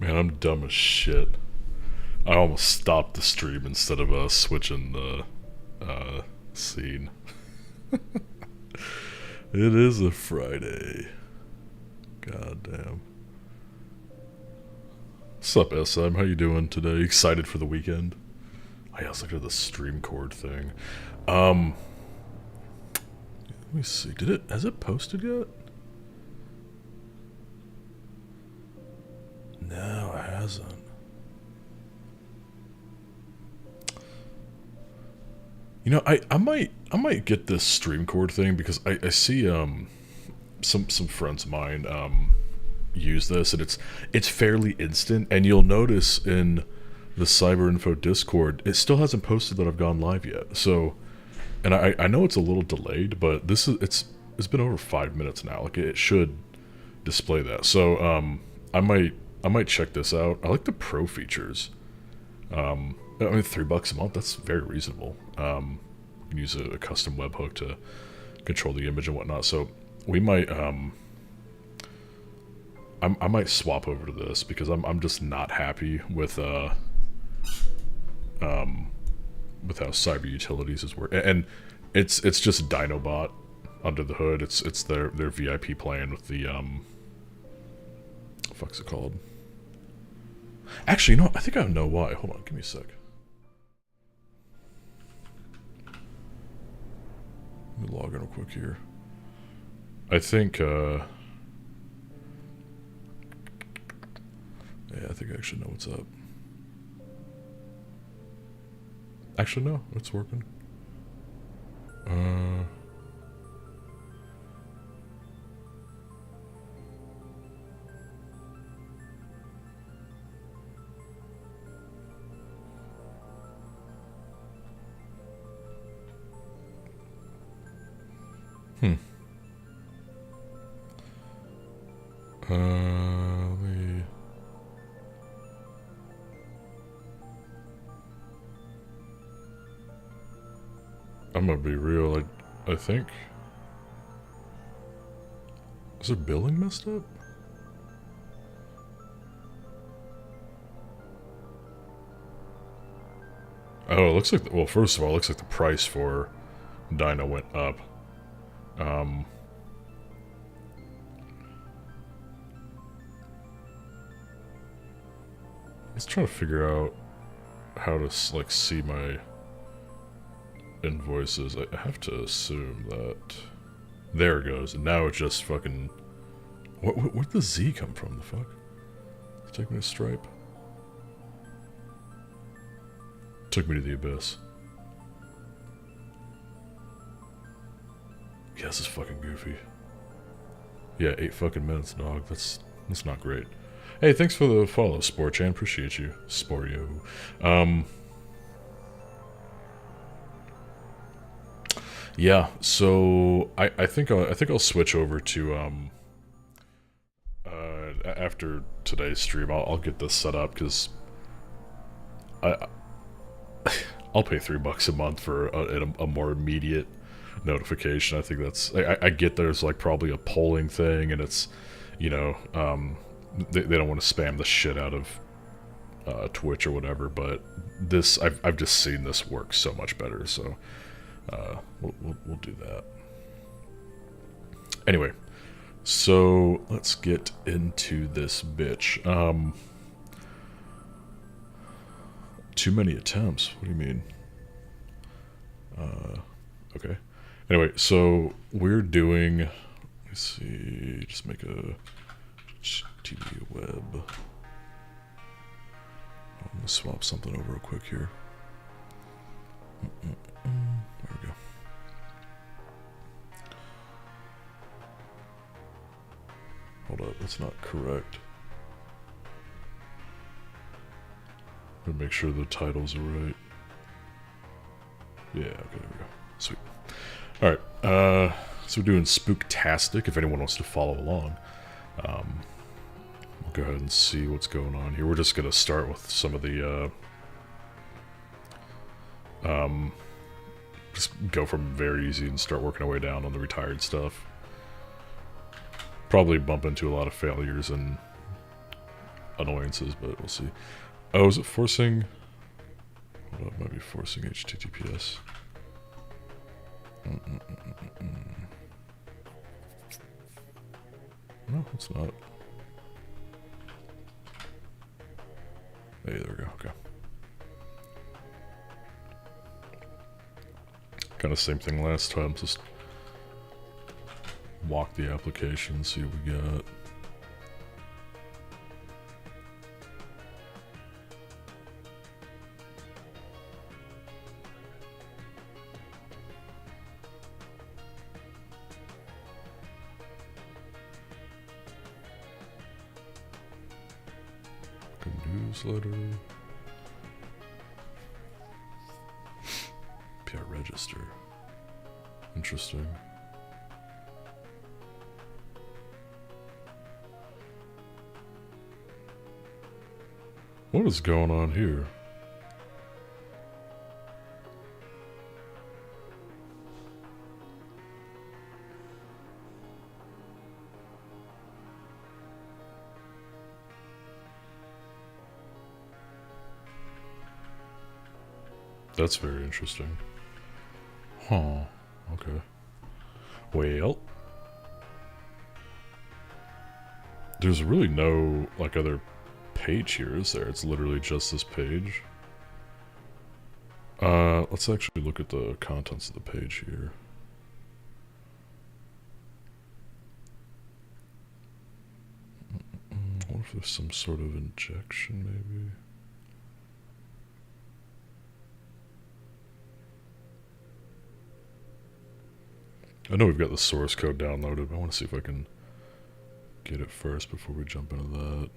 Man, I'm dumb as shit. I almost stopped the stream instead of switching the scene. It is a Friday. God damn. What's up, SM? How you doing today? Excited for the weekend? Oh, yeah, I was looking at the stream cord thing. Let me see. Has it posted yet? No, it hasn't. You know, I might get this stream cord thing because I see some friends of mine use this, and it's fairly instant, and you'll notice in the Cyber Info Discord it still hasn't posted that I've gone live yet. So, and I know it's a little delayed, but it's been over 5 minutes now. Like, it should display that. So I might check this out. I like the pro features. I mean, $3 a month, that's very reasonable. You can use a custom webhook to control the image and whatnot. So we might I might swap over to this because I'm just not happy with how Cyber Utilities is working. And it's just Dinobot under the hood. It's their VIP plan with the what the fuck's it called? Actually, you know, I think I know why. Hold on, give me a sec. Let me log in real quick here. I think, yeah, I think I actually know what's up. Actually, no, it's working. I'm gonna be real, I think... Is their billing messed up? Oh, it looks like... Well, first of all, it looks like the price for Dino went up. Let's try to figure out how to, like, see my invoices. I have to assume that... There it goes. And now it's just fucking... Where'd the Z come from? The fuck? Take me to Stripe? Took me to the abyss. Yeah, this is fucking goofy. Yeah, 8 fucking minutes, dog. That's not great. Hey, thanks for the follow, Sportchan. Appreciate you, Sportio. Yeah, so I think I'll switch over to after today's stream. I'll get this set up because I'll pay $3 a month for a more immediate notification. I think that's I get there's like probably a polling thing, and it's, you know, they don't want to spam the shit out of Twitch or whatever, but this I've just seen this work so much better, so we'll do that. Anyway, so let's get into this bitch. Too many attempts. What do you mean? Okay. Anyway, so we're doing. Let's see. Just make a TV web. I'm gonna swap something over real quick here. There we go. Hold up, that's not correct. I'm gonna make sure the titles are right. Yeah, okay, there we go. Sweet. Alright, so we're doing Spooktastic, if anyone wants to follow along. We'll go ahead and see what's going on here. We're just gonna start with some of the, just go from very easy and start working our way down on the retired stuff. Probably bump into a lot of failures and annoyances, but we'll see. Oh, is it forcing? Well, it might be forcing HTTPS. No, it's not. Hey, there we go. Okay. Kind of same thing last time. Just walk the application, see what we got. Newsletter. PR register. Interesting. What is going on here? That's very interesting. Huh. Okay. Well. There's really no, like, other page here, is there? It's literally just this page. Let's actually look at the contents of the page here. What if there's some sort of injection, maybe? I know we've got the source code downloaded, but I want to see if I can get it first before we jump into that.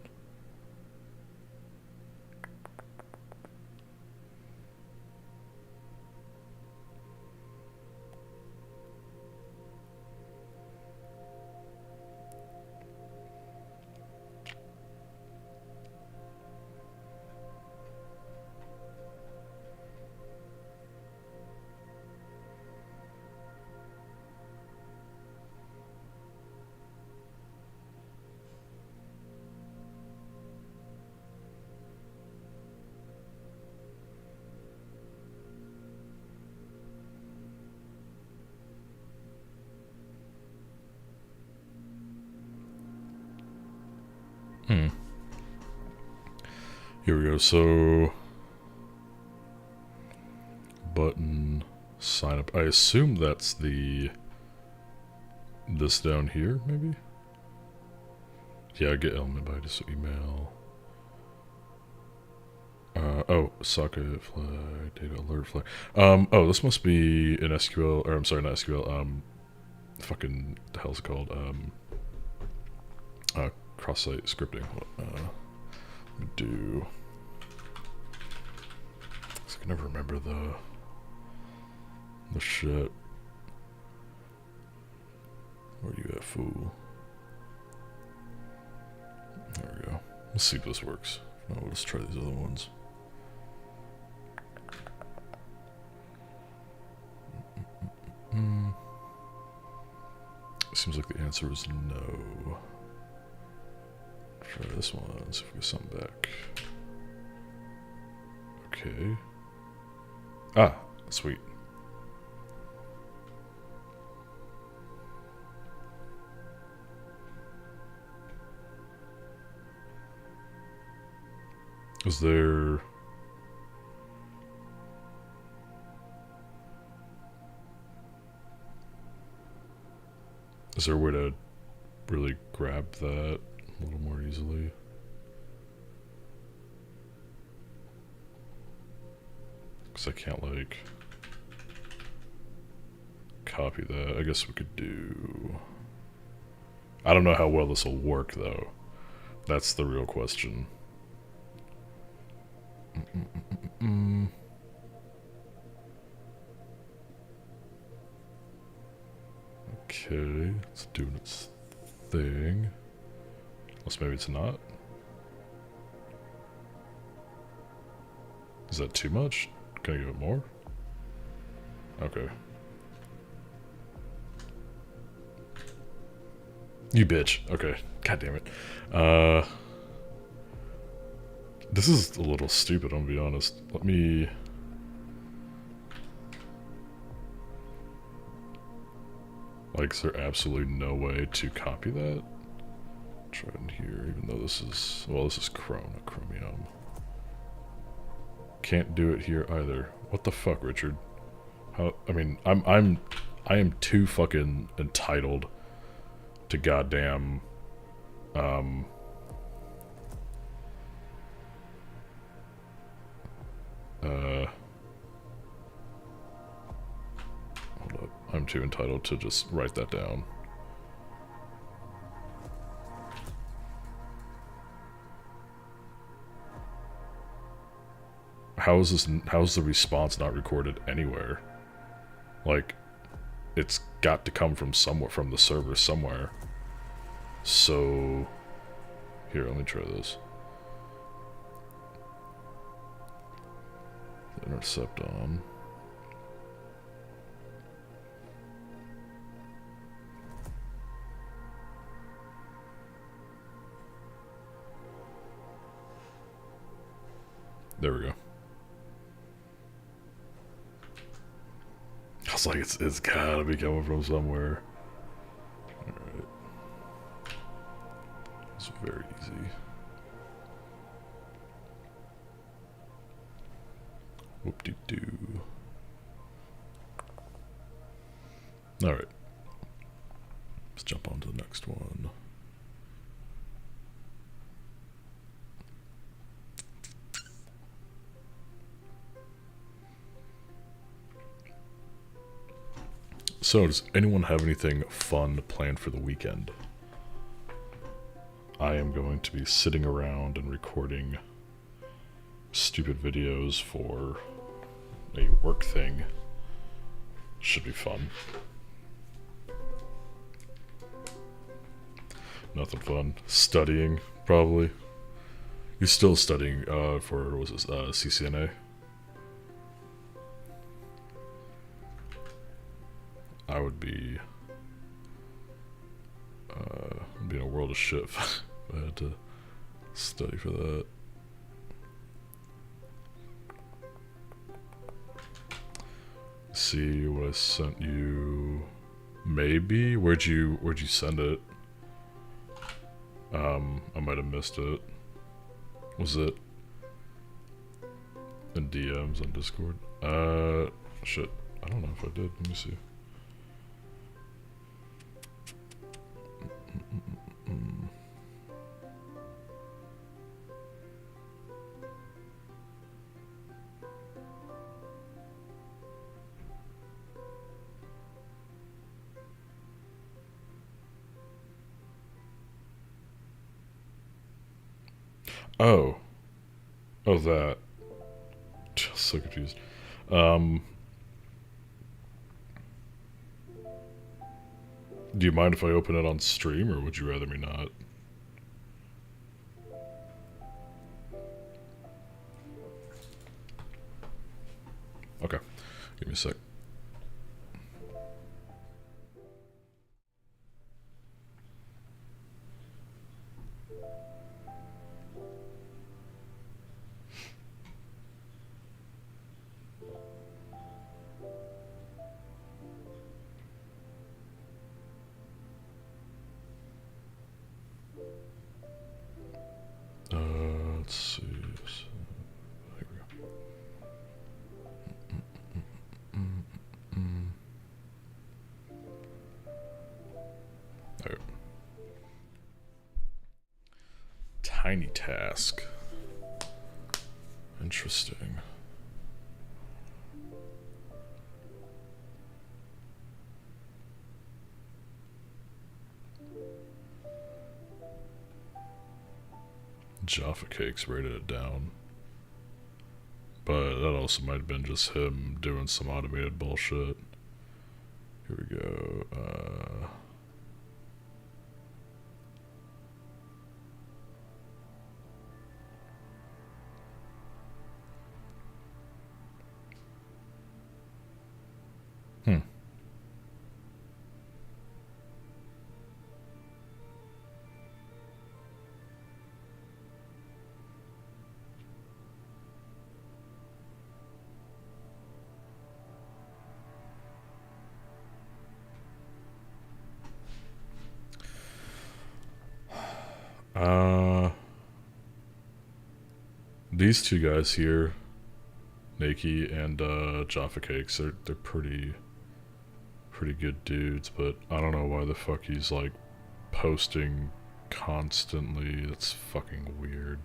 Here we go. So, button, sign up. I assume that's this down here, maybe? Yeah, get element by just email. Oh, socket flag, data alert flag. Oh, this must be an SQL, or I'm sorry, not SQL, fucking, the hell's it called? Cross-site scripting. Do. I can never remember the shit. Where you at, fool? There we go. Let's see if this works. No, let's try these other ones. Seems like the answer is no. Try this one, see if we get something back. Okay. Ah, sweet. Is there... Is there a way to really grab that a little more easily? Because I can't, like, copy that. I guess we could do... I don't know how well this will work, though. That's the real question. Okay, it's doing its thing. Unless maybe it's not. Is that too much? Can I give it more? Okay. You bitch. Okay. God damn it. This is a little stupid, I'm gonna be honest. Let me... Like, is there absolutely no way to copy that? Try it in here, even though this is... Well, this is Chrome, not Chromium. Can't do it here either. What the fuck, Richard? How... I mean, I am too fucking entitled to goddamn... Hold up. I'm too entitled to just write that down. How is the response not recorded anywhere? Like, it's got to come from somewhere, from the server somewhere. So, here, let me try this. Intercept on. There we go. I was like, it's gotta be coming from somewhere. Alright. It's very easy. Whoop-de-doo. Alright. Let's jump on to the next one. So, does anyone have anything fun planned for the weekend? I am going to be sitting around and recording stupid videos for a work thing. Should be fun. Nothing fun. Studying, probably. You're still studying for, what was this, CCNA? I would be in a world of shit if I had to study for that. See what I sent you. Maybe? Where'd you send it? I might have missed it. Was it in DMs on Discord? Shit. I don't know if I did. Let me see. Oh. Oh, that. So confused. Do you mind if I open it on stream, or would you rather me not? Okay. Give me a sec. Let's see. Here we go. There. Tiny task. Interesting. Jaffa Cakes rated it down. But that also might have been just him doing some automated bullshit. Here we go. Uh, these two guys here, Nakey and Jaffa Cakes, they're pretty good dudes, but I don't know why the fuck he's like posting constantly. That's fucking weird.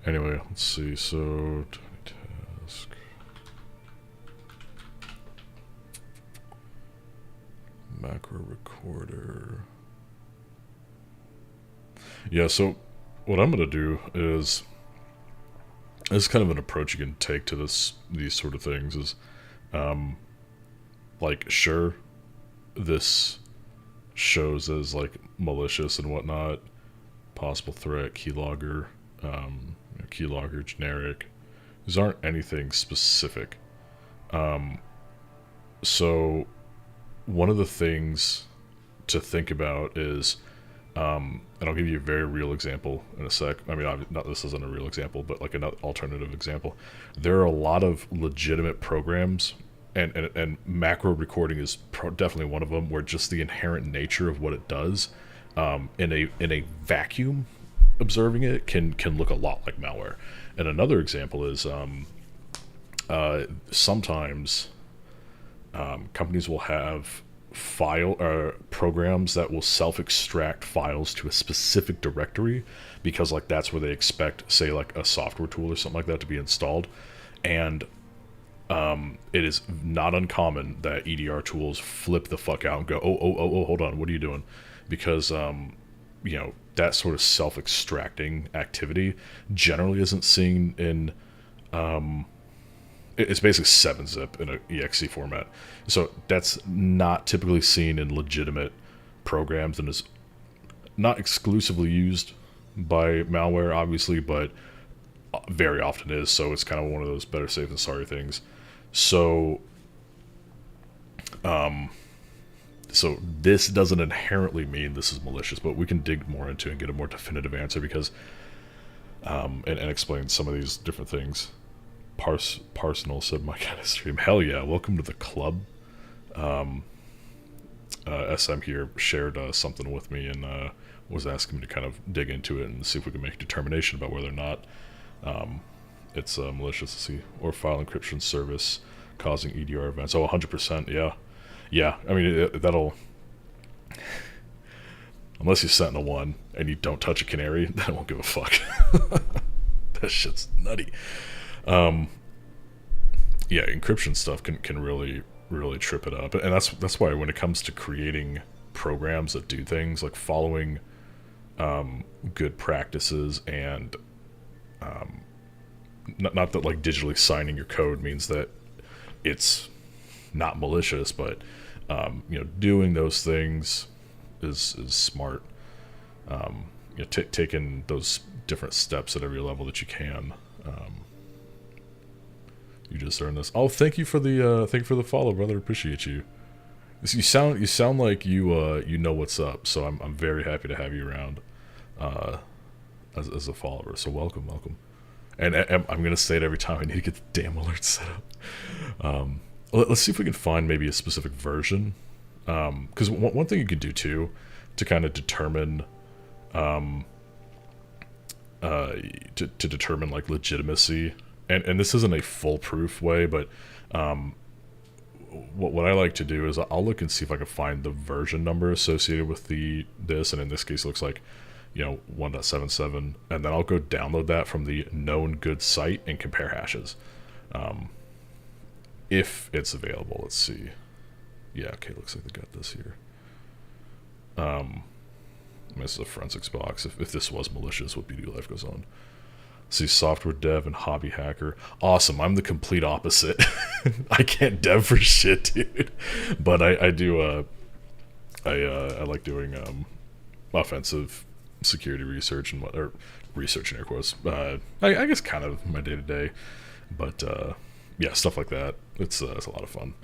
Anyway, let's see. So task. Macro recorder. Yeah, so what I'm gonna do is kind of an approach you can take to these sort of things is like, sure, this shows as like malicious and whatnot, possible threat, keylogger, keylogger generic. These aren't anything specific. So one of the things to think about is, and I'll give you a very real example in a sec. I mean, not this isn't a real example, but like an alternative example. There are a lot of legitimate programs, and macro recording is definitely one of them, where just the inherent nature of what it does, in a vacuum, observing it can look a lot like malware. And another example is sometimes companies will have programs that will self-extract files to a specific directory, because like that's where they expect, say, like a software tool or something like that to be installed. And it is not uncommon that EDR tools flip the fuck out and go, oh, hold on, what are you doing? Because that sort of self-extracting activity generally isn't seen in it's basically 7-zip in an exe format. So that's not typically seen in legitimate programs, and is not exclusively used by malware, obviously, but very often is. So it's kind of one of those better safe than sorry things. So so this doesn't inherently mean this is malicious, but we can dig more into it and get a more definitive answer, because and explain some of these different things. Parsenal said, my kind of stream. Hell yeah, welcome to the club. SM here shared something with me, and was asking me to kind of dig into it and see if we can make a determination about whether or not it's malicious. To see, or file encryption service causing EDR events. Oh, 100%, yeah. I mean, that'll, unless you Sentinel-1 and you don't touch a canary, then I won't give a fuck. That shit's nutty. Yeah, encryption stuff can really trip it up, and that's why when it comes to creating programs that do things like following good practices, and not that like digitally signing your code means that it's not malicious, but doing those things is smart. Taking those different steps at every level that you can. You just earned this. Oh, thank you for the follow, brother. Appreciate you. You sound like you know what's up. So I'm very happy to have you around as a follower. So welcome. And I'm gonna say it every time. I need to get the damn alerts set up. Let's see if we can find maybe a specific version. Because one thing you could do too, to kind of determine to determine like legitimacy, and this isn't a foolproof way, but what I like to do is I'll look and see if I can find the version number associated with this, and in this case it looks like 1.77, and then I'll go download that from the known good site and compare hashes, if it's available. Let's see. Yeah, okay, looks like they got this here. This is a forensics box. If this was malicious, what beauty life goes on. See, software dev and hobby hacker. Awesome. I'm the complete opposite. I can't dev for shit, dude. But I do. I like doing offensive security research or research in air quotes. I guess kind of my day to day. But yeah, stuff like that. It's a lot of fun.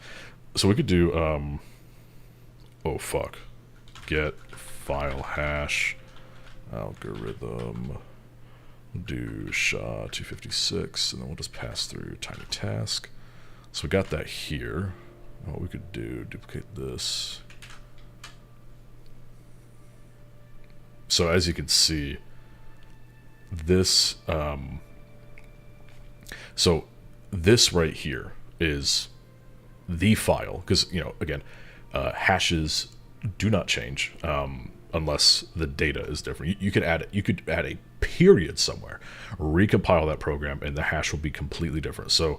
So we could do. Oh fuck. Get file hash algorithm. Do SHA-256, and then we'll just pass through tiny task. So we got that here. What we could do, duplicate this. So as you can see, this so this right here is the file, because again, hashes do not change unless the data is different. You could add a period somewhere, recompile that program, and the hash will be completely different. So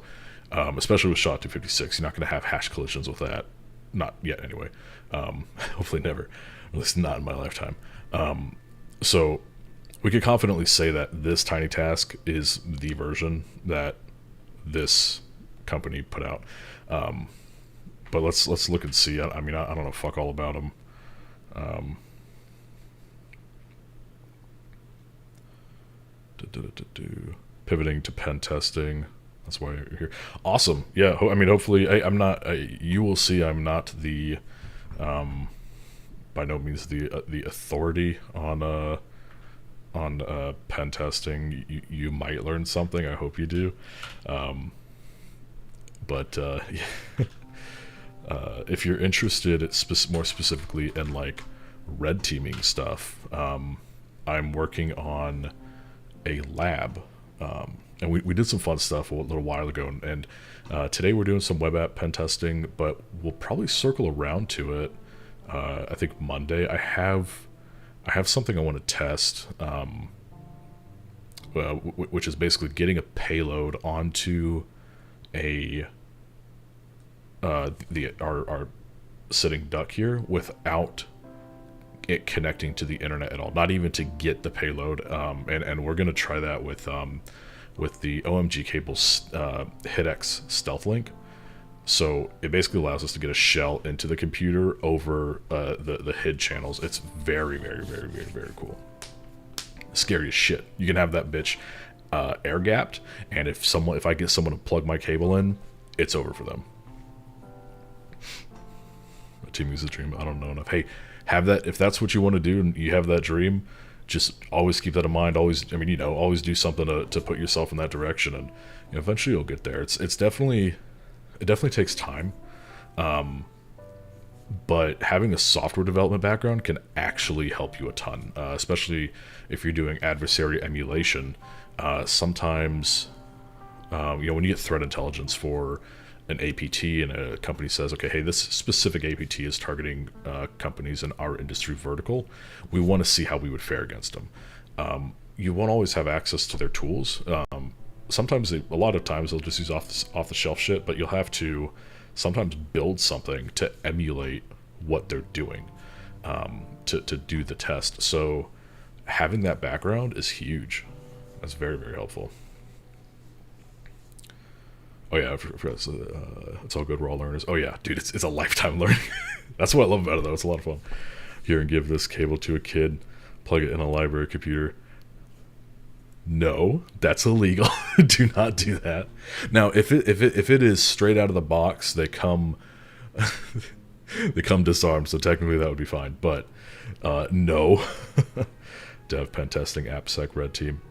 especially with SHA-256, you're not going to have hash collisions with that, not yet anyway. Hopefully never, at least not in my lifetime. So we could confidently say that this tiny task is the version that this company put out. But let's look and see. I mean, I don't know fuck all about them. Pivoting to pen testing. That's why you're here. Awesome. Yeah. I mean, hopefully, I'm not. You will see. I'm not the, by no means the authority on pen testing. You might learn something. I hope you do. But if you're interested, more specifically in like red teaming stuff, I'm working on a lab, and we did some fun stuff a little while ago, and today we're doing some web app pen testing, but we'll probably circle around to it. I think Monday. I have something I want to test, which is basically getting a payload onto our sitting duck here without it connecting to the internet at all, not even to get the payload, and we're gonna try that with the OMG cables HitX stealth link. So it basically allows us to get a shell into the computer over the HID channels. It's very, very, very, very, very cool. Scary as shit. You can have that bitch air gapped, and if I get someone to plug my cable in, it's over for them. My team uses a dream. I don't know enough. Hey, have that if that's what you want to do and you have that dream. Just always keep that in mind. Always do something to put yourself in that direction, and eventually you'll get there. It definitely takes time, but having a software development background can actually help you a ton, especially if you're doing adversary emulation. Sometimes, when you get threat intelligence for an APT and a company says, okay, hey, this specific APT is targeting companies in our industry vertical, we want to see how we would fare against them. You won't always have access to their tools. Sometimes, a lot of times, they'll just use off-the-shelf shit, but you'll have to sometimes build something to emulate what they're doing to do the test. So having that background is huge. That's very, very helpful. Oh yeah, I forgot. It's all good. We're all learners. Oh yeah, dude, it's a lifetime learning. That's what I love about it, though. It's a lot of fun. Here, and give this cable to a kid, plug it in a library computer. No, that's illegal. Do not do that. Now, if it is straight out of the box, they come disarmed. So technically, that would be fine. But no. Dev pen testing AppSec red team.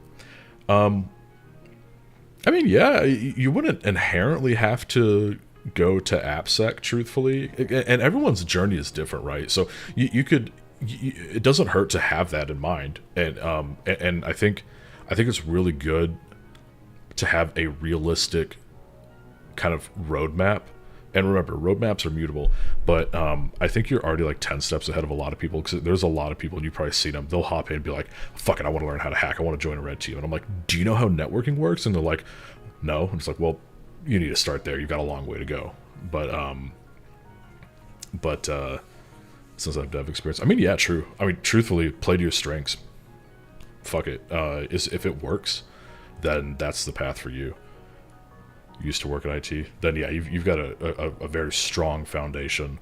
I mean, yeah, you wouldn't inherently have to go to AppSec, truthfully, and everyone's journey is different, right? So you could, it doesn't hurt to have that in mind, and I think it's really good to have a realistic kind of roadmap. And remember, roadmaps are mutable, but I think you're already like 10 steps ahead of a lot of people, because there's a lot of people, and you've probably seen them, they'll hop in and be like, fuck it, I want to learn how to hack, I want to join a red team. And I'm like, do you know how networking works? And they're like, no. And it's like, well, you need to start there, you've got a long way to go. But since I have dev experience, I mean, yeah, true. I mean, truthfully, play to your strengths. Fuck it. If it works, then that's the path for you. Used to work at IT, then yeah, you've got a very strong foundation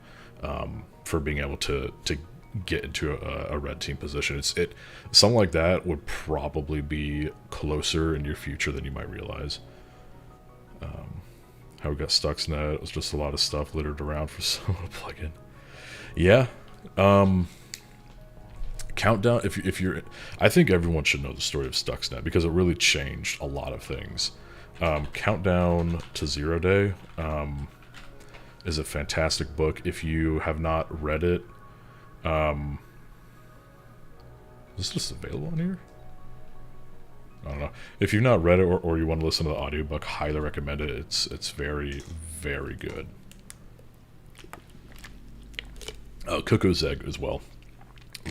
for being able to get into a red team position. Something like that would probably be closer in your future than you might realize. How we got Stuxnet, it was just a lot of stuff littered around for someone to plug in. Yeah. Countdown, if you're, I think everyone should know the story of Stuxnet because it really changed a lot of things. Countdown to Zero Day is a fantastic book. If you have not read it, Is this just available on here? I don't know. If you've not read it or you want to listen to the audiobook, highly recommend it. It's very, very good. Cuckoo's Egg as well.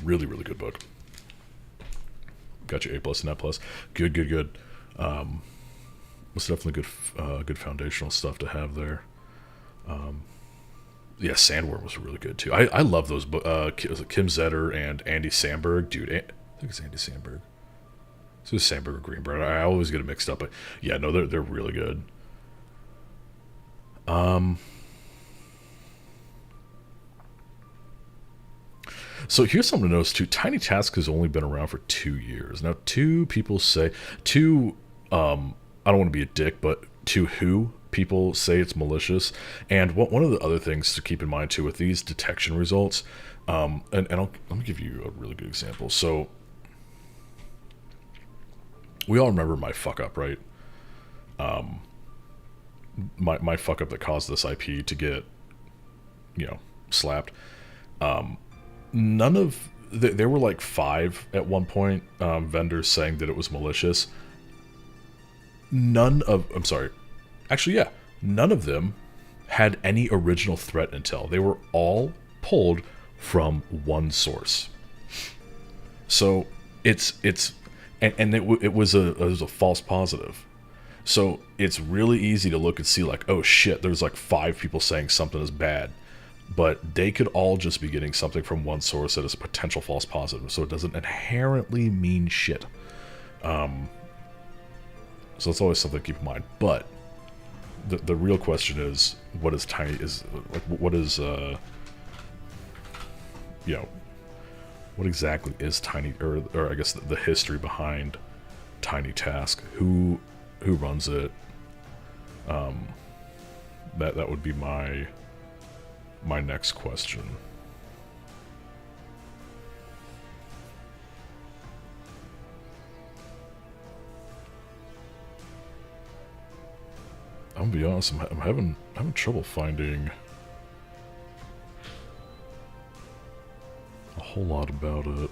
Really, really good book. Got your A+ and Net+. Good. It's definitely good foundational stuff to have there. Yeah, Sandworm was really good too. I love those books. Kim Zetter and Andy Samberg. Dude, I think it's Andy Samberg. So it's Samberg or Greenberg. I always get it mixed up, but yeah, no, they're really good. So here's something to notice too. Tiny Task has only been around for 2 years. Now, I don't want to be a dick, but people say it's malicious. And one of the other things to keep in mind too with these detection results, let me give you a really good example. So we all remember my fuck up, right? My fuck up that caused this IP to get, slapped. There were like 5 at one point, vendors saying that it was malicious. None of them had any original threat intel. They were all pulled from one source. So it was a false positive. So it's really easy to look and see like, oh shit, there's like 5 people saying something is bad. But they could all just be getting something from one source that is a potential false positive. So it doesn't inherently mean shit. So it's always something to keep in mind. But the real question is, what exactly is Tiny, or I guess the history behind Tiny Task? Who runs it? That would be my next question. I'm gonna be honest, I'm having trouble finding a whole lot about it.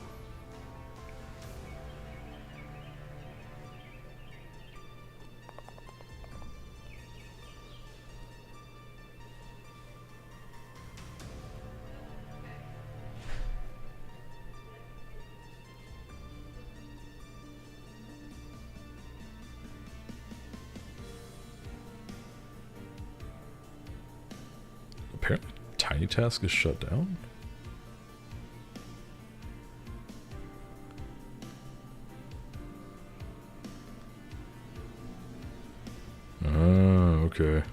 Apparently, Tiny Task is shut down. Okay.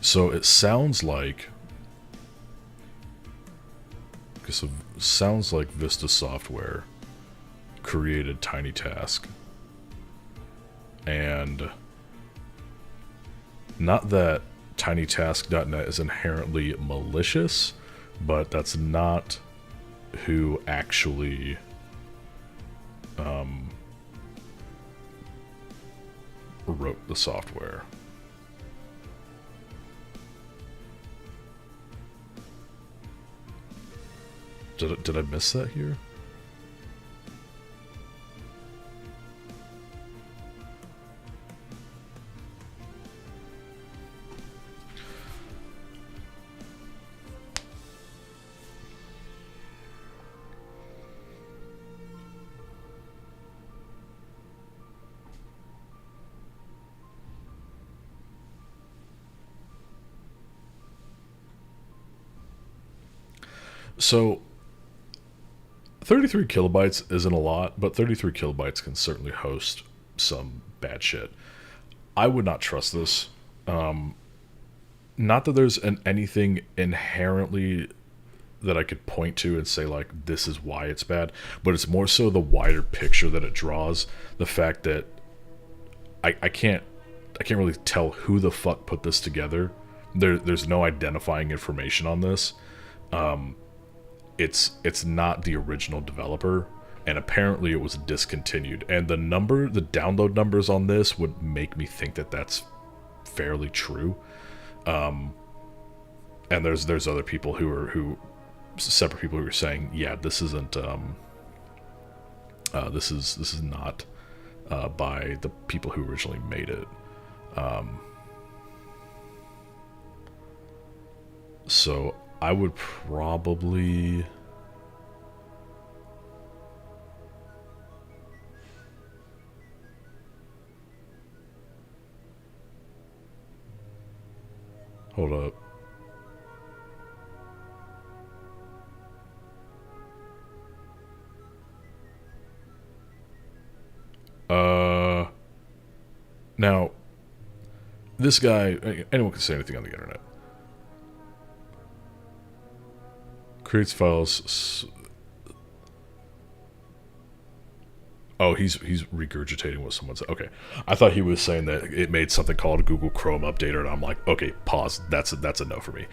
So it sounds like Vista Software created Tiny Task, and not that tinytask.net is inherently malicious, but that's not who actually wrote the software. Did I miss that here? So 33 kilobytes isn't a lot, but 33 kilobytes can certainly host some bad shit. I would not trust this. Not that there's anything inherently that I could point to and say like this is why it's bad, but it's more so the wider picture that it draws. The fact that I can't really tell who the fuck put this together. There's no identifying information on this. It's not the original developer, and apparently it was discontinued. And the download numbers on this would make me think that that's fairly true. And there's other people who separate people who are saying, yeah, this isn't this is not by the people who originally made it. So I would probably hold up. Now, this guy, anyone can say anything on the internet. Creates files. Oh, he's regurgitating what someone said. Okay, I thought he was saying that it made something called Google Chrome Updater, and I'm like, okay, pause. That's a no for me.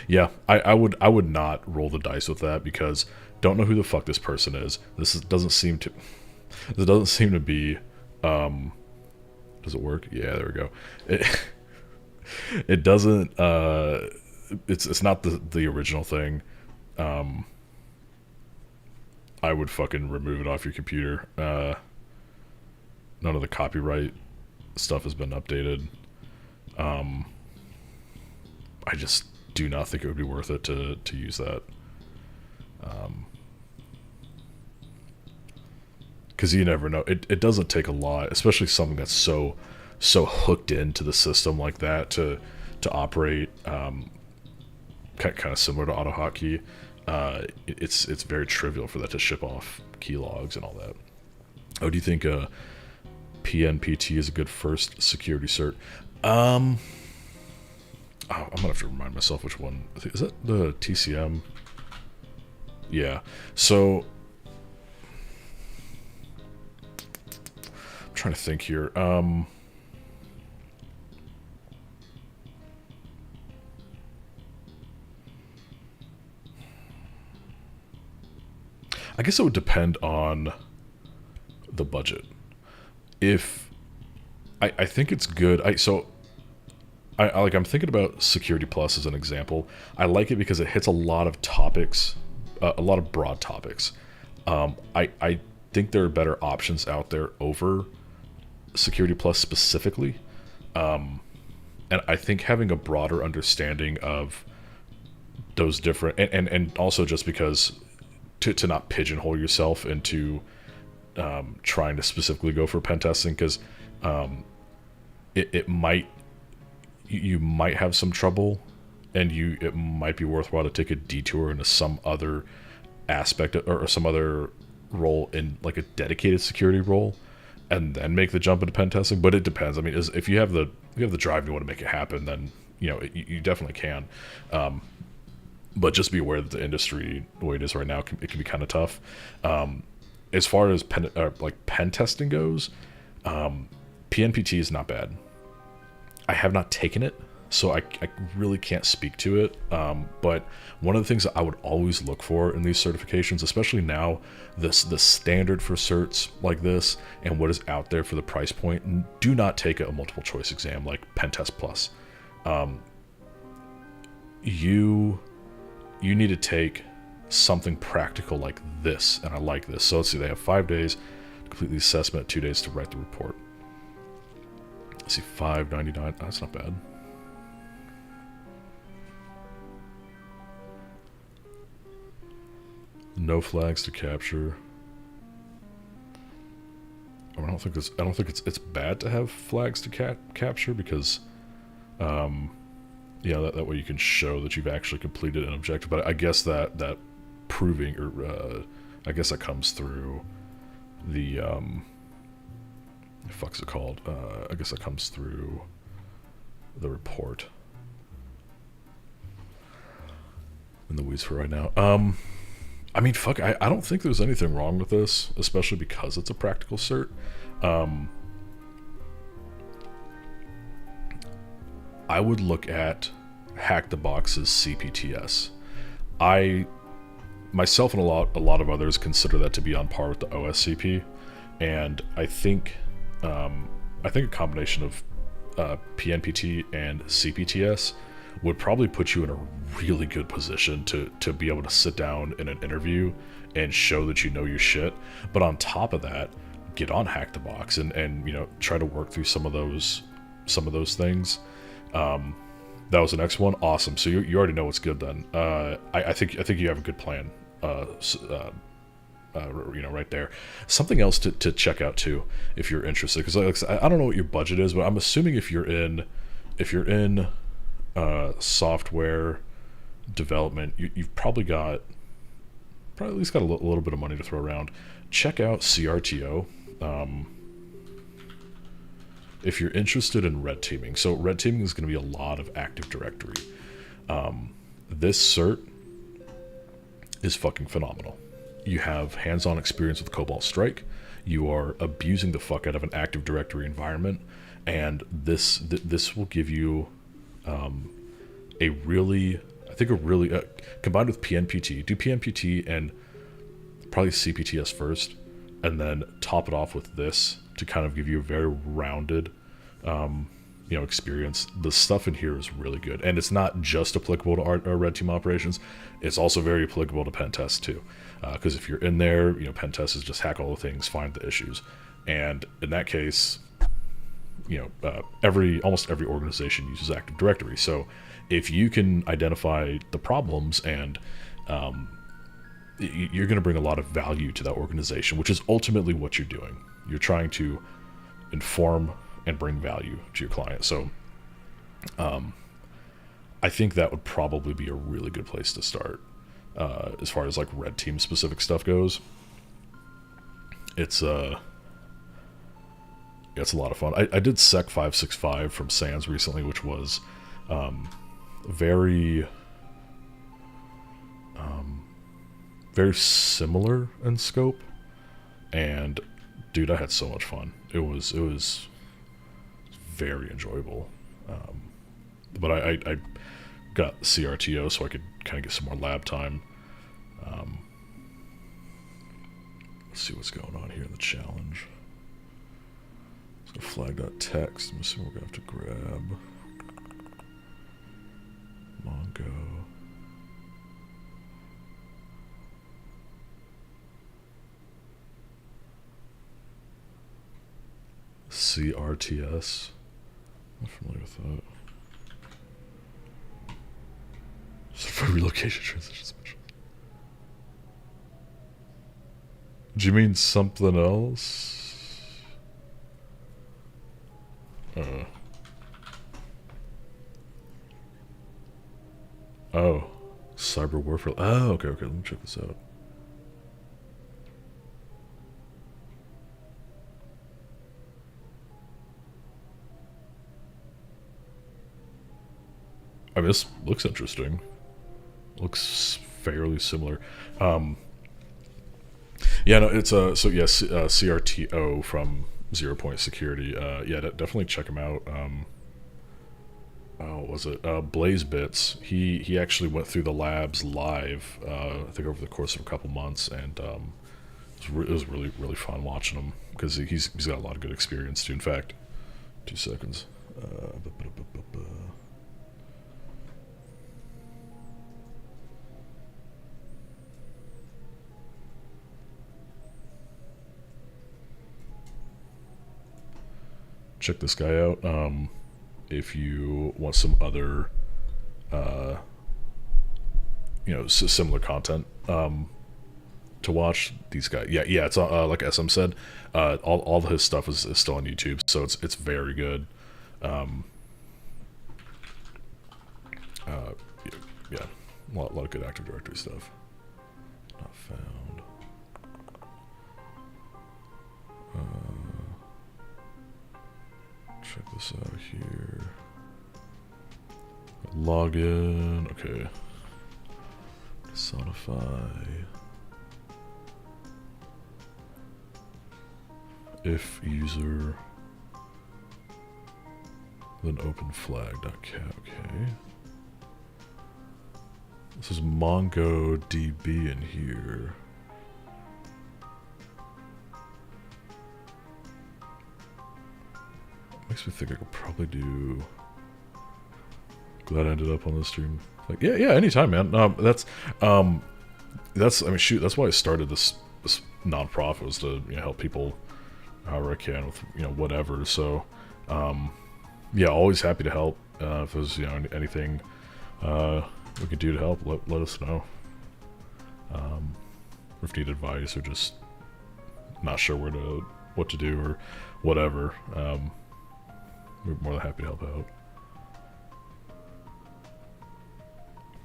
Yeah, I would not roll the dice with that because don't know who the fuck this person is. Doesn't seem to be. Does it work? Yeah, there we go. It doesn't. It's not the original thing. I would fucking remove it off your computer. None of the copyright stuff has been updated. I just do not think it would be worth it to use that. Because you never know. It doesn't take a lot, especially something that's so hooked into the system like that to operate. Kind of similar to AutoHotkey. It's very trivial for that to ship off keylogs and all that. Oh, do you think PNPT is a good first security cert? I'm gonna have to remind myself which one. Is that the TCM? Yeah. So I'm trying to think here. I guess it would depend on the budget. If I think it's good. I'm thinking about Security Plus as an example. I like it because it hits a lot of topics, a lot of broad topics. I think there are better options out there over Security Plus specifically. And I think having a broader understanding of those different, and also just because to not pigeonhole yourself into trying to specifically go for pen testing, because you might have some trouble, and it might be worthwhile to take a detour into some other aspect or some other role in like a dedicated security role, and then make the jump into pen testing. But it depends. I mean, if you have the drive and you want to make it happen, then you definitely can. But just be aware that the industry, the way it is right now, it can be kind of tough. As far as pen testing goes, PNPT is not bad. I have not taken it, so I really can't speak to it. But one of the things that I would always look for in these certifications, especially now, the standard for certs like this and what is out there for the price point, do not take a multiple choice exam like Pentest Plus. You need to take something practical like this, and I like this. So let's see, they have 5 days to complete the assessment, 2 days to write the report. Let's see, $5.99. That's not bad. No flags to capture. I don't think it's bad to have flags to capture because, that way you can show that you've actually completed an objective. But I guess that proving, or I guess that comes through the the fuck's it called? I guess that comes through the report. In the weeds for right now. I mean, fuck, I don't think there's anything wrong with this, especially because it's a practical cert. I would look at Hack the Box's CPTS. Myself and a lot of others consider that to be on par with the OSCP, and I think I think a combination of PNPT and CPTS would probably put you in a really good position to be able to sit down in an interview and show that you know your shit. But on top of that, get on Hack the Box and you know, try to work through some of those things. That was the next one. Awesome. So you already know what's good then. I think you have a good plan. You know, right there. Something else to check out too, if you're interested, because like, I don't know what your budget is, but I'm assuming if you're in software development, you've probably at least got a little bit of money to throw around. Check out CRTO. If you're interested in red teaming, so red teaming is going to be a lot of Active Directory. This cert is fucking phenomenal. You have hands-on experience with Cobalt Strike. You are abusing the fuck out of an Active Directory environment, and this will give you a really combined with PNPT. Do PNPT and probably CPTS first, and then top it off with this to kind of give you a very rounded you know, experience. The stuff in here is really good, and it's not just applicable to our red team operations. It's also very applicable to pen test too, because if you're in there, you know, pen test is just hack all the things, find the issues, and in that case, you know, almost every organization uses Active Directory. So if you can identify the problems and you're going to bring a lot of value to that organization, which is ultimately what you're doing. You're trying to inform and bring value to your client. So I think that would probably be a really good place to start as far as like red team specific stuff goes. It's a lot of fun. I did Sec 565 from Sans recently, which was very similar in scope, and dude, I had so much fun. It was very enjoyable. But I got CRTO so I could kind of get some more lab time. Let's see what's going on here in the challenge. So flag.txt, I'm assuming we're going to have to grab Mongo. CRTS. I'm familiar with that. For relocation transition special. Do you mean something else? Oh, cyber warfare. Oh, okay. Let me check this out. I mean, this looks interesting. Looks fairly similar. Yeah, no, it's CRTO from 0 Point Security. Yeah, definitely check him out. What was it? Blaze Bits. He actually went through the labs live. I think over the course of a couple months, and it was really fun watching him because he's got a lot of good experience too. In fact, 2 seconds. Check this guy out if you want some other you know, similar content to watch. These guys, yeah, it's like SM said, all of his stuff is still on YouTube, so it's very good. Yeah, a lot of good Active Directory stuff. Not found. Check this out here. Login. Okay. Sonify. If user. Then open flag.cat. Okay. This is MongoDB in here. Makes me think I could probably do. Glad I ended up on this stream. Like, yeah, anytime, man. That's I mean, shoot, that's why I started this nonprofit, was to help people however I can with whatever. So, yeah, always happy to help. If there's anything we could do to help, let us know. If you need advice or just not sure what to do or whatever, we're more than happy to help out.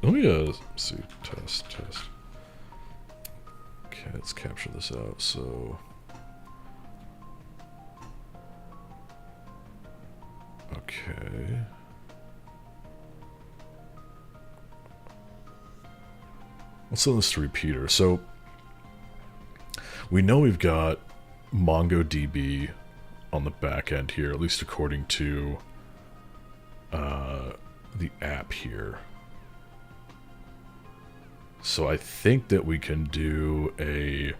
Let me see, test. Okay, let's capture this out. So, okay. Let's send this to repeater. So, we know we've got MongoDB on the back end here, at least according to the app here. So I think that we can do a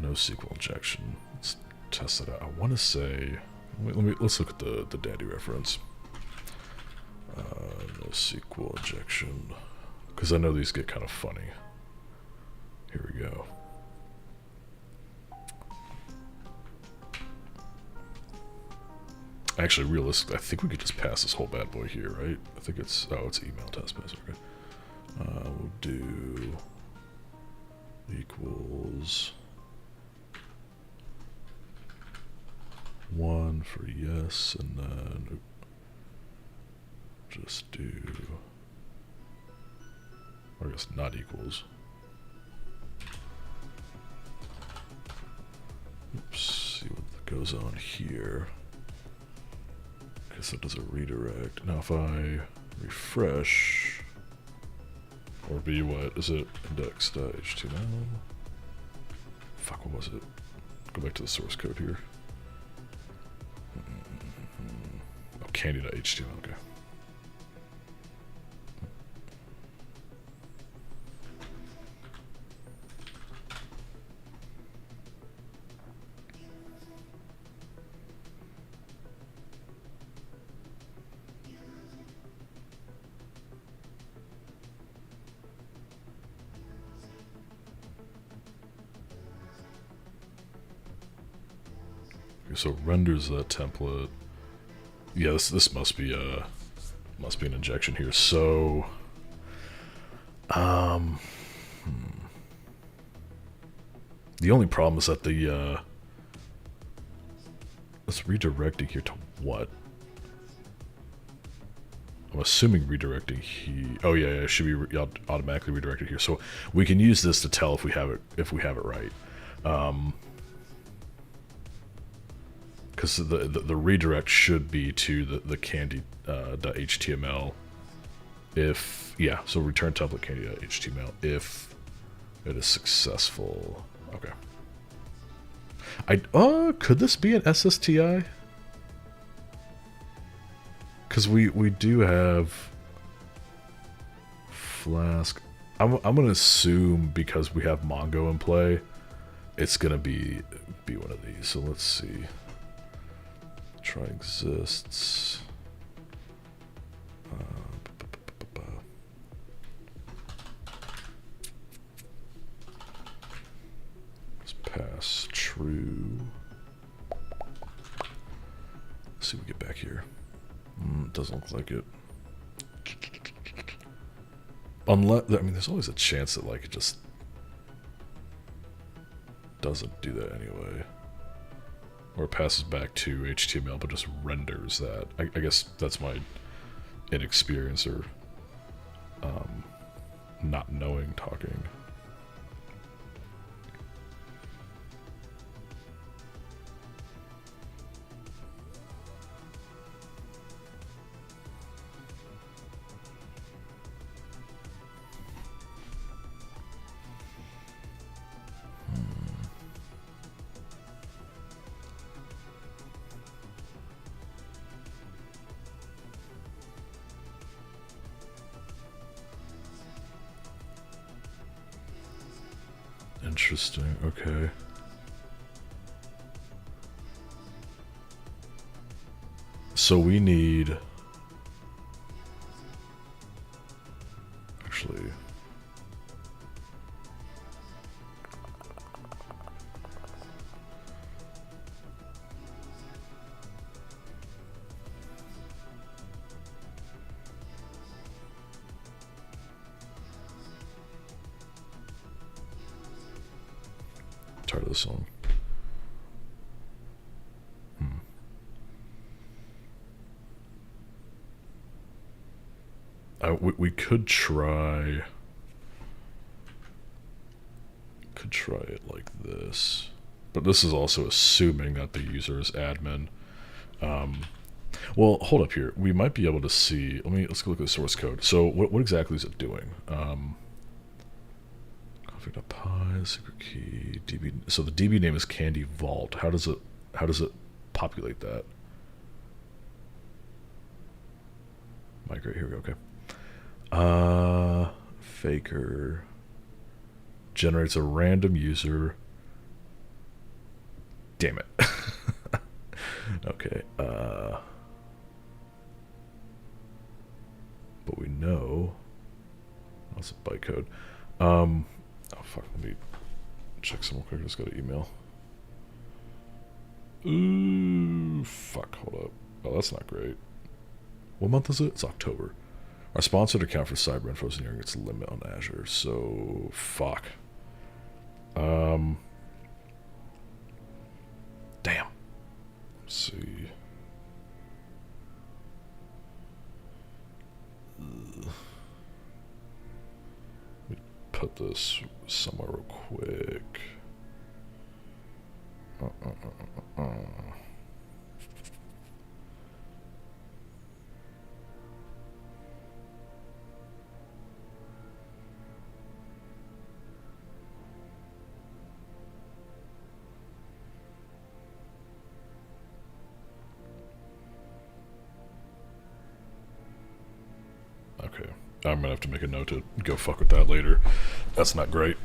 NoSQL injection. Let's test it out. I want to say, let's look at the daddy reference. NoSQL injection, because I know these get kind of funny. Here we go. Actually, realistically, I think we could just pass this whole bad boy here, right? I think it's email test pass. Okay. We'll do equals 1 for yes, and then just do, or I guess not equals. Oops, see what goes on here. Guess that does a redirect. Now if I refresh, or be what is it? Index.html. Fuck, what was it? Go back to the source code here. Oh, candy.html. Okay. So renders that template. Yeah, this must be an injection here. So, the only problem is that the it's redirecting here to what? I'm assuming redirecting here. Oh yeah, it should be automatically redirected here. So we can use this to tell if we have it right. Because the redirect should be to the candy.html. If, yeah, so return template candy.html if it is successful. Okay. Could this be an SSTI? Because we do have Flask. I'm gonna assume because we have Mongo in play, it's gonna be one of these. So let's see. Try exists. Let's pass true. Let's see if we get back here. Doesn't look like it. Unless, I mean, there's always a chance that like it just doesn't do that anyway. Or it passes back to HTML, but just renders that. I guess that's my inexperience or not knowing talking. Interesting, okay. So we need... Actually... Tired of this song. We could try... Could try it like this. But this is also assuming that the user is admin. Well, hold up here. We might be able to see... Let's go look at the source code. So what exactly is it doing? Config.py, secret key, DB... So the DB name is Candy Vault. How does it populate that? Migrate, here we go, okay. Faker generates a random user. Damn it. Okay. But we know that's a bytecode. Oh fuck, let me check some real quick. I just got an email. Ooh, fuck, hold up. Oh, that's not great. What month is it? It's October. Our sponsored account for cyber info is nearing its limit on Azure, so fuck. Damn. Let's see. Let me put this somewhere real quick. Okay, I'm gonna have to make a note to go fuck with that later. That's not great.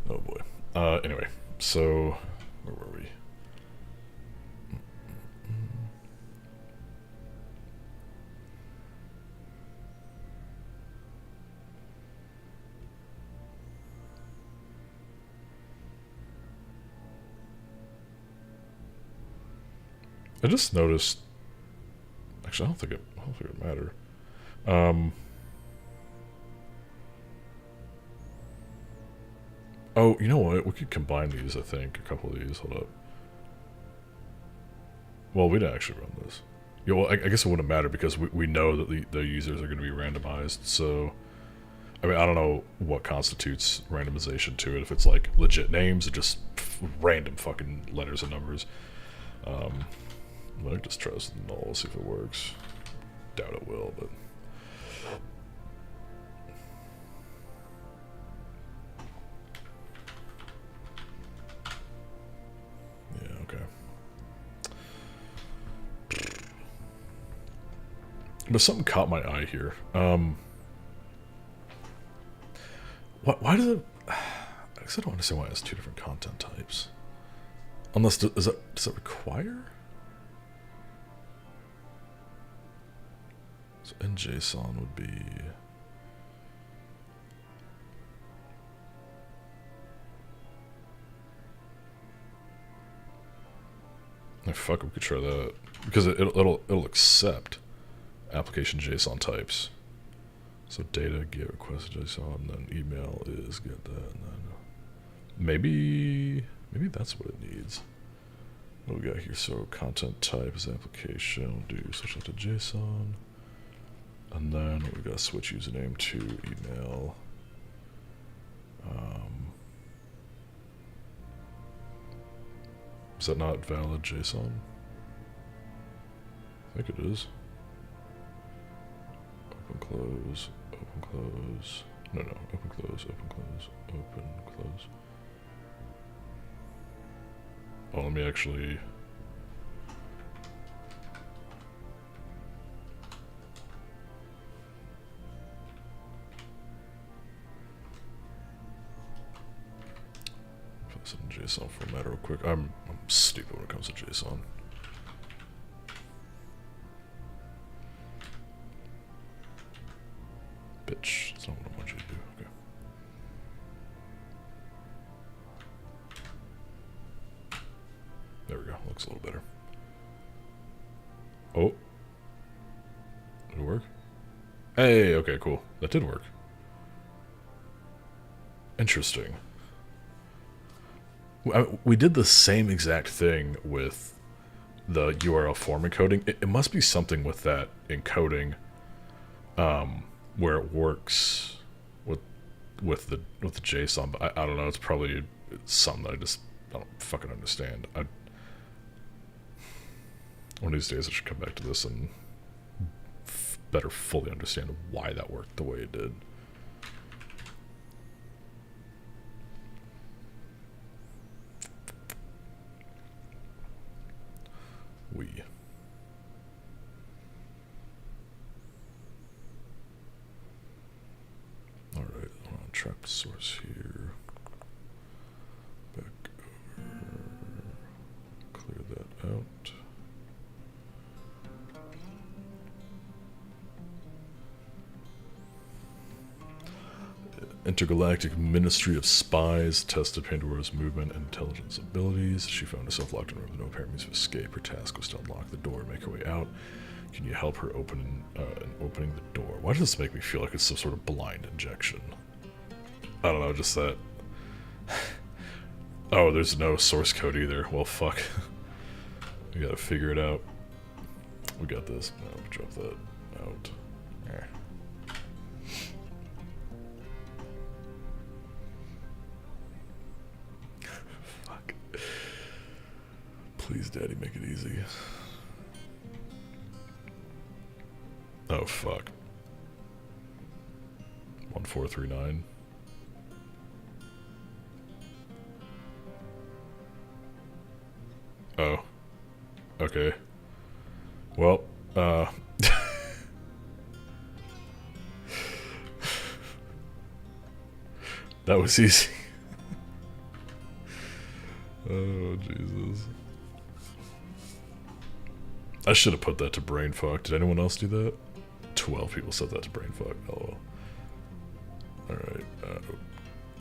Oh boy. Anyway, so where were we? I just noticed. Actually, I don't think it would matter. Oh, you know what? We could combine these, I think. A couple of these. Hold up. Well, we didn't actually run this. Yeah, well, I guess it wouldn't matter because we know that the users are going to be randomized. So, I mean, I don't know what constitutes randomization to it. If it's like legit names or just random fucking letters and numbers. Let me just try this null, see if it works. Doubt it will, but... Yeah, okay. But something caught my eye here. Why does it... I guess I don't understand why it has two different content types. Unless, does that require? So in JSON would be... Oh, fuck, we could try that. Because it'll accept application JSON types. So data, get request JSON, and then email is get that, and then... Maybe that's what it needs. What do we got here? So content type is application, we'll do switch that to JSON. And then we got switch username to email. Is that not valid JSON? I think it is. Open, close, open, close. No, open, close, open, close, open, close. Oh, let me actually... JSON format real quick. I'm stupid when it comes to JSON. Bitch, that's not what I want you to do. Okay. There we go. Looks a little better. Oh. Did it work? Hey, okay, cool. That did work. Interesting. We did the same exact thing with the URL form encoding. It must be something with that encoding, where it works with the JSON. But I don't know. It's probably something that I don't fucking understand. One of these days I should come back to this and better fully understand why that worked the way it did. Alright, trapped source here. Back over. Clear that out. Intergalactic Ministry of Spies tested Pandora's movement and intelligence abilities. She found herself locked in a room with no apparent means of escape. Her task was to unlock the door and make her way out. Can you help her in opening the door? Why does this make me feel like it's some sort of blind injection? I don't know, just that. Oh, there's no source code either. Well, fuck. We gotta figure it out. We got this. No, drop that out. There. Fuck. Please, Daddy, make it easy. Oh, fuck. 1439. Oh. Okay. Well, that was easy. Oh, Jesus. I should have put that to brainfuck. Did anyone else do that? 12 people said that to brainfuck. Oh, alright.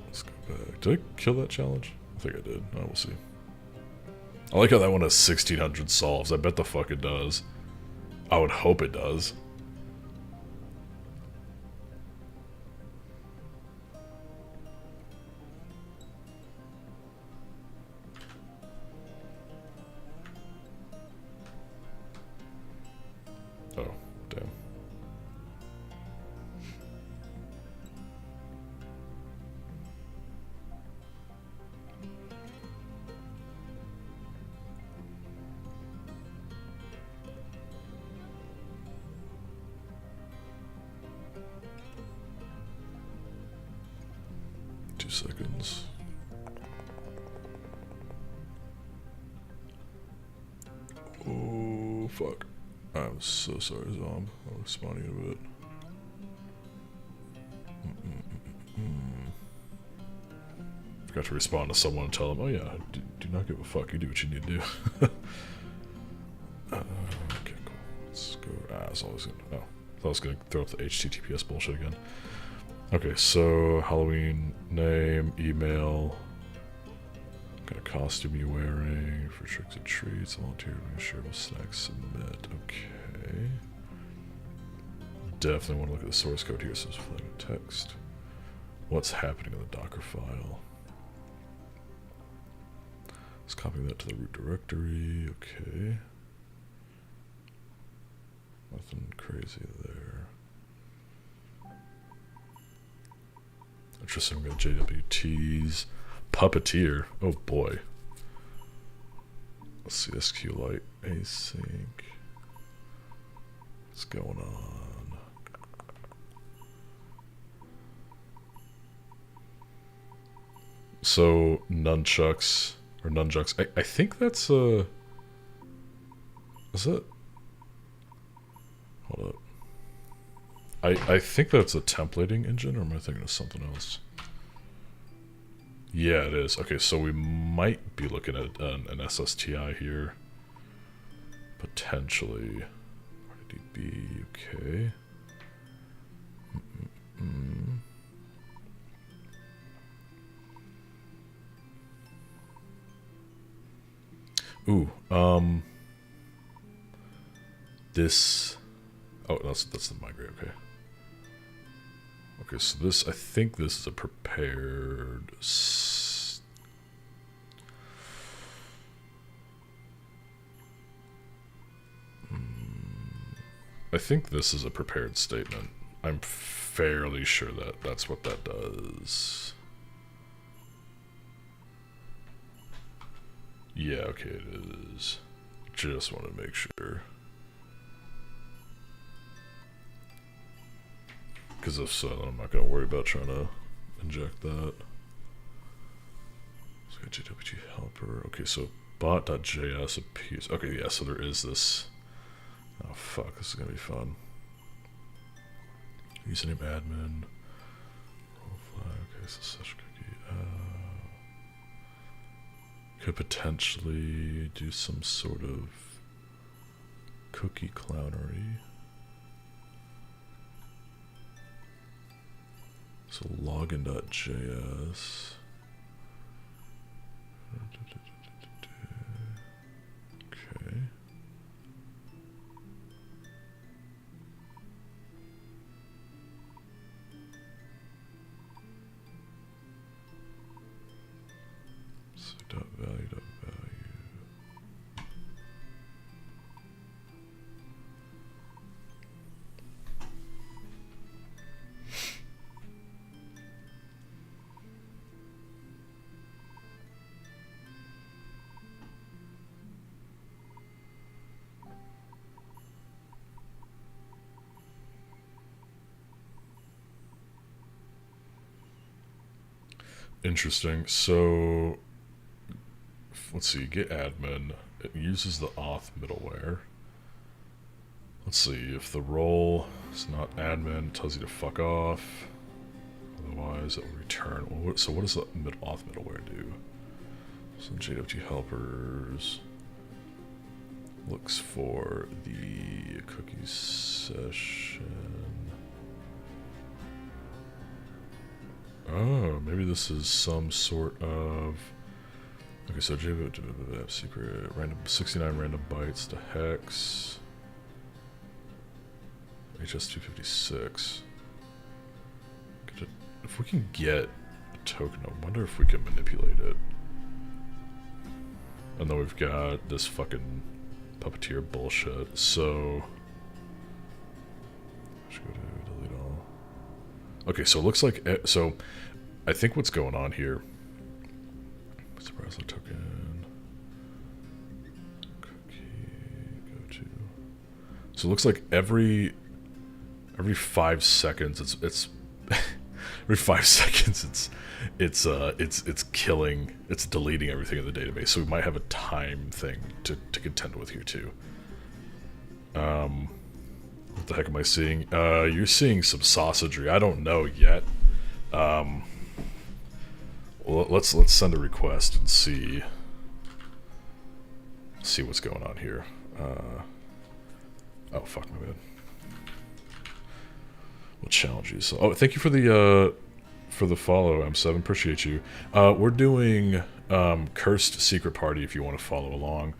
Let's go back. Did I kill that challenge? I think I did. Oh, we'll see. I like how that one has 1,600 solves. I bet the fuck it does. I would hope it does. Oh, damn. Seconds. Oh, fuck. I'm so sorry, Zomb. I'll respond to you in a bit. Forgot to respond to someone and tell them, oh yeah, do not give a fuck. You do what you need to do. Okay, cool. Let's go. It's always gonna. Oh, I thought I was gonna throw up the HTTPS bullshit again. Okay, so Halloween name, email, what kind of costume you wearing for tricks and treats, volunteer, shareable snacks, submit. Okay. Definitely want to look at the source code here, so it's plain text. What's happening in the Docker file? Let's copy that to the root directory. Okay. Nothing crazy there. Interesting, we got JWTs. Puppeteer. Oh boy. Let's see, SQLite async. What's going on? So, nunchucks, or nunchucks. I think that's is it? Hold up. I think that's a templating engine, or am I thinking of something else? Yeah, it is. Okay, so we might be looking at an SSTI here. Potentially. RDB, okay. Ooh, this. Oh, that's the migrate. Okay. Okay, so this, I think this is a prepared. I think this is a prepared statement. I'm fairly sure that that's what that does. Yeah, okay, it is. Just want to make sure. Because if so, then I'm not going to worry about trying to inject that. So we got JWT helper. Okay, so bot.js appears. Okay, yeah, so there is this. Oh, fuck, this is going to be fun. Username admin. Role flag. Okay, so session cookie. Could potentially do some sort of cookie clownery. So login.js. Okay. So .value. Interesting. So let's see, get admin. It uses the auth middleware. Let's see, if the role is not admin, it tells you to fuck off. Otherwise, it will return. Well, so what does the auth middleware do? So JWT helpers looks for the cookie session. Oh, maybe this is some sort of. Okay, so JWT secret random 69 random bytes to hex. HS256. If we can get a token, I wonder if we can manipulate it. And then we've got this fucking puppeteer bullshit, so. I should go to delete all. Okay, so it looks like. So, I think what's going on here. Surprise token. Cookie. Go to. So it looks like every 5 seconds it's every 5 seconds it's killing, it's deleting everything in the database. So we might have a time thing to contend with here too. What the heck am I seeing? You're seeing some sausagery. I don't know yet. Well, let's send a request and see what's going on here. Oh fuck, my bad. We'll challenge you. So, oh, thank you for the follow, M7. Appreciate you. We're doing Cursed Secret Party if you want to follow along.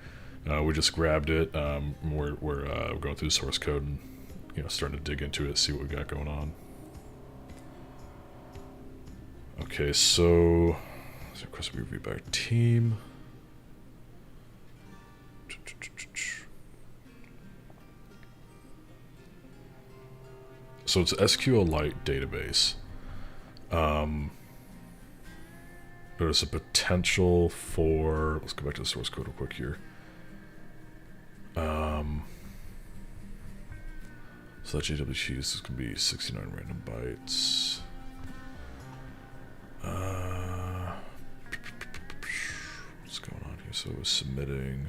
We just grabbed it. We're going through the source code and starting to dig into it, see what we got going on. Okay, so request review by team. So it's an SQLite database. There's a potential for, let's go back to the source code real quick here. So that GWT is going to be 69 random bytes. What's going on here? So it was submitting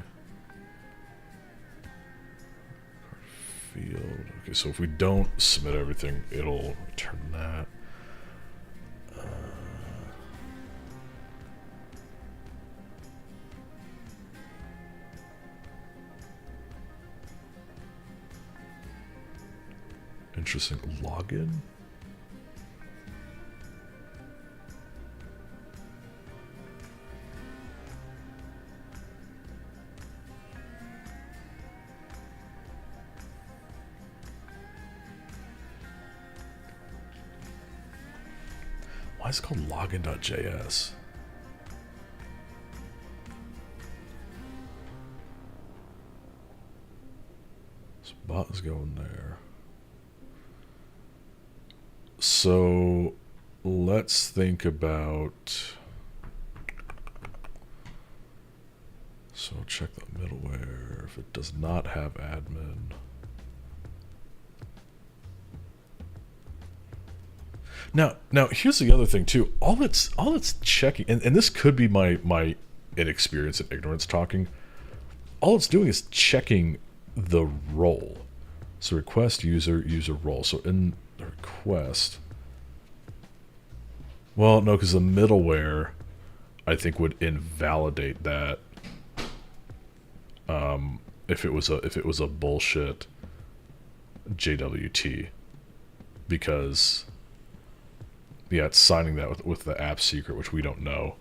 field. Okay, so if we don't submit everything, it'll return that. Interesting. Login? is it called login.js? So bot is going there. So let's think about. So check the middleware. If it does not have admin. Now here's the other thing too. All it's checking, and this could be my inexperience and ignorance talking. All it's doing is checking the role. So request user role. So in the request, well, no, because the middleware, I think, would invalidate that. If it was a bullshit JWT, because yeah, it's signing that with the app secret, which we don't know.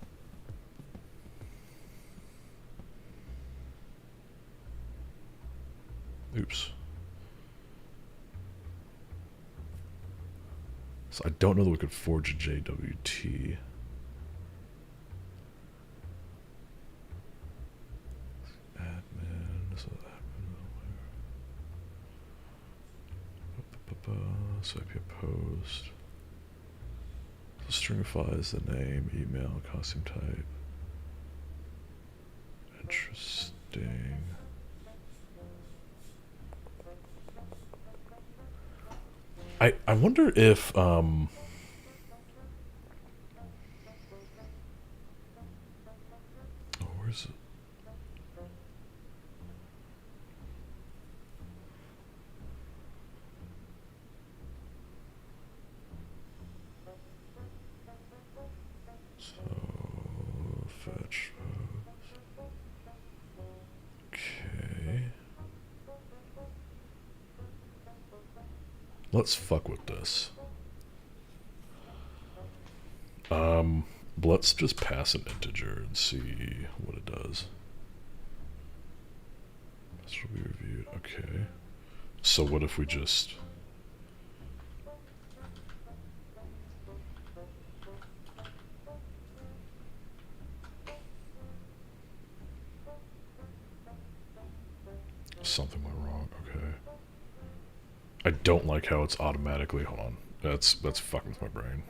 Oops. So I don't know that we could forge a JWT. Admin, so so IP post. So stringifies the name, email, costume type. Interesting. I wonder if oh, where's it? So fetch post. Okay. Let's fuck with this. Let's just pass an integer and see what it does. This will be reviewed. Okay. So what if we just... Something went wrong. Okay. I don't like how it's automatically... Hold on. That's fucking with my brain.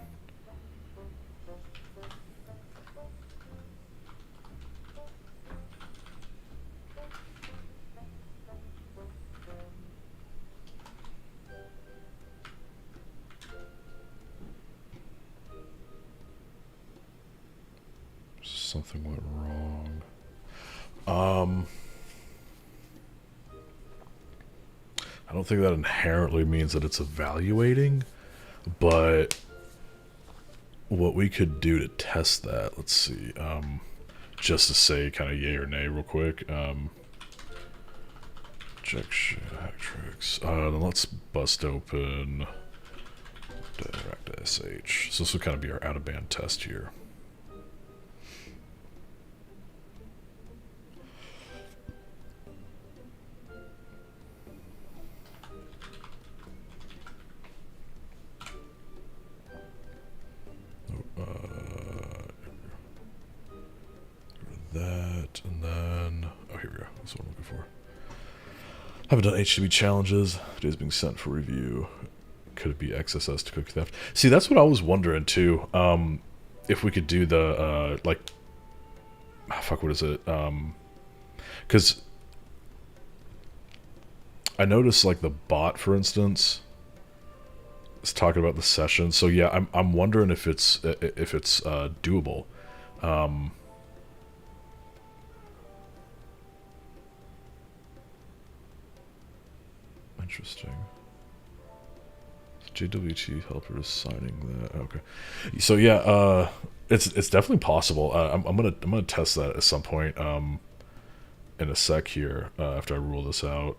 Something went wrong. I don't think that inherently means that it's evaluating, but what we could do to test that, let's see, just to say kind of yay or nay real quick, injection hack tricks, then let's bust open direct.sh. So this will kind of be our out-of-band test here. That, and then, oh, here we go. That's what I'm looking for. Haven't done HTTP challenges. It is being sent for review. Could it be XSS to cookie theft? See, that's what I was wondering too. If we could do the like, fuck, what is it? Because I noticed like the bot, for instance, is talking about the session. So yeah, I'm wondering if it's doable. Interesting. JWT helper is signing that. Okay, so yeah, it's definitely possible. I'm gonna test that at some point in a sec here after I rule this out.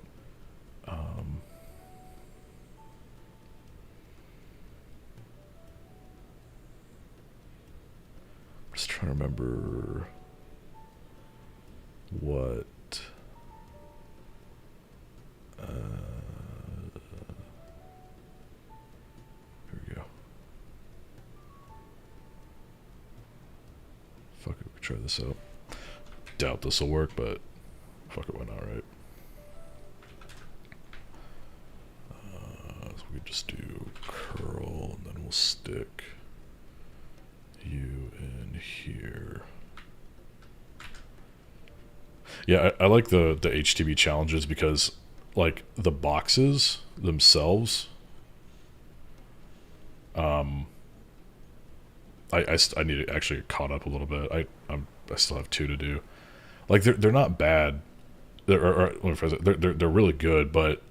Just trying to remember what. Here we go. try this out. Doubt this will work, but fuck it, why not, right? So we just do curl, and then we'll stick you in here. Yeah, I like the HTTP challenges because, like, the boxes themselves, I need to actually get caught up a little bit. I still have 2 to do. Like, they're not bad. They're really good, but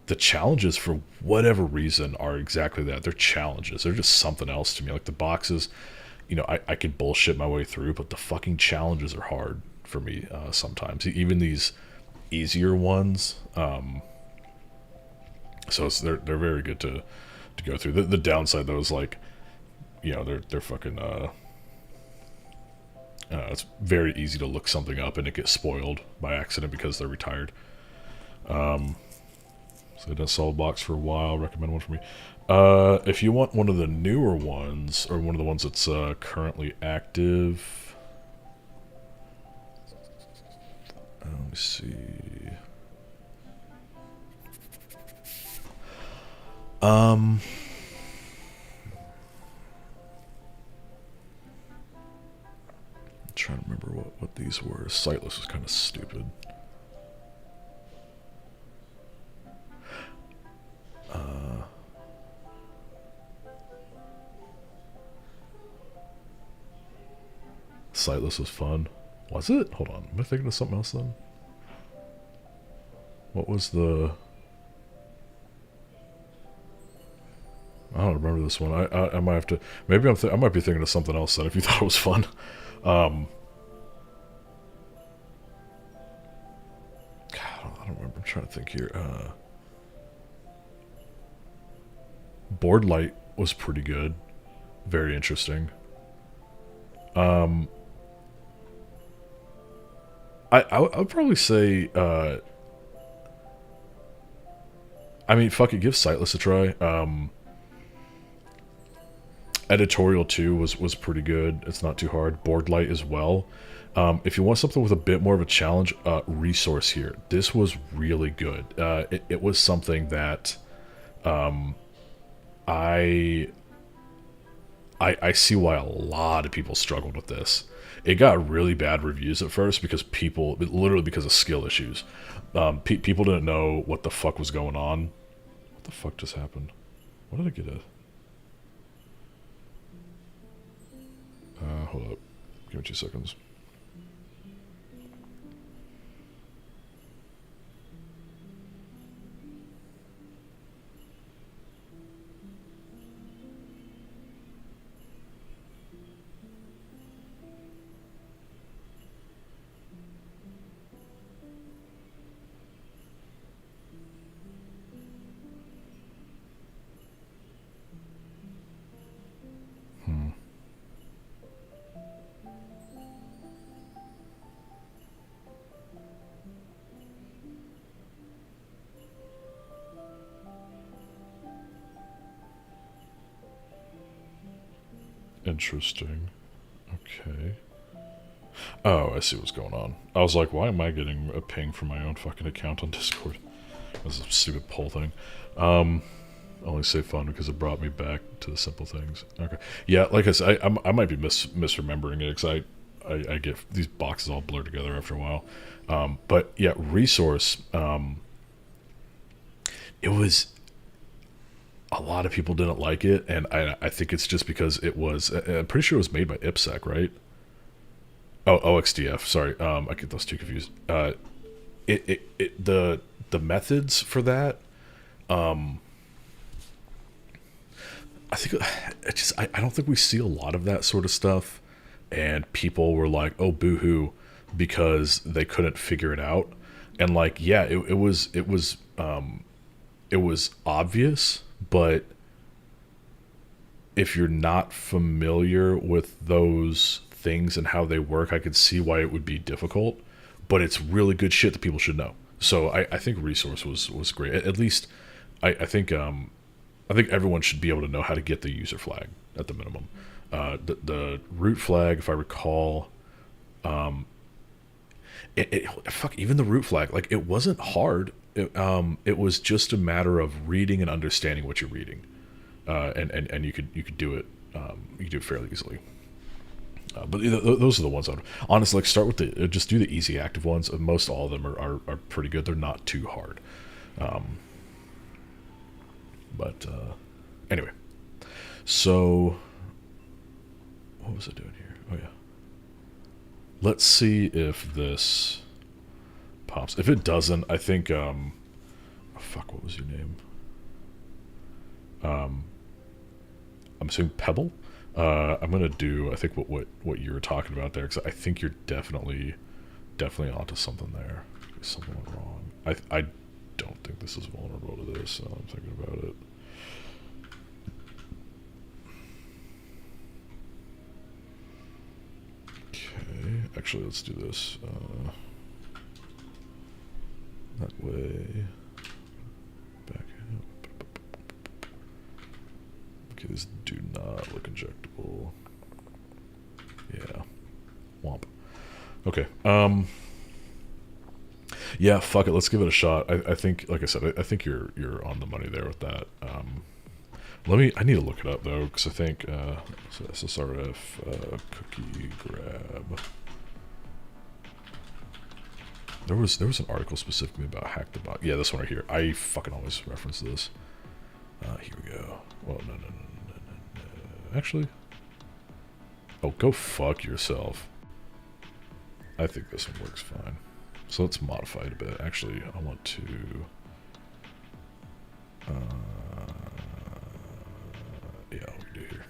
the challenges, for whatever reason, are exactly that. They're challenges. They're just something else to me. Like, the boxes, you know, I could bullshit my way through, but the fucking challenges are hard for me sometimes. Even these easier ones. So they're very good to go through. The downside, though, is, like, you know, they're fucking it's very easy to look something up and it gets spoiled by accident because they're retired. So I done solid blocks for a while. Recommend one for me. If you want one of the newer ones, or one of the ones that's currently active, let me see. I'm trying to remember what these were. Sightless was kind of stupid. Sightless was fun. Was it? Hold on. Am I thinking of something else then? What was the... I don't remember this one. I might have to... Maybe I might be thinking of something else then if you thought it was fun. God, I don't remember. I'm trying to think here. Board Light was pretty good. Very interesting. I would probably say, I mean, fuck it, give Sightless a try. Editorial 2 was pretty good. It's not too hard. Board Light as well. If you want something with a bit more of a challenge, Resource here. This was really good. It was something that I see why a lot of people struggled with this. It got really bad reviews at first because literally because of skill issues. People didn't know what the fuck was going on. What the fuck just happened? What did I get at? Hold up. Give me 2 seconds. Interesting. Okay. Oh, I see what's going on. I was like, why am I getting a ping from my own fucking account on Discord? That's a stupid poll thing. Only say fun because it brought me back to the simple things. Okay. Yeah, like I said, I might be misremembering it because I get these boxes all blur together after a while. But yeah, Resource, it was... A lot of people didn't like it, and I think it's just because it was... I'm pretty sure it was made by IPSec, right? Oh, OXDF, sorry. I get those two confused. The methods for that, I think... I don't think we see a lot of that sort of stuff, and people were like, oh, boo-hoo, because they couldn't figure it out. And, like, yeah, it was obvious, but if you're not familiar with those things and how they work, I could see why it would be difficult, but it's really good shit that people should know. So I think Resource was great. At least I think everyone should be able to know how to get the user flag at the minimum. The root flag, if I recall, fuck, even the root flag, like, it wasn't hard. It was just a matter of reading and understanding what you're reading, and you could do it. You could do it fairly easily. But those are the ones I would honestly, like, start with just do the easy active ones. Most all of them are pretty good. They're not too hard. But anyway, so what was I doing here? Oh yeah, let's see if this pops. If it doesn't, I think oh, fuck, what was your name? I'm assuming Pebble. I'm gonna do, I think, what you were talking about there, because I think you're definitely onto something there. Something went wrong. I don't think this is vulnerable to this. So I'm thinking about it. Okay, actually, let's do this. That way. Back up. Okay, these do not look injectable. Yeah. Womp. Okay. Yeah, fuck it. Let's give it a shot. I think, like I said, I think you're on the money there with that. I need to look it up though, because I think so SSRF cookie grab. There was an article specifically about hack the bot. Yeah, this one right here. I fucking always reference this. Here we go. Well, no. Actually, oh, go fuck yourself. I think this one works fine. So let's modify it a bit. Actually, I want to. Yeah, we can do here.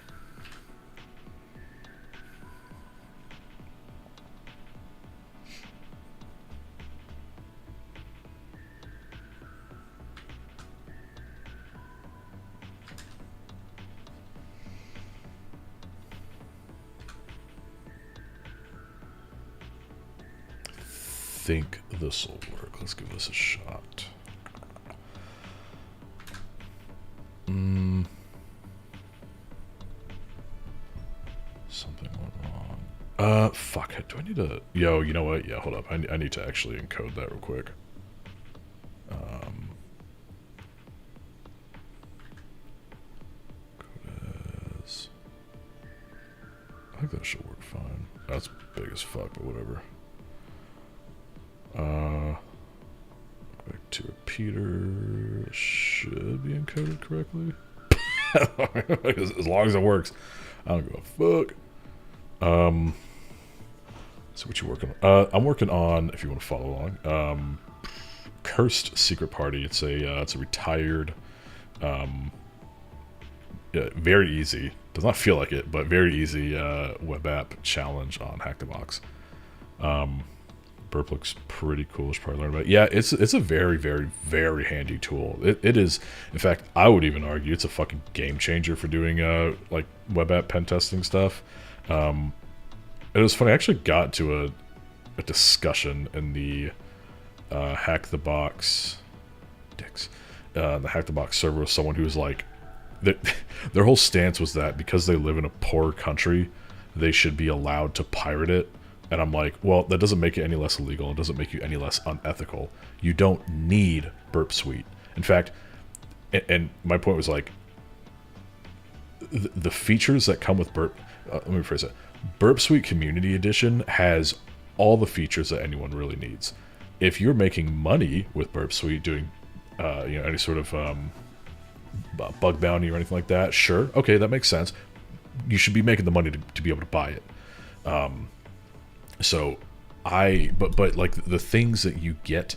Think this will work. Let's give this a shot. Something went wrong. Fuck. Do I need to? Yo, you know what? Yeah, hold up. I need to actually encode that real quick. Code as. I think that should work fine. That's big as fuck, but whatever. Back to repeater. Should be encoded correctly. As long as it works. I don't give a fuck. So what you working on? I'm working on, if you want to follow along, Cursed Secret Party. It's a retired, yeah, very easy. Does not feel like it, but very easy web app challenge on Hack the Box. Burp looks pretty cool. Should probably learn about it. Yeah, it's a very, very, very handy tool. It is, in fact, I would even argue it's a fucking game changer for doing like web app pen testing stuff. It was funny. I actually got to a discussion in the Hack the Box the Hack the Box server with someone who was like, their whole stance was that because they live in a poor country, they should be allowed to pirate it. And I'm like, well, that doesn't make it any less illegal. It doesn't make you any less unethical. You don't need Burp Suite. In fact, and my point was like, the features that come with Burp, let me rephrase it. Burp Suite Community Edition has all the features that anyone really needs. If you're making money with Burp Suite doing, any sort of bug bounty or anything like that, sure, okay, that makes sense. You should be making the money to be able to buy it. But like the things that you get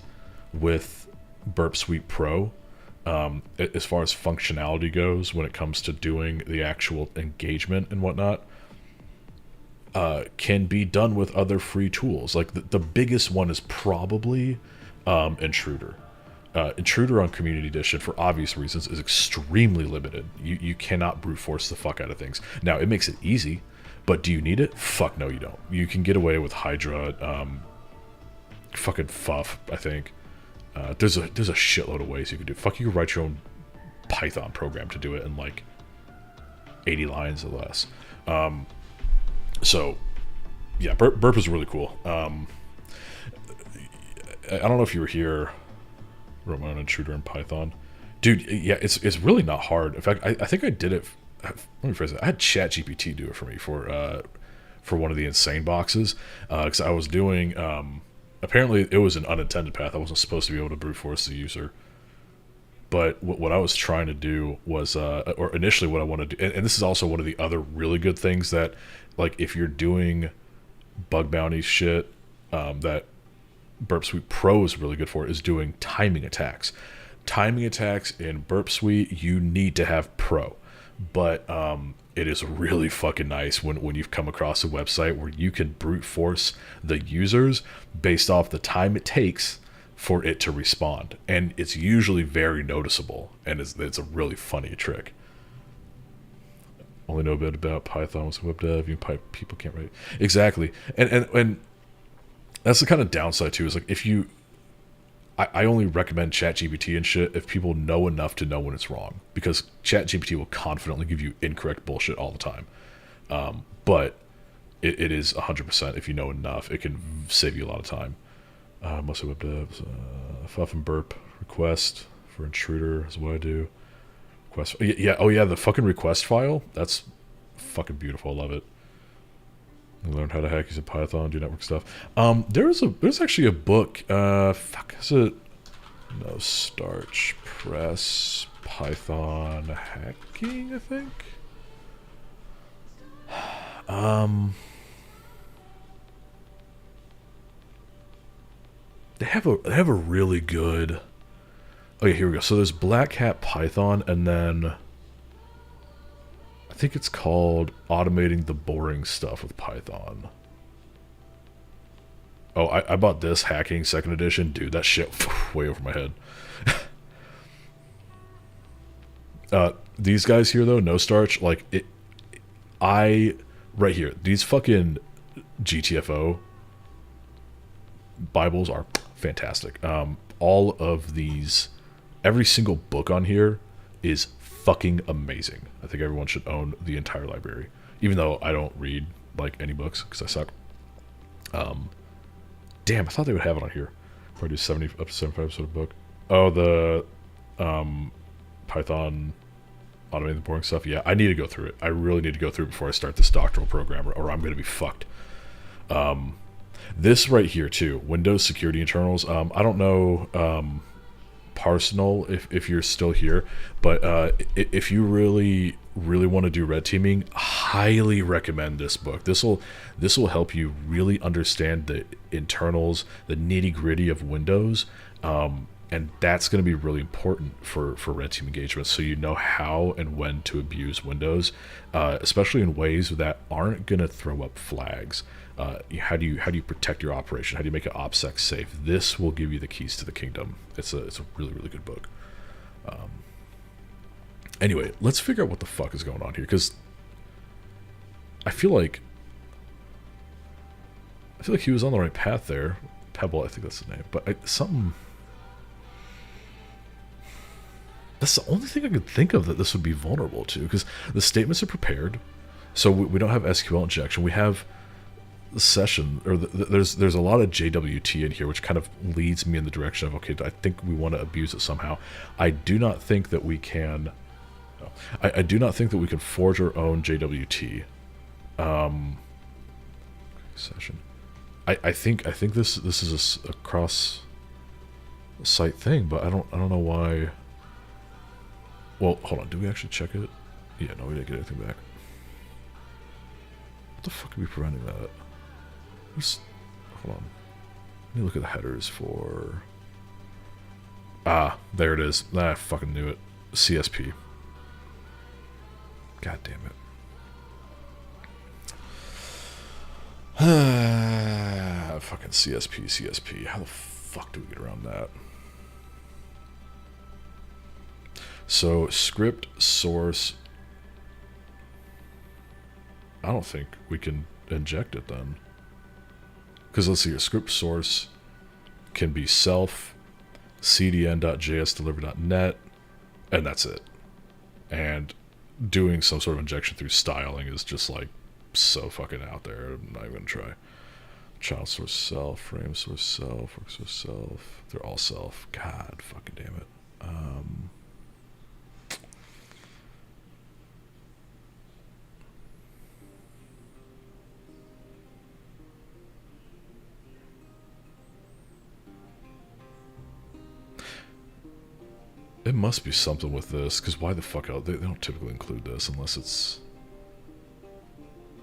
with Burp Suite Pro, as far as functionality goes, when it comes to doing the actual engagement and whatnot, can be done with other free tools. Like the biggest one is probably Intruder. Intruder on Community Edition, for obvious reasons, is extremely limited. You cannot brute force the fuck out of things. Now, it makes it easy, but do you need it? Fuck no, you don't. You can get away with Hydra, fucking Fuff, I think. There's a shitload of ways you can do it. Fuck, you can write your own Python program to do it in like 80 lines or less. So, yeah, Burp is really cool. I don't know if you were here. Wrote my own intruder in Python, dude. Yeah, it's really not hard. In fact, I think I did it. Let me phrase it. I had ChatGPT do it for me for one of the insane boxes because I was doing. Apparently, it was an unintended path. I wasn't supposed to be able to brute force the user. But what I was trying to do was, or initially what I wanted to do, and this is also one of the other really good things that, like, if you're doing bug bounty shit, that Burp Suite Pro is really good for, is doing timing attacks. Timing attacks in Burp Suite, you need to have Pro. But it is really fucking nice when you've come across a website where you can brute force the users based off the time it takes for it to respond. And it's usually very noticeable, and it's a really funny trick. Only know a bit about Python with web dev. People can't write. Exactly. And that's the kind of downside too, is like if you I only recommend ChatGPT and shit if people know enough to know when it's wrong, because ChatGPT will confidently give you incorrect bullshit all the time. But it is 100% if you know enough, it can save you a lot of time. Mostly web devs, Fuff and Burp request for intruder is what I do. Request, yeah, oh yeah, the fucking request file. That's fucking beautiful. I love it. Learn how to hack using Python, do network stuff. There's actually a book. Is it No Starch Press Python hacking? I think. They have a really good. Oh yeah, here we go. So there's Black Hat Python, and then I think it's called Automating the Boring Stuff with Python. Oh, I bought this Hacking 2nd edition. Dude, that shit way over my head. These guys here, though, No Starch, like, right here, these fucking GTFO Bibles are fantastic. All of these, every single book on here is fucking amazing. I think everyone should own the entire library, even though I don't read like any books because I suck. Damn, I thought they would have it on here. Probably do 70 up to 75 episode of book. Oh, the Python automating the boring stuff. Yeah, I need to go through it. I really need to go through it before I start this doctoral program, or I'm gonna be fucked. This right here too, Windows security internals. I don't know. Personal, if you're still here, but if you really want to do red teaming, highly recommend this book. This will help you really understand the internals, the nitty-gritty of Windows, and that's going to be really important for red team engagements, so you know how and when to abuse Windows, especially in ways that aren't going to throw up flags. How do you protect your operation? How do you make it OPSEC safe? This will give you the keys to the kingdom. It's a really, really good book. Anyway, let's figure out what the fuck is going on here, because I feel like he was on the right path there. Pebble, I think that's the name, but that's the only thing I could think of that this would be vulnerable to, because the statements are prepared, so we don't have SQL injection. We have the session, or there's a lot of JWT in here, which kind of leads me in the direction of, okay, I think we want to abuse it somehow. I do not think that we can. I do not think that we can forge our own JWT session. I think this is a cross site thing, but I don't know why. Well, hold on. Did we actually check it? Yeah, no, we didn't get anything back. What the fuck are we preventing that? Hold on. Let me look at the headers for. Ah, there it is. I fucking knew it. CSP. God damn it. Fucking CSP. How the fuck do we get around that? So, script source. I don't think we can inject it then. Because let's see here. Script source can be self, cdn.jsdeliver.net, and that's it. And doing some sort of injection through styling is just like so fucking out there. I'm not even gonna try. Child source self, frame source self, work source self. They're all self. God fucking damn it. It must be something with this, because why the fuck else? They don't typically include this unless it's...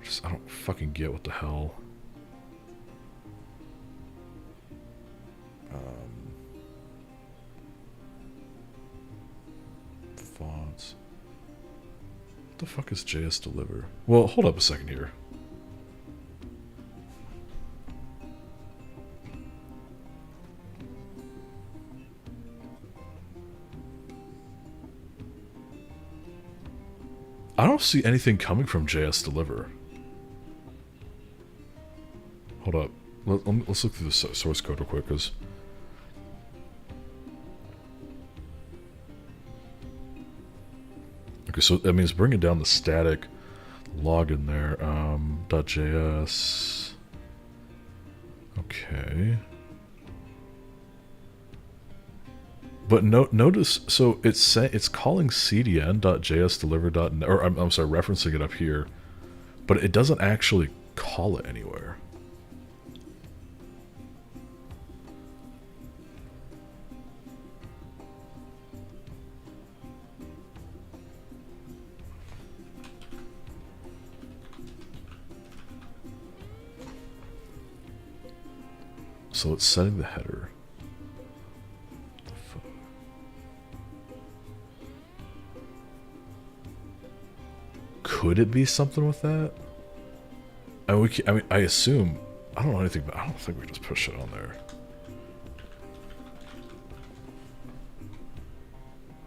Just, I don't fucking get what the hell. Fonts. What the fuck is JS Deliver? Well, hold up a second here. I don't see anything coming from JS Deliver. Hold up. Let's look through the source code real quick, because... Okay, so that means bringing down the static login there. .js. Okay. But notice, so it's calling cdn.jsdeliver.net, or I'm sorry, referencing it up here, but it doesn't actually call it anywhere. So it's setting the header. Could it be something with that? I mean, I assume. I don't know anything, but I don't think we just push it on there.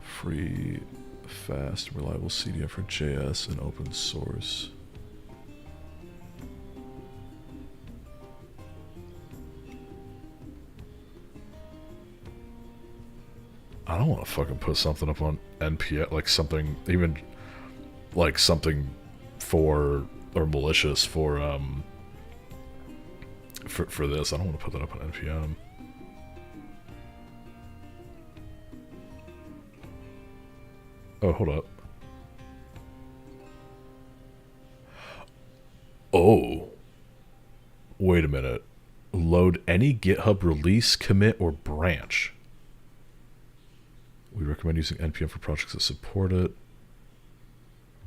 Free, fast, reliable CDN for JS and open source. I don't want to fucking put something up on NPM, like something, even like something for, or malicious for this. I don't want to put that up on NPM. Oh, hold up. Oh. Wait a minute. Load any GitHub release, commit, or branch. We recommend using NPM for projects that support it.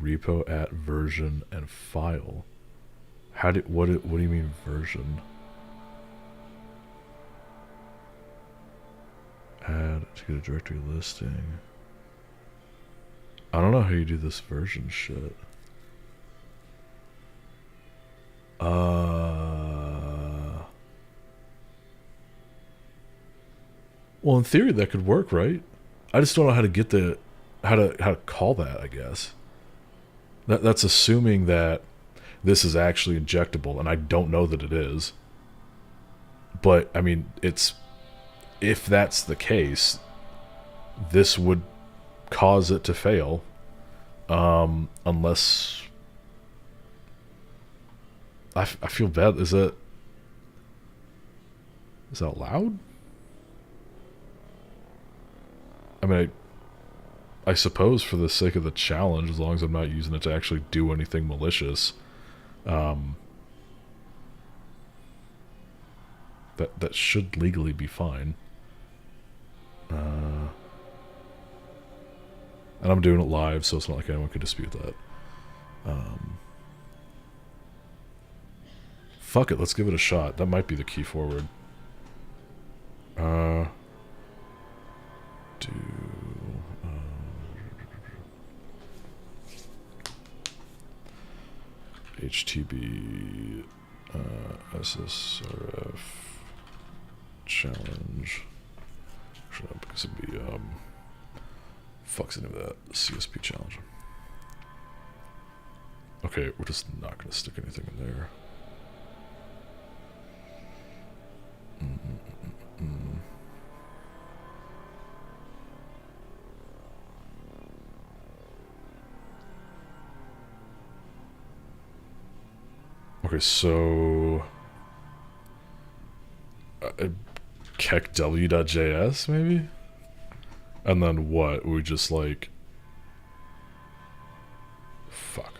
Repo at version and file. What do you mean version? Add to get a directory listing. I don't know how you do this version shit. Well, in theory that could work, right? I just don't know how to get the how to call that, I guess. That's assuming that this is actually injectable, and I don't know that it is. But I mean, if that's the case, this would cause it to fail, unless I feel bad. Is that allowed? I mean, I suppose for the sake of the challenge, as long as I'm not using it to actually do anything malicious, that should legally be fine. And I'm doing it live, so it's not like anyone could dispute that. Fuck it, let's give it a shot. That might be the key forward. HTB SSRF challenge. Actually, no, because it'd be fucks into that CSP challenge. Okay, we're just not gonna stick anything in there. Okay, so kekw.js maybe, and then what? We just like fuck.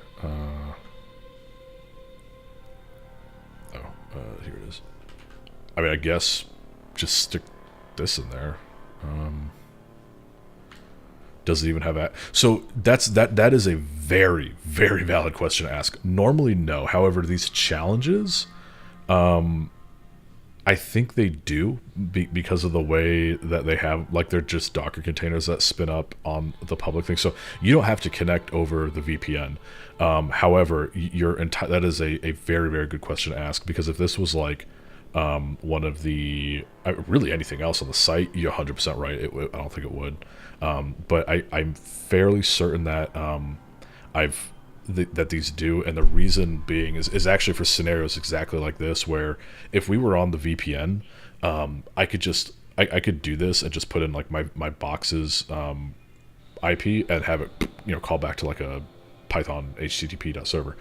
Here it is. I mean, I guess just stick this in there. Does it even have a? So that is a very, very valid question to ask. Normally, no. However, these challenges, I think they do because of the way that they have, like, they're just Docker containers that spin up on the public thing. So you don't have to connect over the VPN. However, that is a very, very good question to ask, because if this was like one of the really anything else on the site, you're 100% right. I don't think it would. But I'm fairly certain that that these do, and the reason being is actually for scenarios exactly like this, where if we were on the VPN, I could do this and just put in like my box's IP and have it call back to like a Python HTTP.server.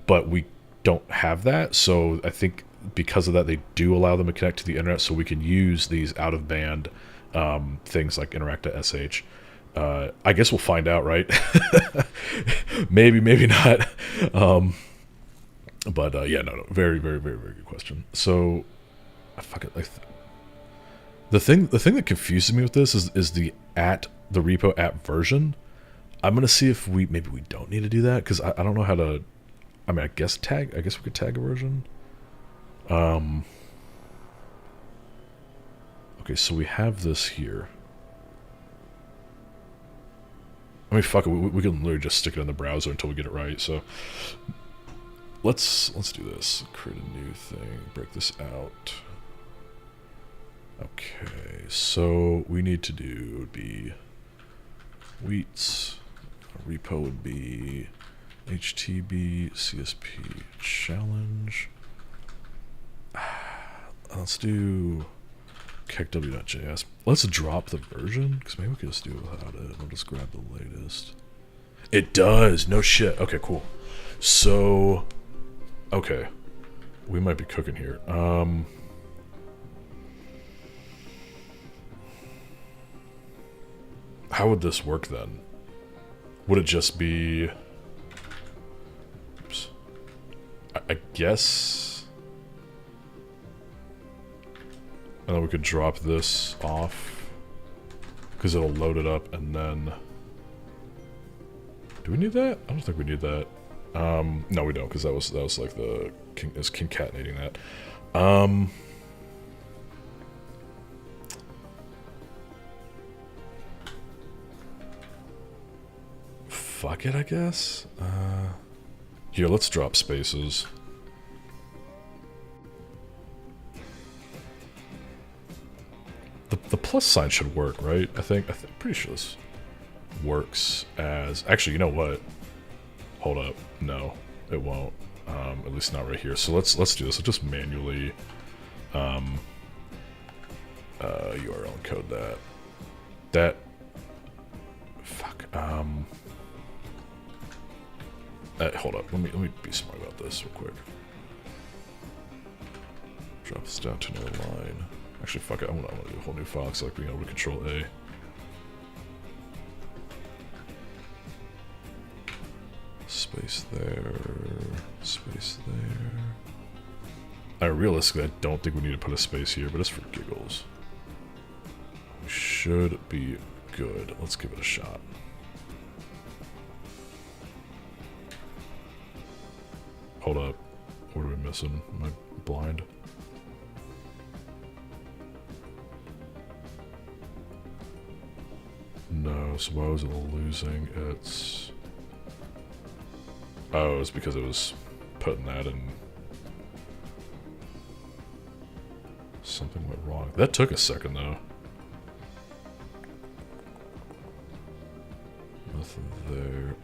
But we don't have that, so I think because of that they do allow them to connect to the internet, so we can use these out of band things like interact.sh. I guess we'll find out, right? maybe not. But yeah, no, very, very, very, very good question. So, the thing that confuses me with this is the repo at version. I'm gonna see if maybe we don't need to do that, because I don't know how to. I mean, I guess we could tag a version. Okay, so we have this here. I mean, fuck it, we can literally just stick it in the browser until we get it right. So let's do this. Create a new thing. Break this out. Okay, so we need to do would be Wheats. Repo would be HTB CSP challenge. Let's do kekw.js. Let's drop the version, because maybe we can just do it without it. I'll just grab the latest. It does. No shit. Okay, cool. So, okay, we might be cooking here. How would this work then? Would it just be? Oops. I guess. And then we could drop this off, because it'll load it up, and then... Do we need that? I don't think we need that. No, we don't, because that was like is concatenating that. Fuck it, I guess. Here, let's drop spaces. The plus sign should work, right? I'm pretty sure this works as... Actually, you know what? Hold up. No, it won't. At least not right here. So let's do this. I'll just manually URL encode that. Fuck. Hold up. Let me be smart about this real quick. Drop this down to another line. Actually, fuck it. I want to do a whole new file, so like being able to Control A. Space there. Space there. Realistically, I don't think we need to put a space here, but it's for giggles. We should be good. Let's give it a shot. Hold up. What are we missing? Am I blind? No, so why was it losing its... Oh, it's because it was putting that in... Something went wrong. That took a second, though. Nothing there.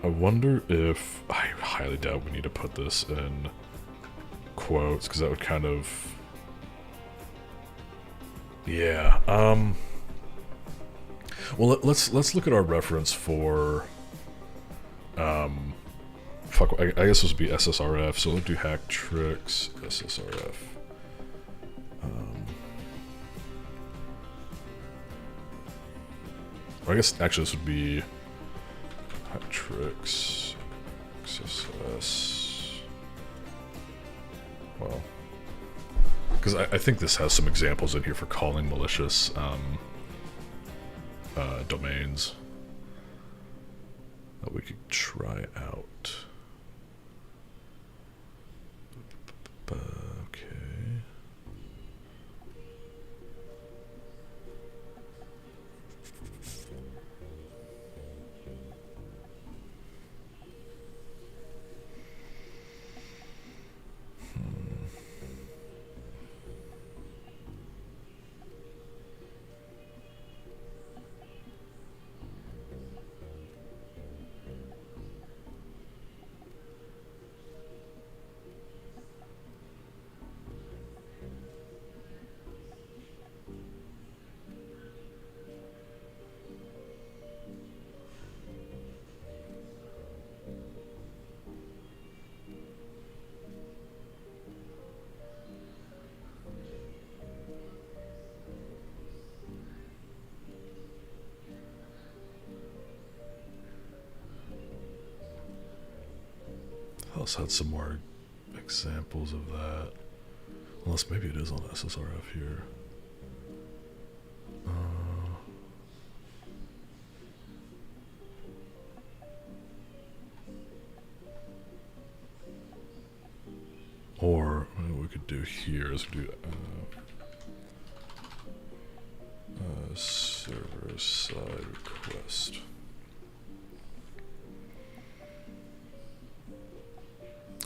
I wonder if... I highly doubt we need to put this in quotes, because that would kind of... Yeah, Well, let's look at our reference for fuck. I guess this would be SSRF. So let's do hack tricks SSRF. Or I guess actually this would be hack tricks XSS. Well, because I think this has some examples in here for calling malicious domains that we could try out. Okay. Else had some more examples of that. Unless maybe it is on SSRF here. Or what we could do here is do server side request.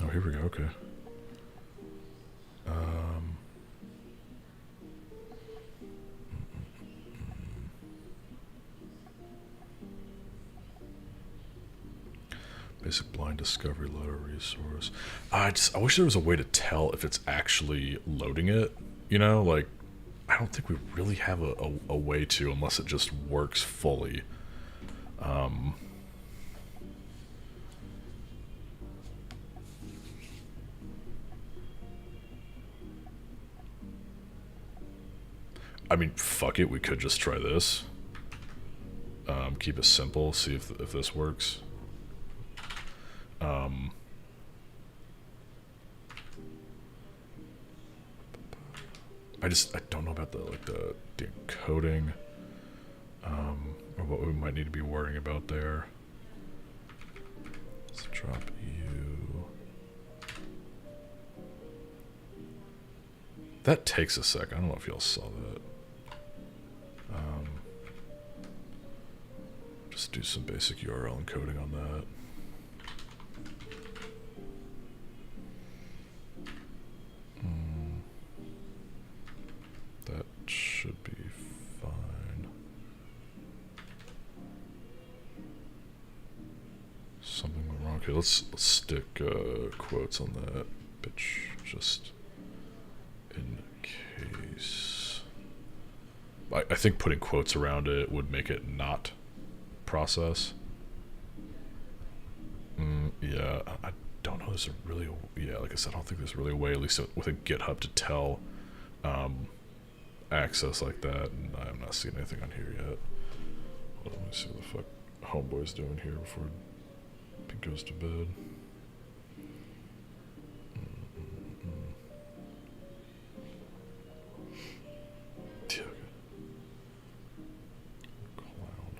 Oh, here we go. Okay. Basic blind discovery loader resource. I wish there was a way to tell if it's actually loading it. You know, like I don't think we really have a way to, unless it just works fully. I mean, fuck it, we could just try this. Keep it simple, see if this works. I don't know about the encoding, or what we might need to be worrying about there. Let's drop you. That takes a sec. I don't know if y'all saw that. Just do some basic URL encoding on that. That should be fine. Something went wrong. Okay, let's stick quotes on that bitch, just in case. I think putting quotes around it would make it not process. Yeah, I don't know. There's a really, yeah, like I said, I don't think there's really a way, at least within GitHub, to tell access like that, and I have not seen anything on here yet. Hold on, let me see what the fuck Homeboy's doing here before he goes to bed. Yeah, okay. Clown.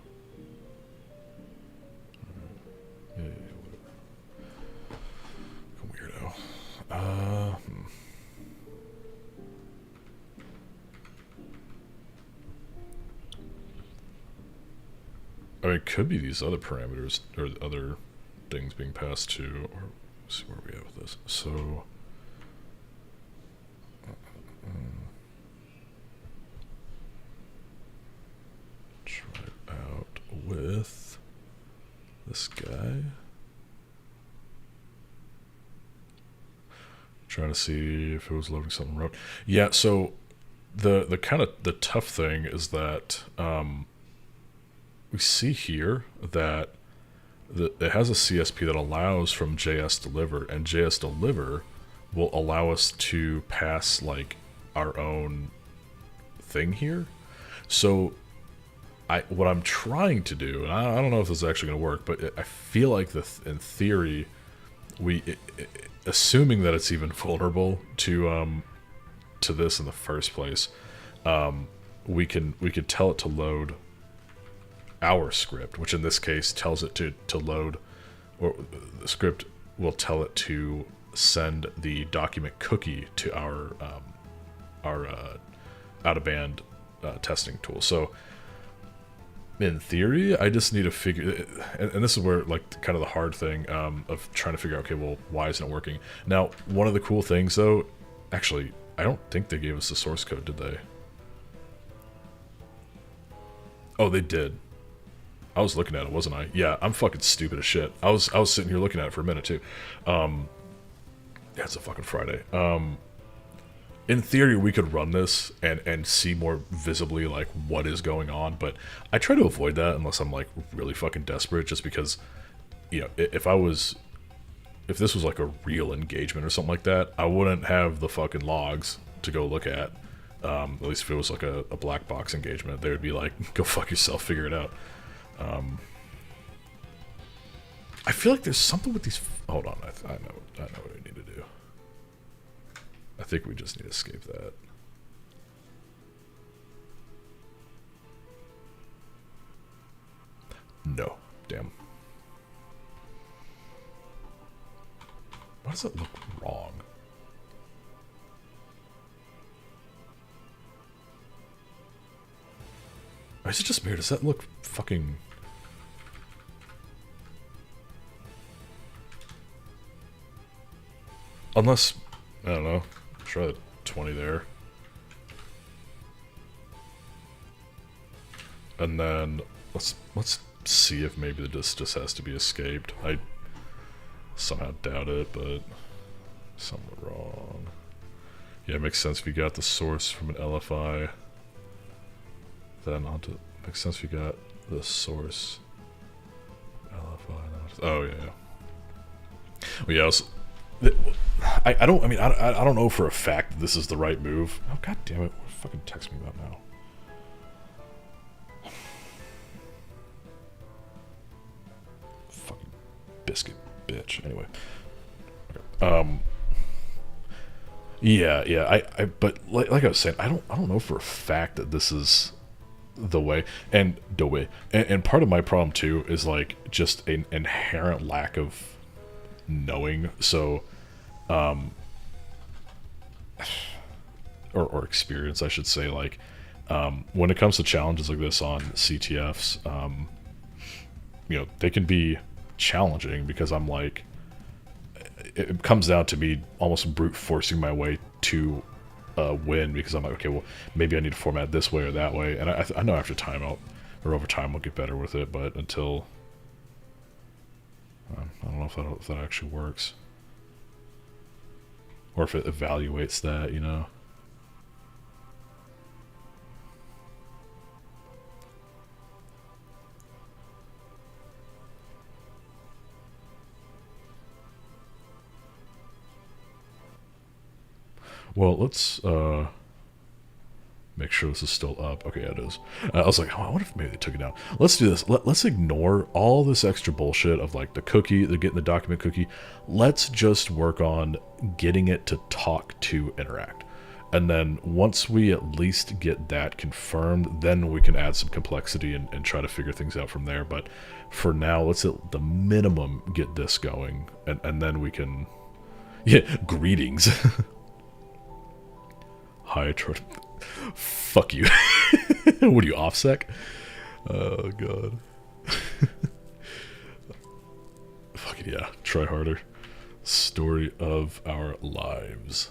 Alright. Yeah, whatever. Weirdo. I mean, it could be these other parameters or other things being passed to, or let's see where we at with this. So, try it out with this guy. Trying to see if it was loading something wrong. Yeah. So the kind of the tough thing is that we see here that it has a CSP that allows from JS deliver, and JS deliver will allow us to pass like our own thing here. So what I'm trying to do, and I don't know if this is actually going to work, but I feel like in theory, assuming that it's even vulnerable to this in the first place, we can tell it to load our script, which in this case tells it to load, or the script will tell it to send the document cookie to our out-of-band testing tool. So in theory, I just need to figure, and this is where like kind of the hard thing of trying to figure out, okay, well, why isn't it working? Now, one of the cool things though, actually, I don't think they gave us the source code, did they? Oh, they did. I was looking at it, wasn't I? Yeah, I'm fucking stupid as shit. I was sitting here looking at it for a minute too. Yeah, it's a fucking Friday. In theory, we could run this and see more visibly like what is going on, but I try to avoid that unless I'm like really fucking desperate, just because, you know, if this was like a real engagement or something like that, I wouldn't have the fucking logs to go look at. At least if it was like a black box engagement, they would be like, go fuck yourself, figure it out. I feel like there's something with these. Hold on, I know what we need to do. I think we just need to escape that. No, damn. Why does it look wrong? Or is it just me, or does that look fucking... Unless, I don't know, try the 20 there. And then, let's see if maybe this just has to be escaped. I somehow doubt it, but somewhat wrong. Yeah, it makes sense if you got the source from an LFI. Then onto, makes sense if you got the source LFI. Oh yeah. Well, yeah. I don't know for a fact that this is the right move. Oh god damn it! What fucking text me about now? Fucking biscuit bitch. Anyway. Okay. Yeah. But like I was saying, I don't know for a fact that this is the way, and part of my problem too is like just an inherent lack of knowing, so or experience, I should say. Like when it comes to challenges like this on CTFs, you know, they can be challenging because I'm like, it comes down to me almost brute forcing my way to win, because I'm like, okay, well, maybe I need to format this way or that way, and I know after time over time I'll get better with it, but until I don't know if that actually works, or if it evaluates that, you know. Well, let's make sure this is still up. Okay, yeah, it is. I was like, oh, I wonder if maybe they took it down. Let's do this. Let's ignore all this extra bullshit of like the cookie, getting the document cookie. Let's just work on getting it to talk to interact. And then once we at least get that confirmed, then we can add some complexity and try to figure things out from there. But for now, let's at the minimum get this going, and then we can... Yeah, greetings. Hi, fuck you. What are you, OffSec? Oh, God. Fucking yeah, try harder. Story of our lives.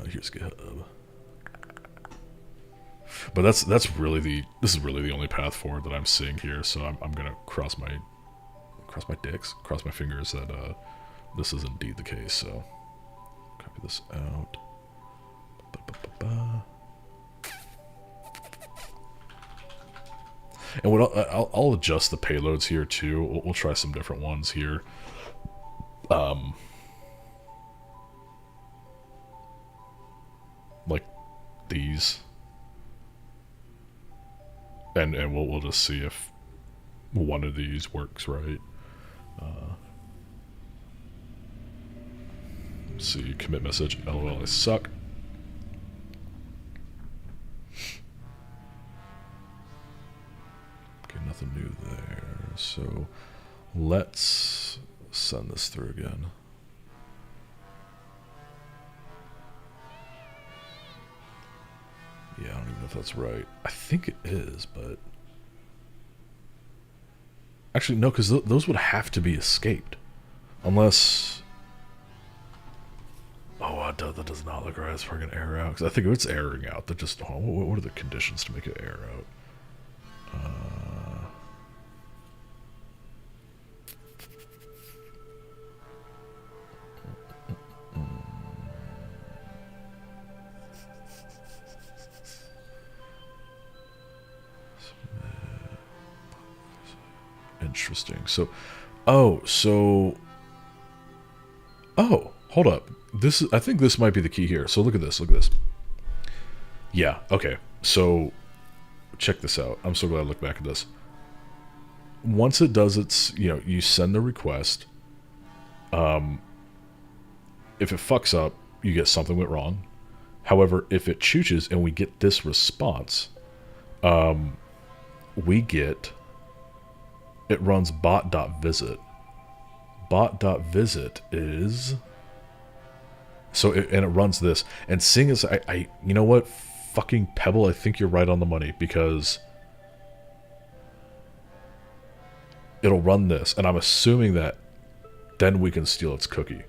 Here's GitHub. But this is really the only path forward that I'm seeing here, so I'm gonna cross my fingers that this is indeed the case, so copy this out. And what I'll adjust the payloads here too. We'll try some different ones here. Like these, and we'll just see if one of these works right. Let's see, commit message, LOL, I suck. Okay, nothing new there. So let's send this through again. Yeah, I don't even know if that's right. I think it is, but... Actually, no, because those would have to be escaped. Unless... Oh, that does not look right. It's freaking error out. Because I think if it's erroring out, that just... Oh, what are the conditions to make it error out? Interesting. So, oh, hold up. I think this might be the key here. So look at this. Look at this. Yeah. Okay. So, check this out. I'm so glad I looked back at this. Once it does its, you send the request. If it fucks up, you get something went wrong. However, if it chooches and we get this response, we get... It runs bot.visit. Bot.visit is... So, and it runs this. And seeing as you know what? Fucking Pebble, I think you're right on the money. Because it'll run this. And I'm assuming that then we can steal its cookie.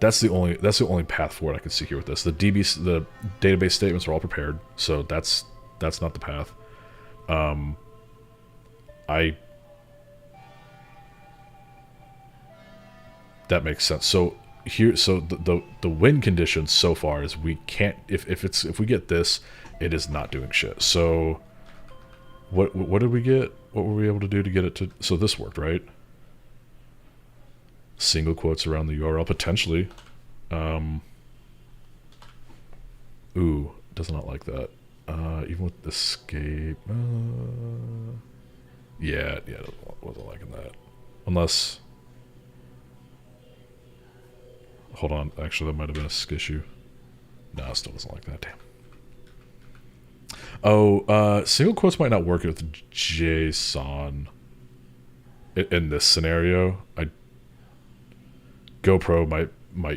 That's the only path forward I can see here with this. The database statements are all prepared. So that's not the path. That makes sense. So here, the win condition so far is we can't, if we get this, it is not doing shit. So what did we get? What were we able to do to get it to? So this worked, right? Single quotes around the URL potentially. Ooh, does not like that. Even with escape. Yeah, wasn't liking that. Unless. Hold on, actually that might have been a SC issue. No, still doesn't like that, damn. Oh, single quotes might not work with JSON in this scenario. GoPro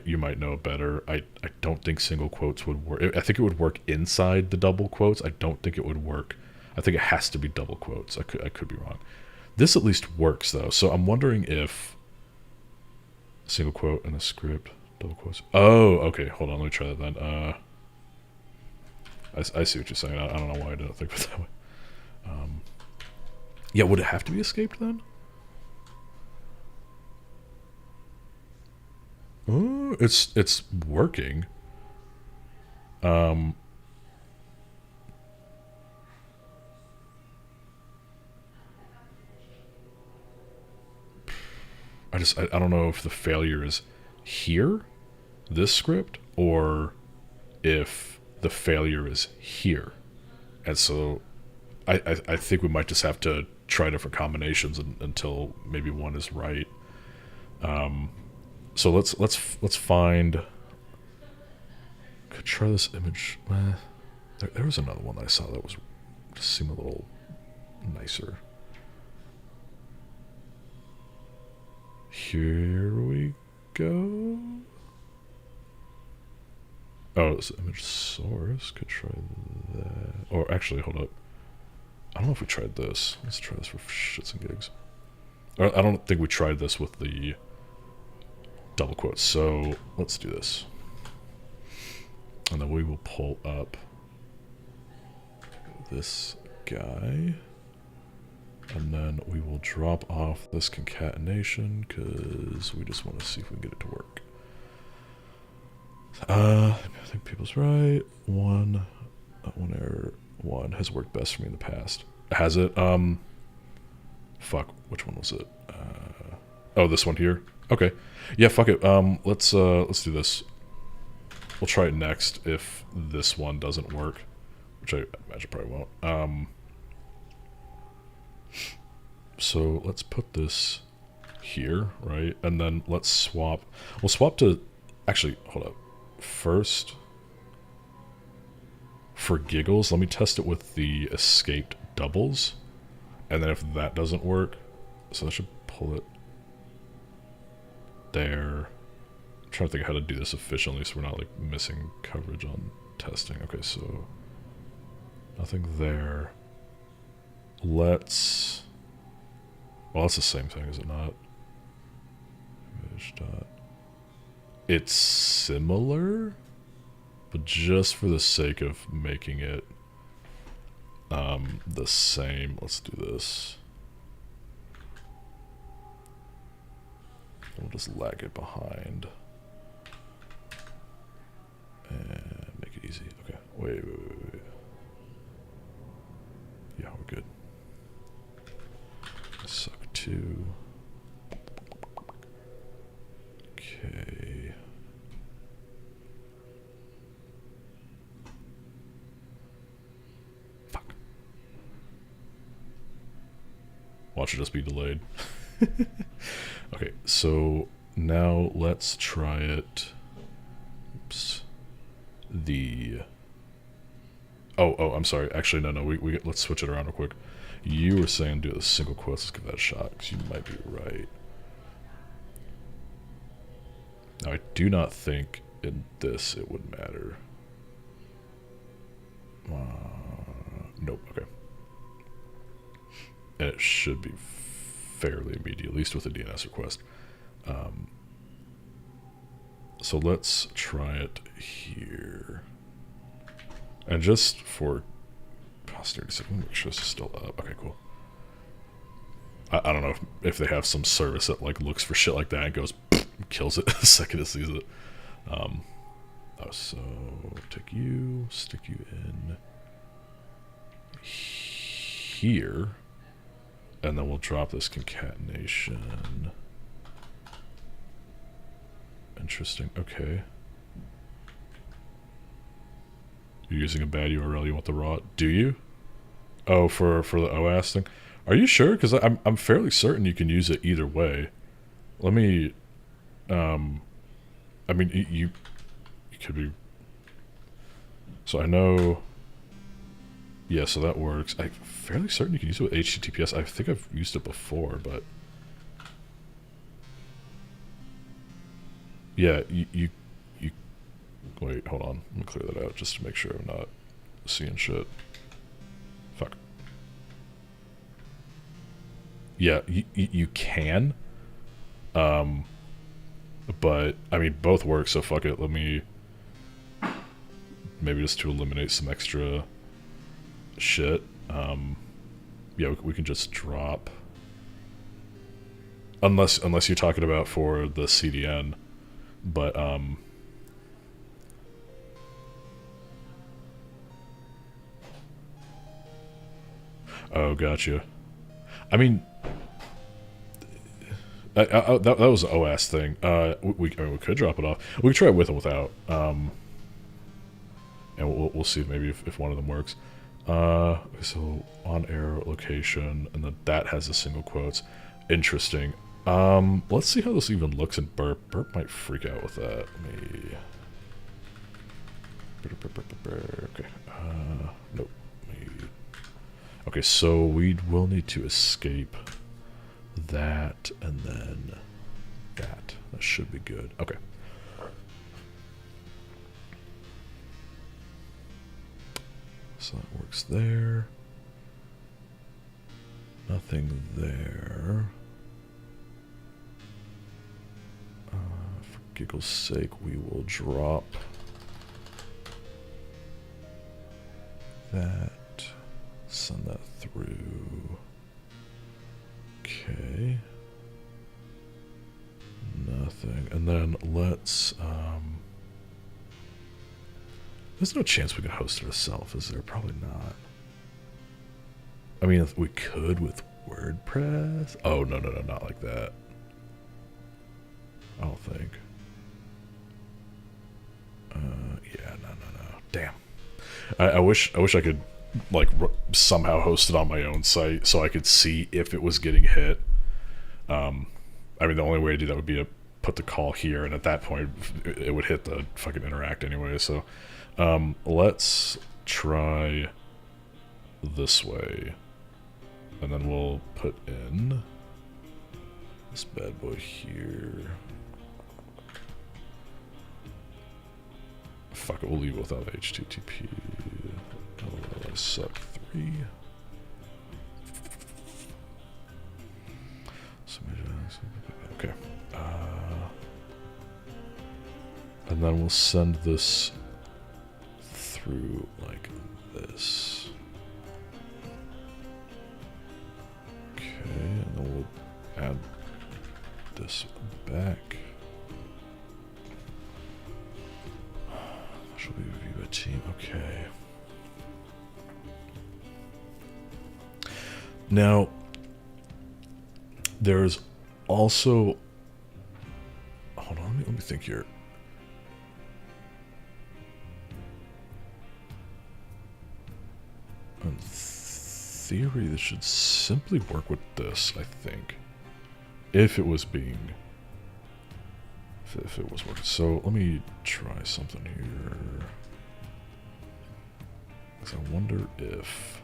you might know better. I don't think single quotes would work. I think it would work inside the double quotes. I don't think it would work. I think it has to be double quotes. I could be wrong. This at least works though. So I'm wondering if single quote in the script. Double quotes. Oh, okay. Hold on. Let me try that then. I see what you're saying. I don't know why I didn't think of it that way. Yeah, would it have to be escaped then? Oh, it's working. I don't know if the failure is here, this script, or if the failure is here. And so I think we might just have to try different combinations until maybe one is right. So let's find. Could try this image. There was another one that I saw that was just seemed a little nicer. Here we go. Oh, it's image source. Could try that. Or actually, hold up. I don't know if we tried this. Let's try this for shits and gigs. I don't think we tried this with the double quotes. So let's do this. And then we will pull up this guy. And then we will drop off this concatenation because we just want to see if we can get it to work. I think people's right. One error. One has worked best for me in the past. has it. Fuck, which one was it? Oh, this one here. Okay, yeah, fuck it. Let's do this. We'll try it next if this one doesn't work, which I imagine probably won't. So let's put this here, right? And then let's swap. We'll swap to, actually, hold up. First, for giggles, let me test it with the escaped doubles. And then if that doesn't work, so I should pull it there. I'm trying to think of how to do this efficiently so we're not like missing coverage on testing. Okay, so nothing there. Let's, well, that's the same thing, is it not? Image dot. It's similar, but just for the sake of making it the same, let's do this. We'll just lag it behind and make it easy. Okay, wait. Yeah, we're good. Suck 2. Okay. Fuck. Watch it just be delayed. Okay, so now let's try it. Oops. Oh, I'm sorry. Actually, no. Let's switch it around real quick. You were saying do the single quotes. Let's give that a shot, because you might be right. Now, I do not think in this it would matter. Nope, okay. And it should be fairly immediate, at least with a DNS request. So let's try it here. And just for posterity, so make sure this is still up. Okay, cool. I don't know if they have some service that like looks for shit like that and goes kills it the second it sees it. Oh, so take you, stick you in here, and then we'll drop this concatenation. Interesting. Okay. You're using a bad URL. You want the raw? Do you? Oh, for the OAS thing. Are you sure? Because I'm fairly certain you can use it either way. Let me. I mean, you could be. So I know. Yeah, so that works. I'm fairly certain you can use it with HTTPS. I think I've used it before, but yeah, you. Wait, hold on. Let me clear that out just to make sure I'm not seeing shit. Fuck. Yeah, you can. But I mean, both work. So fuck it. Let me maybe just to eliminate some extra shit. Yeah, we can just drop. Unless you're talking about for the CDN, but oh, gotcha. I mean, that was an OS thing. I mean, we could drop it off. We could try it with and without. And we'll see maybe if one of them works. So on air location, and then that has the single quotes. Interesting. Let's see how this even looks in burp. Burp might freak out with that. Maybe. Okay. Nope. Okay, so we will need to escape that and then that. That should be good. Okay. So that works there. Nothing there. For giggle's sake, we will drop that. Send that through. Okay. Nothing. And then let's, there's no chance we can host it ourselves, is there? Probably not. I mean, we could with WordPress. Oh, no, no, no, not like that. I don't think. Yeah, no, no, no. Damn. I wish I could, like, somehow host it on my own site so I could see if it was getting hit. I mean, the only way to do that would be to put the call here, and at that point, it would hit the fucking interact anyway. So, let's try this way, and then we'll put in this bad boy here. Fuck it, we'll leave it without HTTP. Sub 3. Okay. And then we'll send this through like this. Okay, and then we'll add this back. Should we view a team? Okay. Now, there's also, hold on, let me think here. In theory, this should simply work with this, I think. If it was being, if it was working. So let me try something here. Because I wonder if,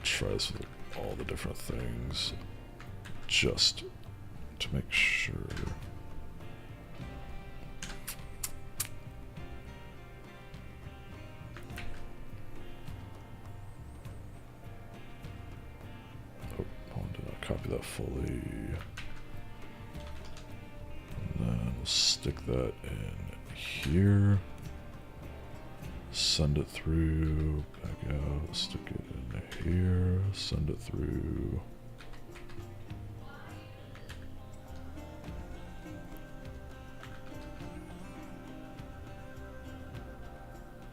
try this with all the different things just to make sure. Oh, hold on, did I copy that fully? And then we'll stick that in here. Send it through, back out, stick it in here, send it through.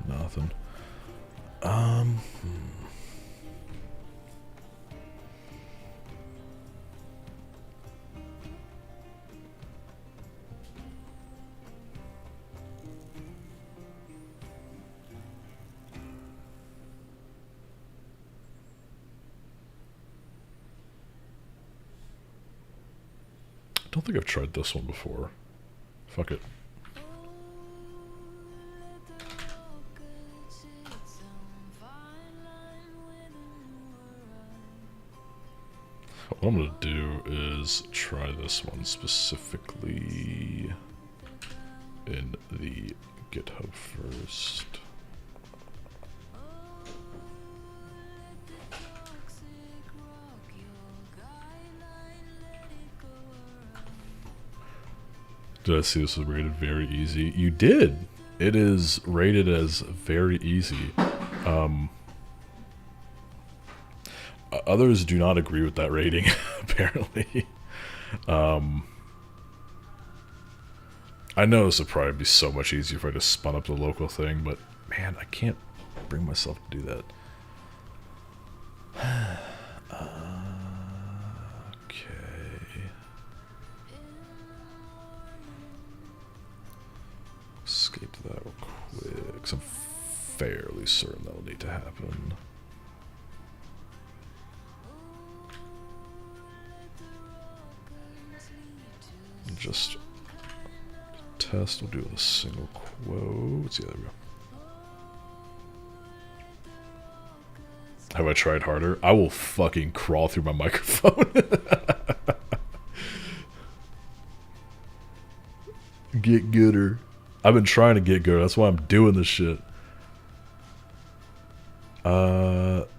Nothing. I don't think I've tried this one before. Fuck it. What I'm gonna do is try this one specifically in the GitHub first. Did I see this was rated very easy? You did! It is rated as very easy. Others do not agree with that rating, apparently. I know this would probably be so much easier if I just spun up the local thing, but man, I can't bring myself to do that. Escape to that real quick, because I'm fairly certain that'll need to happen. Just test, we'll do a single quote. Yeah, there we go. Have I tried harder? I will fucking crawl through my microphone. Get gooder. I've been trying to get good. That's why I'm doing this shit.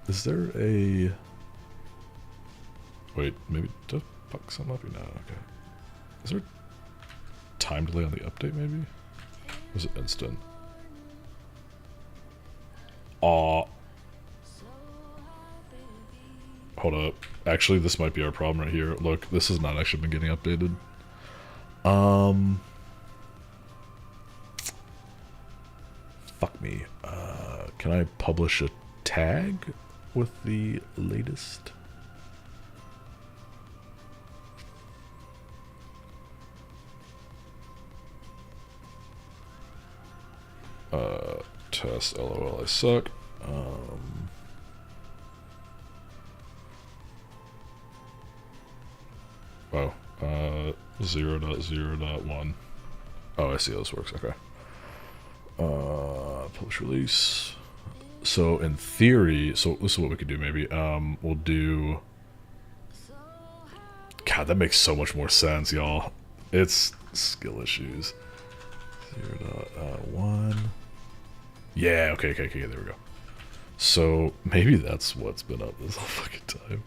Is there a... Wait, maybe to fuck something up? No, okay. Is there a time delay on the update, maybe? Or is it instant? Aw. Hold up. Actually, this might be our problem right here. Look, this has not actually been getting updated. fuck me. Can I publish a tag with the latest? Test, lol, I suck. Oh, 0.0.1. Oh, I see how this works, okay. Publish release. So in theory, so this is what we could do maybe. We'll do... God, that makes so much more sense, y'all. It's skill issues. 0.1. Yeah, okay, there we go. So maybe that's what's been up this whole fucking time.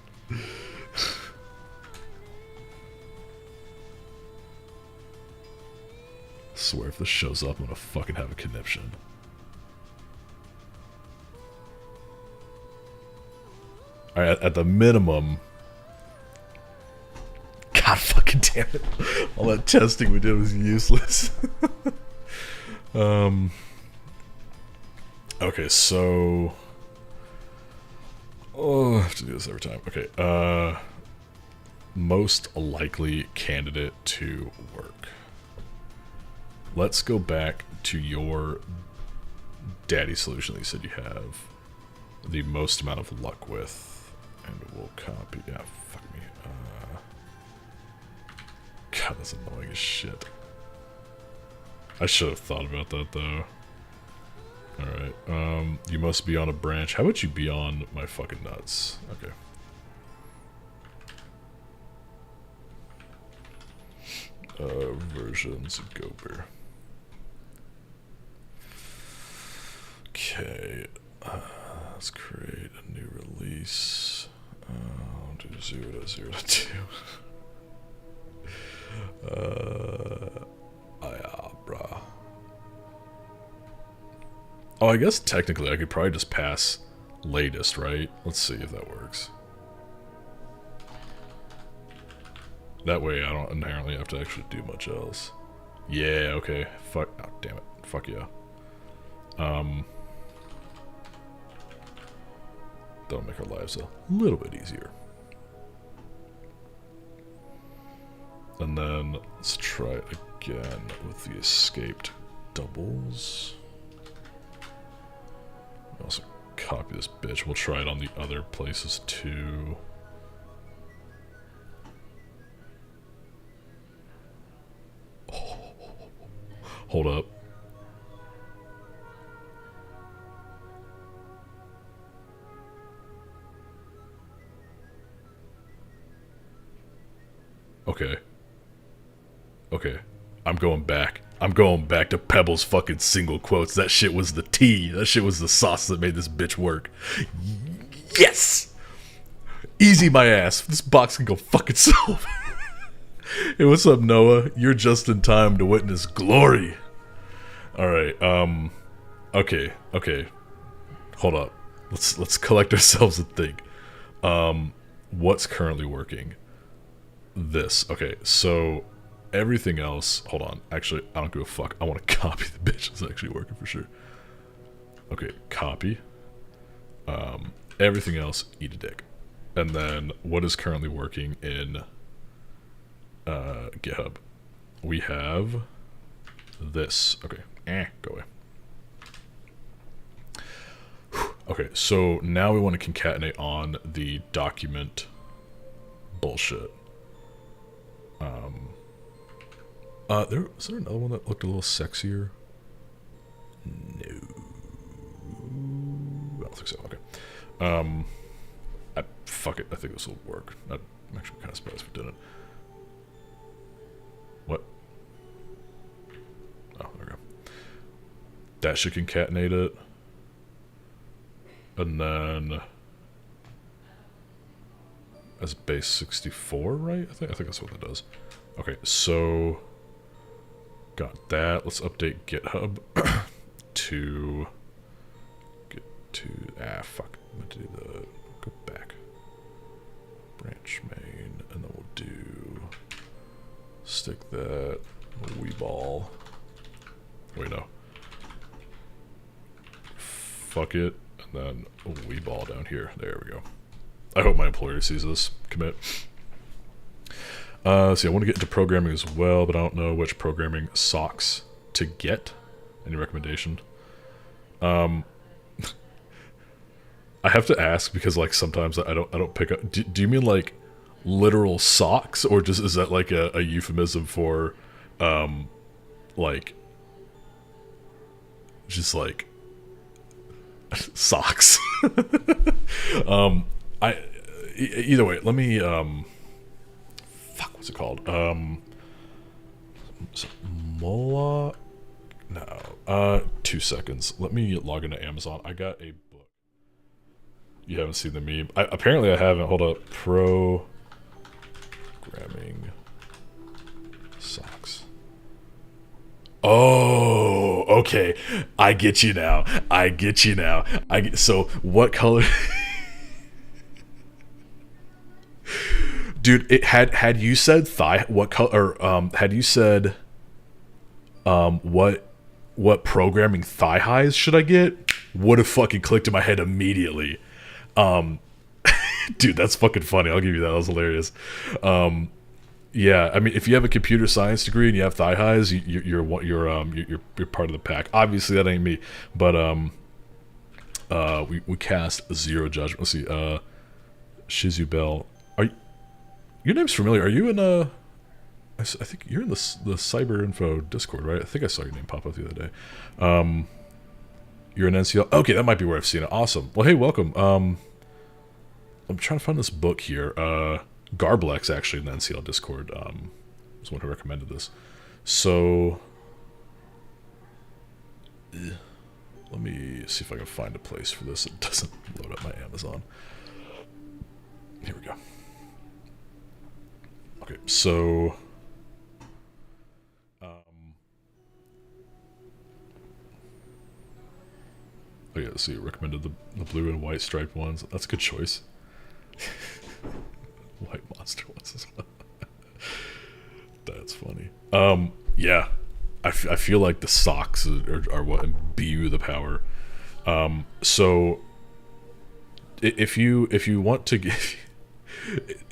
I swear if this shows up, I'm gonna fucking have a conniption. Alright, at the minimum... God fucking damn it. All that testing we did was useless. Okay, so... Oh, I have to do this every time. Okay, most likely candidate to work. Let's go back to your daddy solution that you said you have the most amount of luck with. And we'll copy... Yeah, fuck me. God, that's annoying as shit. I should have thought about that, though. Alright, you must be on a branch. How about you be on my fucking nuts? Okay. Versions of Gober. Okay, let's create a new release. I'll do 0.0.2. Yeah, bruh. Oh, I guess technically I could probably just pass latest, right? Let's see if that works. That way I don't inherently have to actually do much else. Yeah, okay. Fuck. Oh, damn it. Fuck yeah. That'll make our lives a little bit easier. And then let's try it again with the escaped doubles. I'll also copy this bitch. We'll try it on the other places too. Oh. Hold up. Okay. Okay. I'm going back. I'm going back to Pebble's fucking single quotes. That shit was the tea. That shit was the sauce that made this bitch work. Yes! Easy my ass. This box can go fuck itself. Hey, what's up, Noah? You're just in time to witness glory. Alright, okay. Hold up. Let's collect ourselves and think. What's currently working? This. Okay, so everything else, hold on. Actually, I don't give a fuck. I want to copy the bitch that's actually working for sure. Okay, copy. Everything else, eat a dick. And then what is currently working in GitHub? We have this. Okay, go away. Okay, so now we want to concatenate on the document bullshit. Was there another one that looked a little sexier? No. I don't think so, okay. Fuck it, I think this will work. I'm actually kind of surprised if it didn't. What? Oh, there we go. That should concatenate it. And then... as base 64, right? I think that's what that does. Okay, so... got that. Let's update GitHub to... get to... fuck. I'm going to do the... go back. Branch main, and then we'll do... stick that... Weeball. Wait, no. fuck it, and then we ball down here. There we go. I hope my employer sees this. Commit. See, I want to get into programming as well, but I don't know which programming socks to get. Any recommendation? I have to ask because like sometimes I don't pick up. Do you mean like literal socks, or just is that like a euphemism for like just like socks? Either way, let me fuck, what's it called? Mola? No. 2 seconds. Let me log into Amazon. I got a book. You haven't seen the meme? Apparently I haven't. Hold up. Programming socks. Oh, okay. I get you now. So what color? Dude, it had you said thigh, what color, or had you said what programming thigh highs should I get, would have fucking clicked in my head immediately. Dude, that's fucking funny. I'll give you that. That was hilarious. Yeah, I mean, if you have a computer science degree and you have thigh highs, you're part of the pack. Obviously, that ain't me, but we cast zero judgment. Let's see. Shizu Bell, your name's familiar. Are you in I think you're in the Cyber Info Discord, right? I think I saw your name pop up the other day. You're an NCL. Okay, that might be where I've seen it. Awesome. Well, hey, welcome. I'm trying to find this book here. Garblex, actually, in the NCL Discord, was one who recommended this. So, let me see if I can find a place for this that doesn't load up my Amazon. Here we go. Okay, so oh yeah, let's see, recommended the blue and white striped ones. That's a good choice. White monster ones as well. That's funny. Yeah, I feel like the socks are what imbue the power. So if you want to get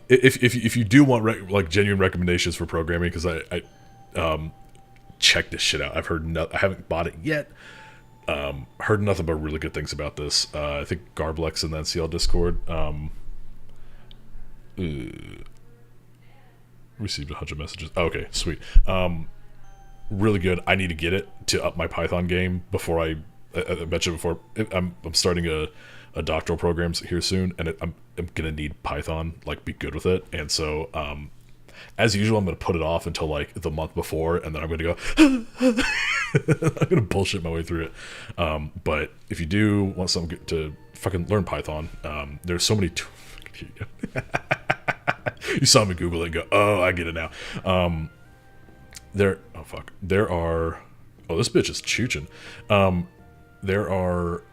if you do want like genuine recommendations for programming, because I check this shit out. I've heard I haven't bought it yet. Heard nothing but really good things about this. I think Garblex in the NCL Discord received 100 messages. Oh, okay, sweet. Really good. I need to get it to up my Python game before I mentioned before. I'm starting a doctoral programs here soon, and I'm gonna need Python, like be good with it. And so as usual, I'm gonna put it off until like the month before, and then I'm gonna go I'm gonna bullshit my way through it. But if you do want something to fucking learn Python, there's so many you saw me Google it and go, oh, I get it now. There are, oh, this bitch is chooching. There are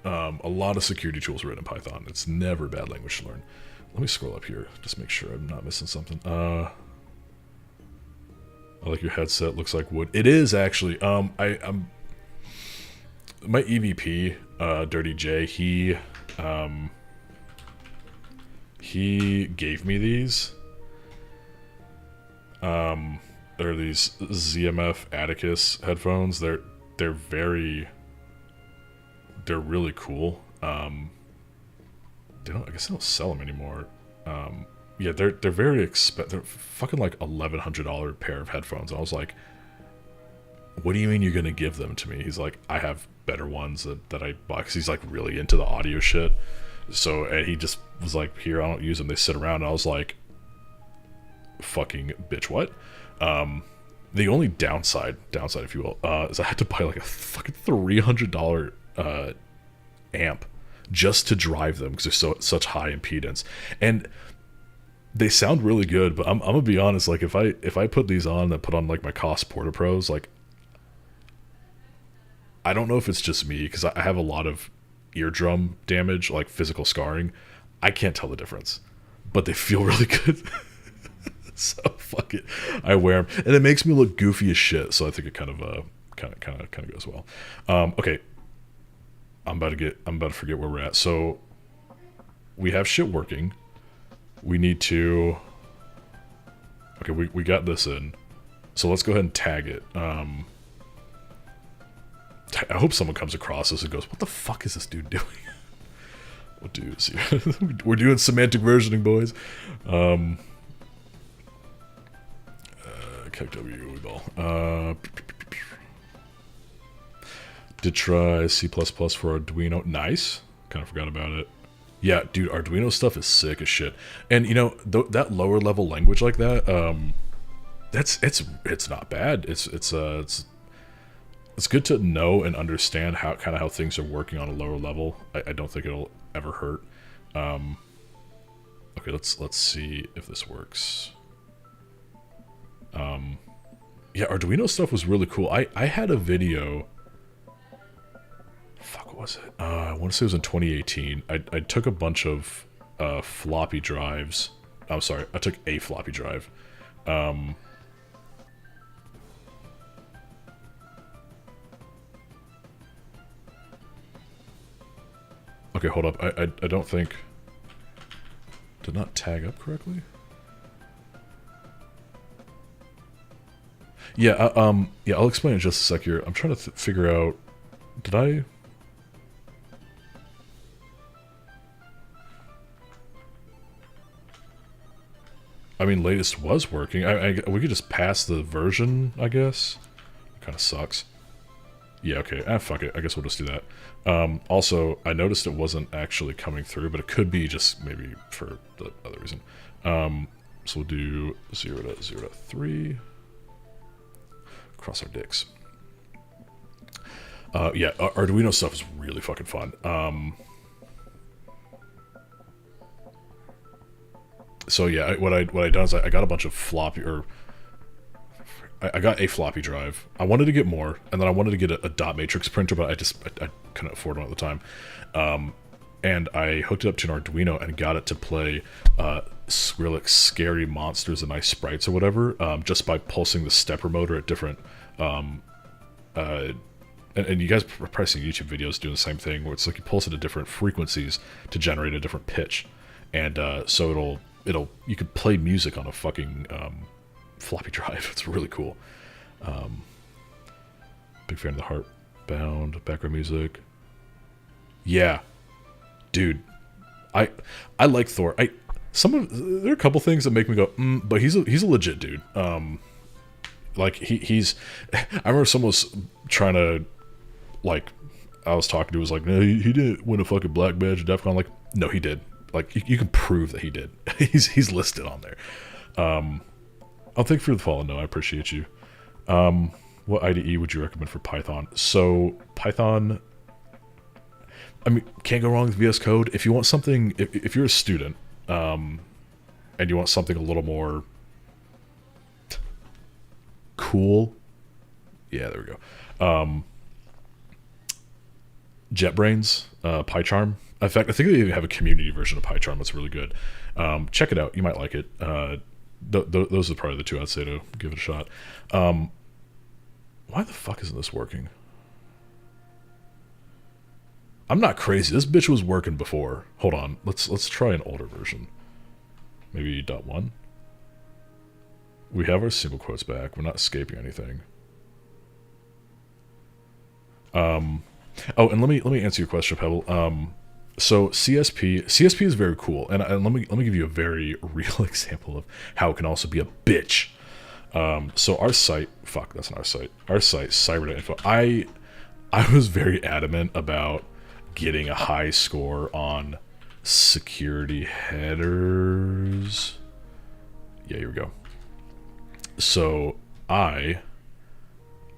a lot of security tools written in Python. It's never a bad language to learn. Let me scroll up here, just make sure I'm not missing something. I like your headset, looks like wood. It is actually. I'm my EVP, Dirty J. He gave me these. They're these ZMF Atticus headphones. They're really cool. I guess they don't sell them anymore. Yeah, they're very expensive. They're fucking like $1,100 pair of headphones. And I was like, what do you mean you're gonna give them to me? He's like, I have better ones that I bought, because he's like really into the audio shit. So, and he just was like, here, I don't use them, they sit around. And I was like, fucking bitch, what? The only downside if you will, is I had to buy like a fucking $300 amp just to drive them, because they're such high impedance. And they sound really good, but I'm gonna be honest, like if I put these on and put on like my Koss Porta Pros, like I don't know if it's just me, because I have a lot of eardrum damage, like physical scarring. I can't tell the difference, but they feel really good. So fuck it, I wear them, and it makes me look goofy as shit. So I think it kind of goes well. Okay, I'm about to forget where we're at. So we have shit working. We need to, okay, we got this in. So let's go ahead and tag it. I hope someone comes across this and goes, what the fuck is this dude doing? We'll do, see, we're doing semantic versioning, boys. KW, we ball. Did try C++ for Arduino. Nice. Kind of forgot about it. Yeah, dude, Arduino stuff is sick as shit. And you know, that lower level language like that, it's not bad. It's good to know and understand how things are working on a lower level. I don't think it'll ever hurt. Okay, let's see if this works. Yeah, Arduino stuff was really cool. I had a video. Fuck, what was it? I want to say it was in 2018. I took a bunch of floppy drives. I'm sorry, I took a floppy drive. Okay, hold up. I don't think... Did not tag up correctly? Yeah, yeah, I'll explain in just a sec here. I'm trying to figure out... Did I... I mean, latest was working. We could just pass the version, I guess. Kind of sucks. Yeah, okay. Ah, fuck it. I guess we'll just do that. Also, I noticed it wasn't actually coming through, but it could be just maybe for the other reason. So we'll do 0.0.3. Cross our dicks. Yeah, Arduino stuff is really fucking fun. So yeah, what I done is I got a bunch of floppy, or I got a floppy drive. I wanted to get more, and then I wanted to get a dot matrix printer, but I couldn't afford one at the time. And I hooked it up to an Arduino and got it to play Skrillex Scary Monsters and Nice Sprites or whatever, just by pulsing the stepper motor at different... and you guys are probably seeing YouTube videos doing the same thing, where it's like you pulse it at different frequencies to generate a different pitch. And so you could play music on a fucking floppy drive. It's really cool. Big fan of the Heartbound background music. Yeah, dude, I like Thor. There are a couple things that make me go, but he's a legit dude. Like he's. I remember someone was trying to, like, I was talking to, was like, no, he didn't win a fucking black badge at DEF CON. Like, no, he did. Like, you can prove that he did. he's listed on there. I'll thank you for the follow. No, I appreciate you. What IDE would you recommend for Python? So Python, I mean, can't go wrong with VS Code. If you want something, if you're a student, and you want something a little more cool, yeah, there we go. JetBrains, PyCharm. In fact, I think they even have a community version of PyCharm that's really good. Check it out. You might like it. Those are probably the two I'd say to give it a shot. Why the fuck isn't this working? I'm not crazy. This bitch was working before. Hold on. Let's try an older version. Maybe .1. We have our single quotes back. We're not escaping anything. Oh, and let me answer your question, Pebble. So CSP is very cool, and let me give you a very real example of how it can also be a bitch. So our site, fuck, that's not our site. Our site, cyber.info. I was very adamant about getting a high score on security headers. Yeah, here we go. So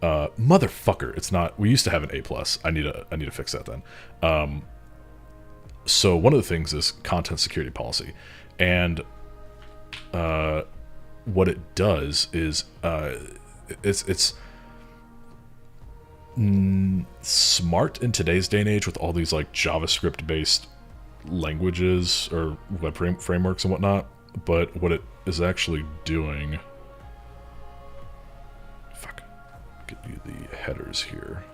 motherfucker, it's not. We used to have an A+. I need to fix that then. So one of the things is content security policy, and what it does is it's smart in today's day and age with all these like JavaScript based languages or web frameworks and whatnot. But what it is actually doing, get you the headers here.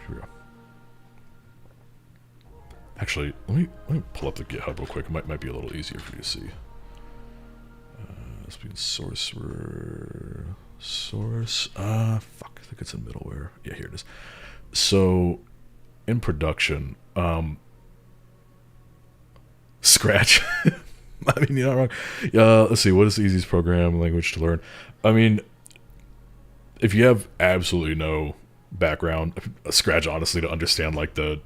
Here we go. Actually, let me pull up the GitHub real quick. It might be a little easier for you to see. Let's be in source. Fuck, I think it's in middleware. Yeah, here it is. So, in production, Scratch. I mean, you're not wrong. Let's see. What is the easiest programming language to learn? I mean, if you have absolutely no background, Scratch, honestly, to understand like the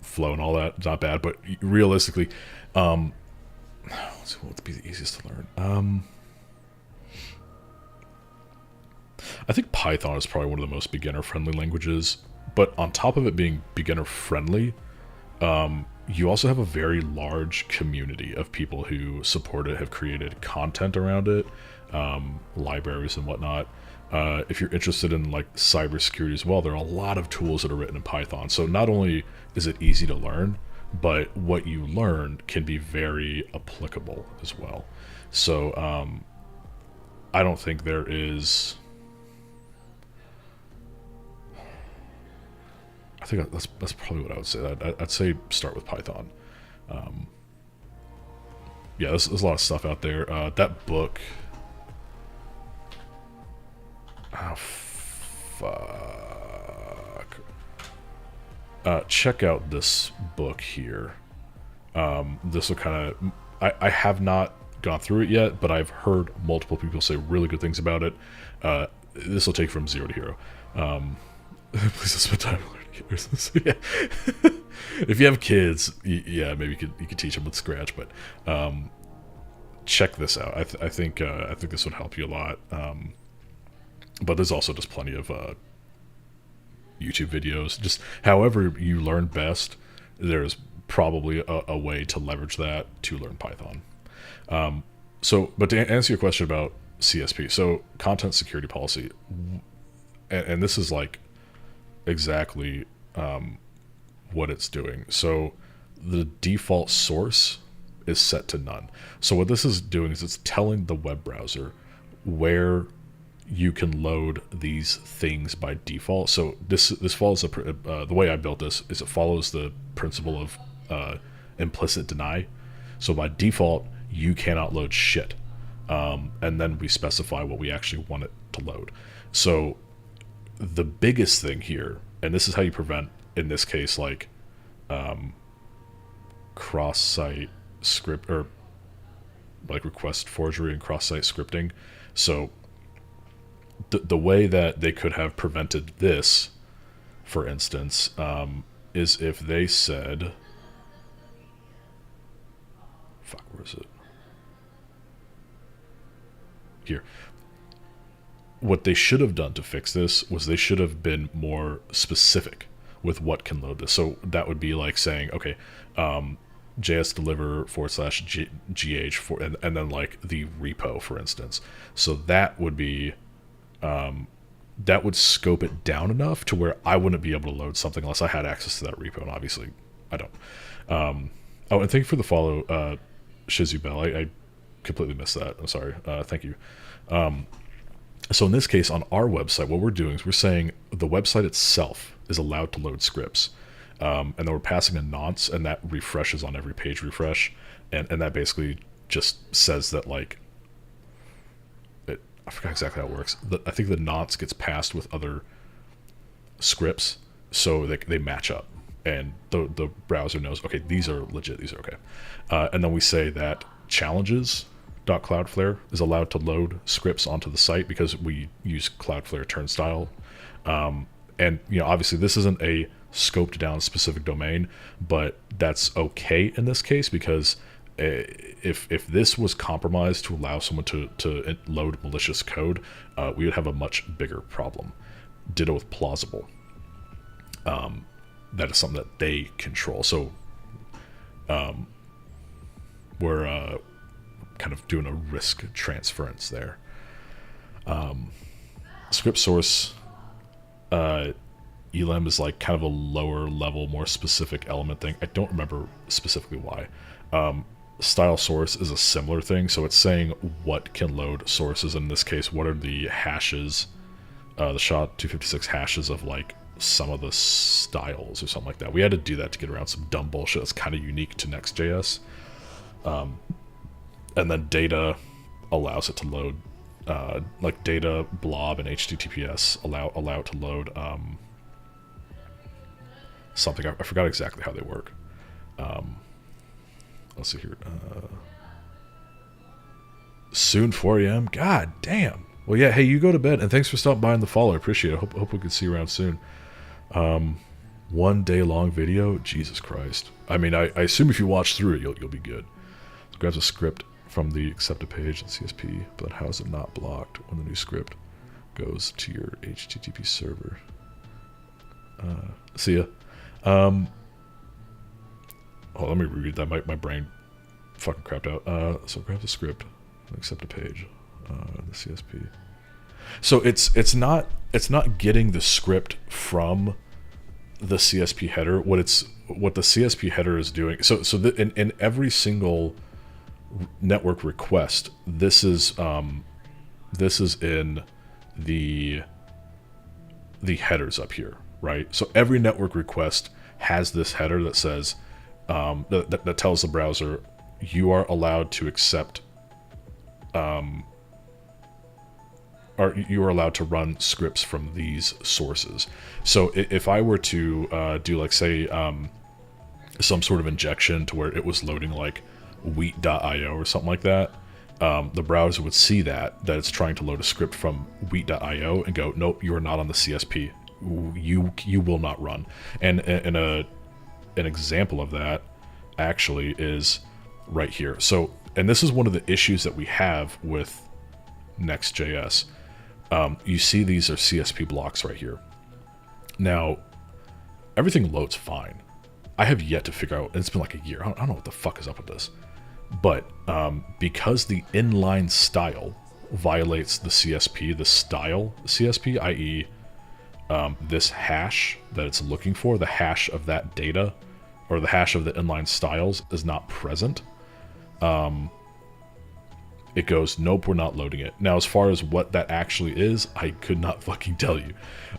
flow and all that, it's not bad. But realistically, let's see, what would be the easiest to learn? I think Python is probably one of the most beginner-friendly languages. But on top of it being beginner-friendly, you also have a very large community of people who support it, have created content around it, libraries and whatnot. If you're interested in like cybersecurity as well, there are a lot of tools that are written in Python. So not only is it easy to learn, but what you learn can be very applicable as well. So I don't think there is... I think that's probably what I would say. I'd say start with Python. Yeah, there's a lot of stuff out there. That book... Oh, fuck. Check out this book here. This will kind of... I have not gone through it yet, but I've heard multiple people say really good things about it. This will take from 0 to hero. Please don't spend time learning it. Yeah. If you have kids, yeah, maybe you could teach them with Scratch, but check this out. I think this would help you a lot. But there's also just plenty of YouTube videos. Just however you learn best, there's probably a way to leverage that to learn Python. But to answer your question about CSP, so content security policy, and this is like exactly what it's doing. So the default source is set to none. So what this is doing is it's telling the web browser where you can load these things by default. So this follows the way I built this is it follows the principle of implicit deny. So by default you cannot load shit, and then we specify what we actually want it to load. So the biggest thing here, and this is how you prevent, in this case, like cross-site script or like request forgery and cross-site scripting. So the way that they could have prevented this, for instance, is if they said, fuck, where is it? Here. What they should have done to fix this was they should have been more specific with what can load this. So that would be like saying, okay, JSDeliver /GH for, and then like the repo, for instance. So that would be, that would scope it down enough to where I wouldn't be able to load something unless I had access to that repo, and obviously I don't. Oh, and thank you for the follow, Shizu Bell. I completely missed that. I'm sorry. Thank you. So in this case, on our website, what we're doing is we're saying the website itself is allowed to load scripts. And then we're passing a nonce, and that refreshes on every page refresh. And that basically just says that, like, I forgot exactly how it works. I think the nonce gets passed with other scripts, so they match up. And the browser knows, okay, these are legit, these are okay. And then we say that challenges.cloudflare is allowed to load scripts onto the site because we use Cloudflare turnstile. And, obviously this isn't a scoped down specific domain, but that's okay in this case because if this was compromised to allow someone to load malicious code, we would have a much bigger problem. Ditto with plausible. That is something that they control. So we're kind of doing a risk transference there. Script source, ELEM is like kind of a lower level, more specific element thing. I don't remember specifically why. Style source is a similar thing. So it's saying what can load sources. In this case, what are the hashes, the SHA-256 hashes of like some of the styles or something like that. We had to do that to get around some dumb bullshit that's kind of unique to Next.js. And then data allows it to load, like data, blob, and HTTPS allow it to load something. I forgot exactly how they work. Let's see here. Soon 4 a.m. God damn. Well, yeah. Hey, you go to bed, and thanks for stopping by in the follow. I appreciate it. Hope we can see you around soon. 1 day long video. Jesus Christ. I mean, I assume if you watch through it, you'll be good. So grabs a script from the accepted page in CSP, but how is it not blocked when the new script goes to your HTTP server? See ya. Oh, let me reread that. My brain fucking crapped out. So grab the script, accept a page, the CSP. So it's not getting the script from the CSP header. What the CSP header is doing. So in every single network request, this is in the headers up here, right? So every network request has this header that says that tells the browser you are allowed to accept or you are allowed to run scripts from these sources. So if I were to do, like, say some sort of injection to where it was loading like wheat.io or something like that, the browser would see that it's trying to load a script from wheat.io and go, nope, you are not on the CSP. You will not run. And an example of that actually is right here. So, and this is one of the issues that we have with Next.js. You see these are CSP blocks right here. Now, everything loads fine. I have yet to figure out, and it's been like a year, I don't know what the fuck is up with this. But because the inline style violates the CSP, the style CSP, i.e. This hash that it's looking for, the hash of that data, or the hash of the inline styles is not present, it goes, nope, we're not loading it. Now, as far as what that actually is, I could not fucking tell you.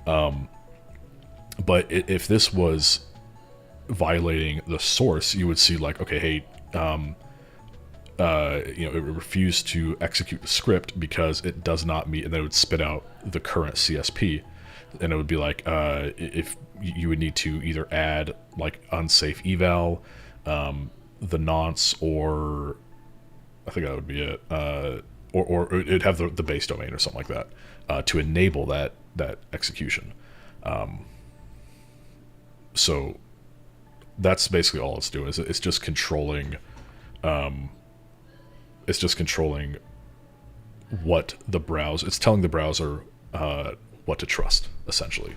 But if this was violating the source, you would see like, okay, hey, it refused to execute the script because it does not meet, and then it would spit out the current CSP. And it would be like, if you would need to either add like unsafe eval, the nonce, or I think that would be it, or it'd have the base domain or something like that to enable that execution. So that's basically all it's doing. It's just controlling. It's just controlling what the browser. It's telling the browser what to trust, essentially.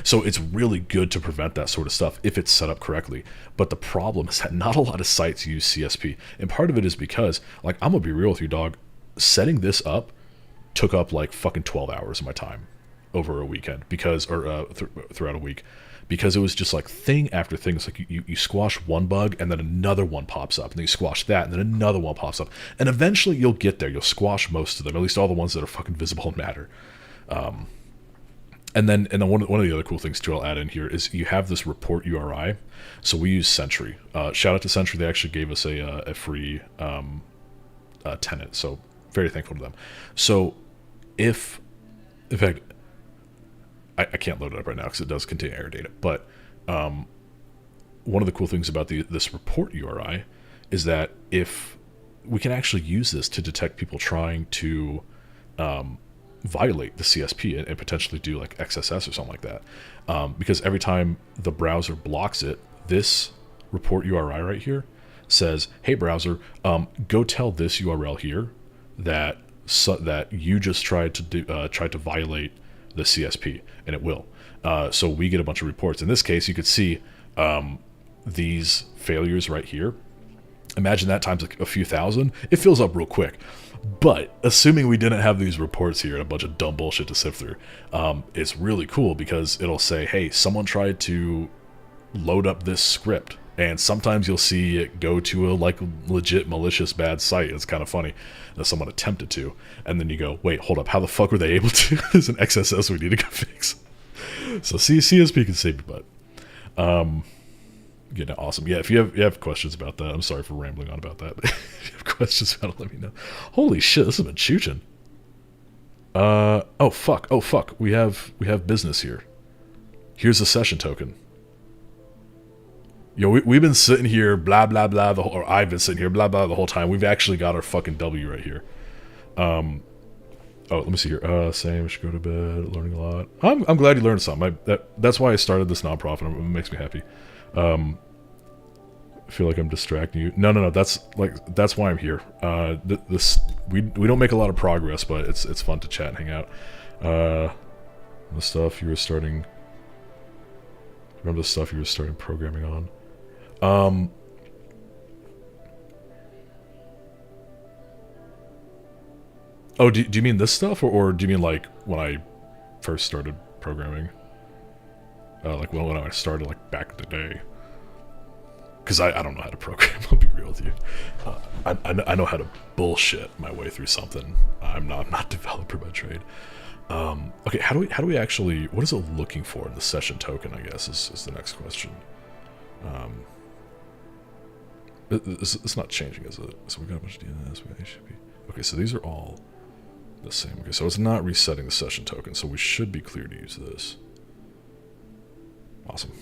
So it's really good to prevent that sort of stuff if it's set up correctly. But the problem is that not a lot of sites use CSP. And part of it is because, like, I'm going to be real with you, dog. Setting this up took up like fucking 12 hours of my time over a weekend because, or throughout a week. Because it was just like thing after thing. It's like you squash one bug and then another one pops up. And then you squash that and then another one pops up. And eventually you'll get there. You'll squash most of them. At least all the ones that are fucking visible and matter. And then one of the other cool things too I'll add in here is you have this report URI. So we use Sentry. Shout out to Sentry. They actually gave us a free tenant. So very thankful to them. So in fact, I can't load it up right now because it does contain error data. But one of the cool things about this report URI is that if we can actually use this to detect people trying to violate the CSP and potentially do like XSS or something like that. Because every time the browser blocks it, this report URI right here says, hey browser, go tell this URL here that you just tried to violate the CSP, and it will. So we get a bunch of reports. In this case, you could see these failures right here. Imagine that times like a few thousand. It fills up real quick. But assuming we didn't have these reports here and a bunch of dumb bullshit to sift through, it's really cool because it'll say, hey, someone tried to load up this script. And sometimes you'll see it go to a like legit malicious bad site. It's kind of funny that someone attempted to. And then you go, wait, hold up. How the fuck were they able to? There's an XSS we need to go fix. So CSP can save your butt. Yeah, awesome. Yeah, if you have questions about that, I'm sorry for rambling on about that. If you have questions about it, let me know. Holy shit, this has been chooching. Oh fuck. We have business here. Here's a session token. Yo, we've been sitting here, blah blah blah, or I've been sitting here, blah blah, the whole time. We've actually got our fucking W right here. Oh, let me see here. Same. Should go to bed. Learning a lot. I'm glad you learned something. That's why I started this nonprofit. It makes me happy. I feel like I'm distracting you. No. That's why I'm here. We don't make a lot of progress, but it's fun to chat and hang out. The stuff you were starting. Remember the stuff you were starting programming on. Oh, do you mean this stuff, or do you mean like when I first started programming? Like when I started, like back in the day. Because I don't know how to program. I'll be real with you. I know how to bullshit my way through something. I'm not developer by trade. Okay, how do we actually? What is it looking for in the session token? I guess is the next question. It's not changing, is it? So we got a bunch of DNS. We should be okay. So these are all the same. Okay, so it's not resetting the session token. So we should be clear to use this. Awesome.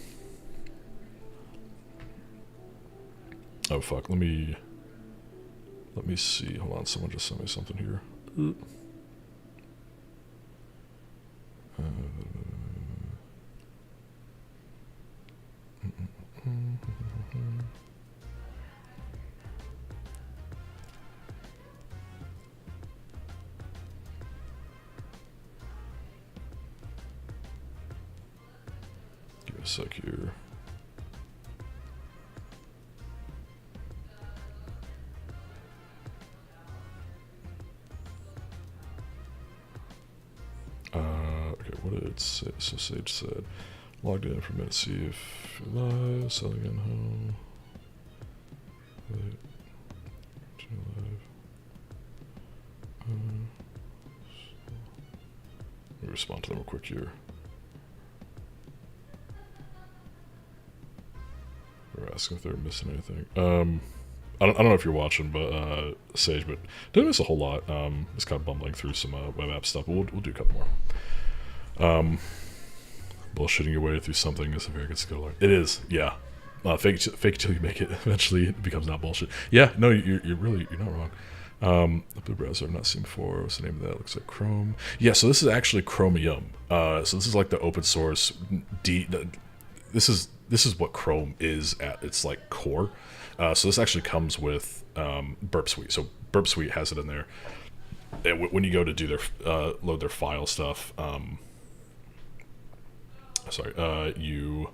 Oh fuck. Let me see. Hold on. Someone just sent me something here. Give me a sec here. Okay, what did it say? So Sage said, logged in for a minute, see if you're live, selling in home. Wait, live. Let me respond to them real quick here. They're asking if they're missing anything. I don't know if you're watching, but Sage, but didn't miss a whole lot. Just kind of bumbling through some web app stuff, but we'll do a couple more. Bullshitting your way through something is a very good skill to learn. It is, yeah. Fake it till you make it. Eventually, it becomes not bullshit. Yeah, no, you're not wrong. The browser I've not seen before. What's the name of that? Looks like Chrome. Yeah, so this is actually Chromium. So this is like the open source. This is what Chrome is at its like core. So this actually comes with Burp Suite. So Burp Suite has it in there. And when you go to do their load their file stuff, you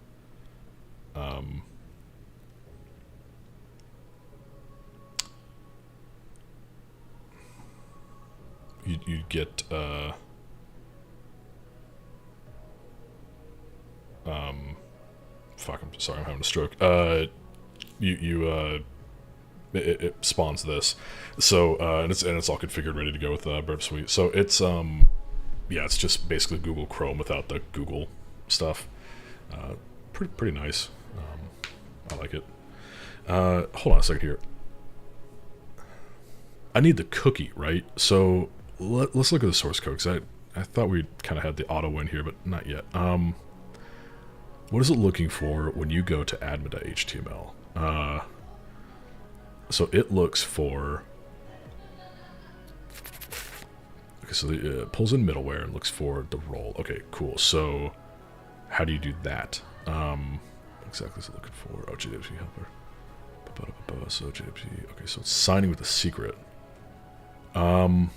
you get fuck, I'm sorry, I'm having a stroke. It spawns this, so and it's all configured, ready to go with Burp Suite. So it's yeah, it's just basically Google Chrome without the Google stuff. Pretty nice. I like it. Hold on a second here. I need the cookie, right? So let's look at the source code, because I thought we kind of had the auto in here, but not yet. What is it looking for when you go to admin.html? So it looks for... Okay, so it pulls in middleware and looks for the role. Okay, cool. So how do you do that? Exactly is it looking for? Oh, JWT helper. So JWT. Okay, so it's signing with a secret. So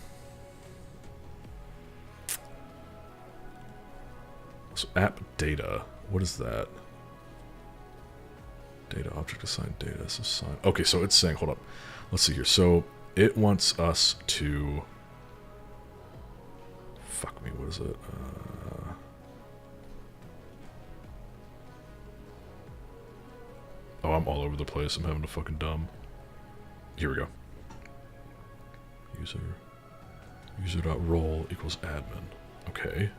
app data. What is that? Data object assigned data. So sign. Okay, so it's saying, hold up. Let's see here. So it wants us to. Fuck me. What is it? Oh, I'm all over the place. I'm having a fucking dumb. Here we go. User.role equals admin. Okay.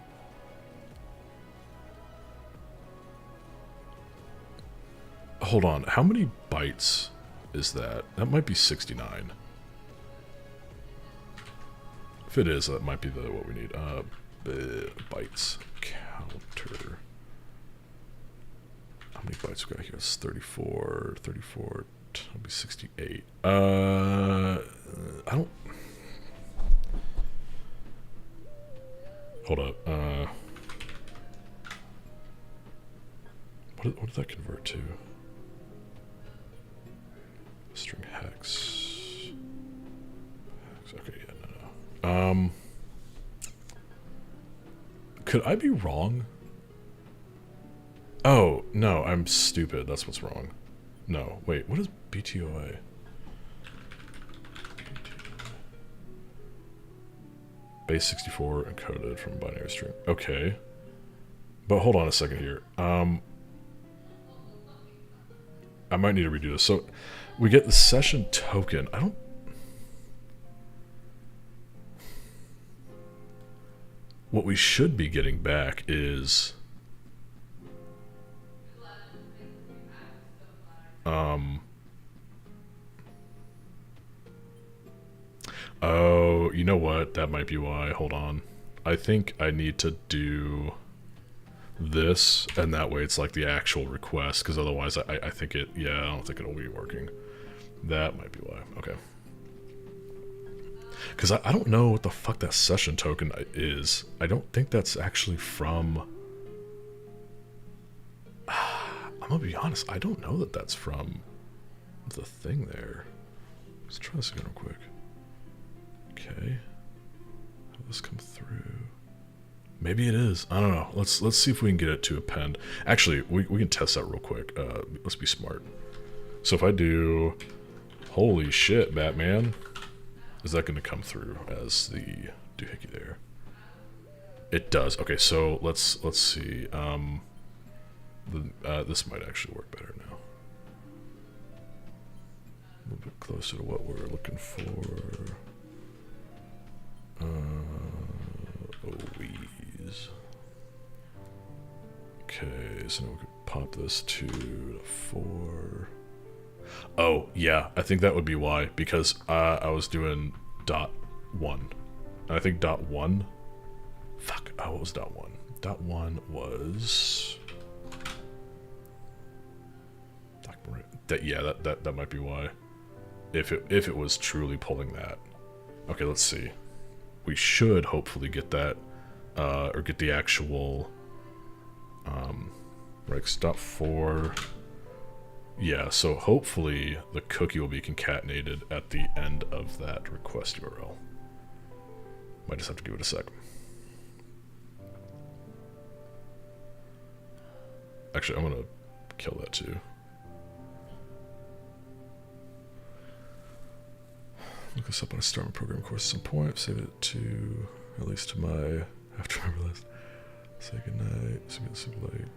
hold on. How many bytes is that? That might be 69. If it is, that might be what we need. Bytes counter. How many bytes we got here? It's 34. That'll be 68. I don't. Hold up. What did that convert to? String hex. Okay, yeah, no. Could I be wrong? Oh, no, I'm stupid. That's what's wrong. No, wait, what is BTOA? Base 64 encoded from binary string. Okay. But hold on a second here. I might need to redo this. So, we get the session token. I don't... What we should be getting back is... Oh, you know what? That might be why. Hold on. I think I need to do this, and that way it's like the actual request, because otherwise I think it... Yeah, I don't think it'll be working. That might be why. Okay. Because I don't know what the fuck that session token is. I don't think that's actually from... I'm gonna be honest, I don't know that that's from the thing there. Let's try this again real quick. Okay. How did this come through? Maybe it is. I don't know. Let's see if we can get it to append. Actually, we can test that real quick. Let's be smart. So if I do... Holy shit, Batman. Is that going to come through as the doohickey there? It does. Okay, so let's see. This might actually work better now. A little bit closer to what we're looking for. OEs. Okay, so now we could pop this to 4. Oh, yeah, I think that would be why, because I was doing .1. And I think .1... Fuck, oh, what was .1? .1 was... Yeah, that might be why. If it was truly pulling that. Okay, let's see. We should hopefully get that, or get the actual... Right, .4... Yeah, so hopefully the cookie will be concatenated at the end of that request URL. Might just have to give it a sec. Actually, I'm gonna kill that too. Look this up on a Starman program course at some point. Save it to, at least to my, I have to remember list. Say goodnight, super late.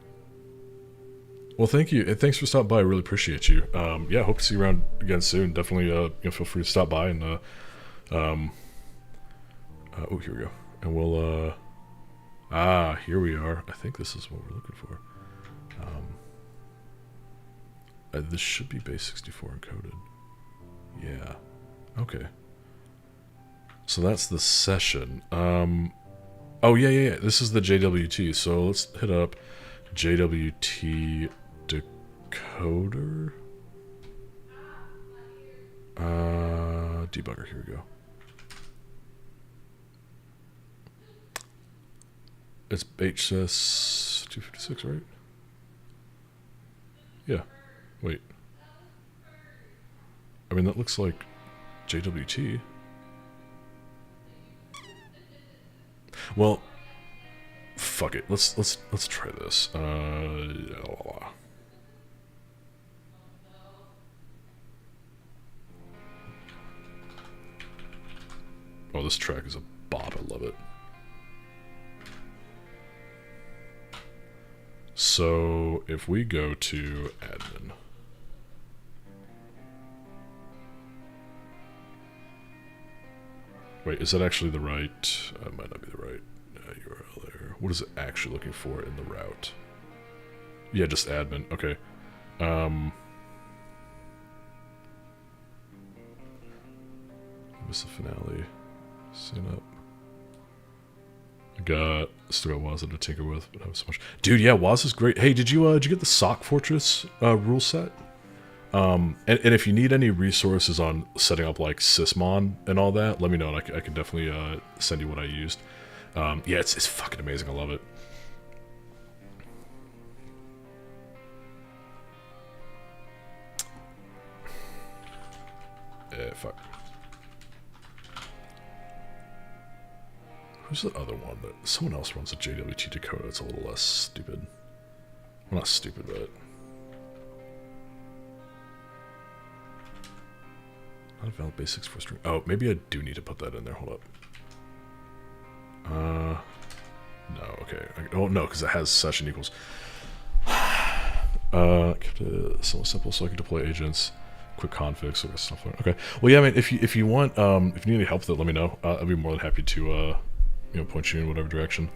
Well, thank you, and thanks for stopping by. I really appreciate you. Yeah, hope to see you around again soon. Definitely, feel free to stop by and, oh, here we go. And we'll, here we are. I think this is what we're looking for. This should be base 64 encoded. Yeah. Okay. So that's the session. Oh, yeah. This is the JWT. So let's hit up JWT decoder. Debugger, here we go. It's HS 256, right? Yeah. Wait. I mean, that looks like JWT. Well, fuck it. Let's try this. Oh, this track is a bop. I love it. So if we go to admin. Wait, is that actually the right? Might not be the right URL there. What is it actually looking for in the route? Yeah, just admin. Okay. was the finale? Sign up. Still got Waza to tinker with, but not so much. Dude, yeah, Waza's great. Hey, did you get the Sock Fortress rule set? And if you need any resources on setting up like Sysmon and all that, let me know, and I can definitely send you what I used. Yeah, it's fucking amazing. I love it. Fuck. Who's the other one that someone else runs a JWT Dakota? It's a little less stupid. Well, not stupid, but not a valid basics for stream. Oh, maybe I do need to put that in there. Hold up. No, okay. Oh no, because it has session equals. Kept it somewhat simple so I can deploy agents. Quick configs, so stuff like that. Okay. Well, yeah, man. If you want, if you need any help with it, let me know. I'll be more than happy to, you know, point you in whatever direction.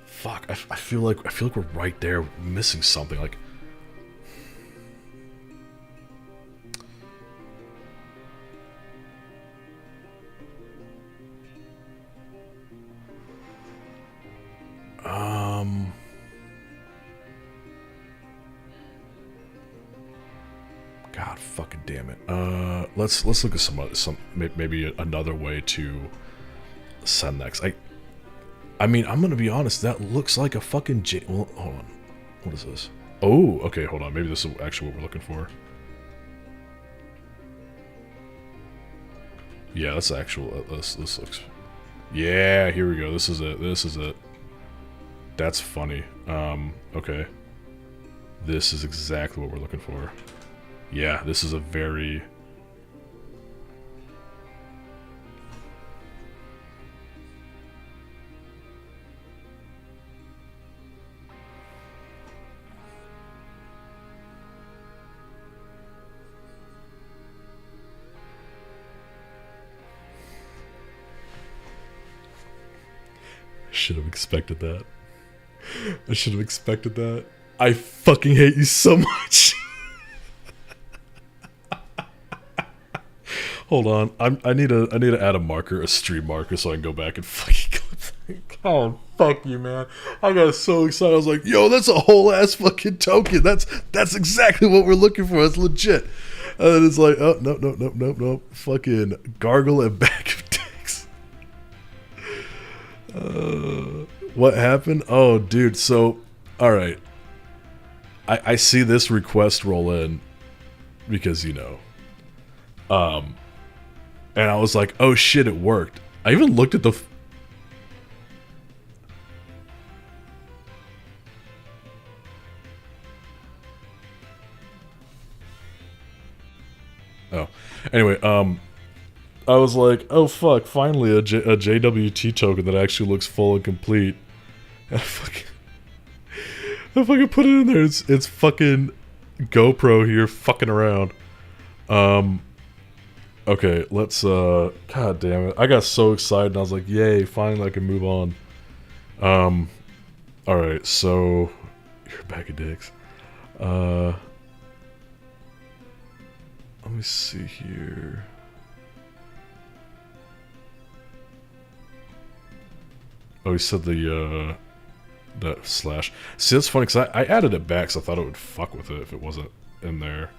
Fuck, I feel like we're right there, missing something. Like, God fucking damn it. Let's look at some maybe another way to send next. I mean, I'm gonna be honest. That looks like a fucking well, hold on. What is this? Oh, okay. Hold on. Maybe this is actually what we're looking for. Yeah, that's actual. This looks. Yeah, here we go. This is it. This is it. That's funny. Okay. This is exactly what we're looking for. Yeah, this is a very. Should have expected that. I should have expected that. I fucking hate you so much. Hold on, I need to add a marker, a stream marker, so I can go back and fucking clip. Oh, fuck you, man! I got so excited. I was like, "Yo, that's a whole ass fucking token. That's exactly what we're looking for. That's legit." And then it's like, "Oh, no, fucking gargle and back of dicks." What happened? Oh, dude. So, all right. I see this request roll in because, you know, and I was like, oh shit, it worked. I even looked at the. Oh, anyway, I was like, oh fuck, finally a JWT token that actually looks full and complete. And I fucking put it in there. It's fucking GoPro here fucking around. Okay, let's god damn it. I got so excited and I was like, yay, finally I can move on. Alright, so you're a bag of dicks. Let me see here. Oh, he said the that slash. See, that's funny because I added it back, so I thought it would fuck with it if it wasn't in there.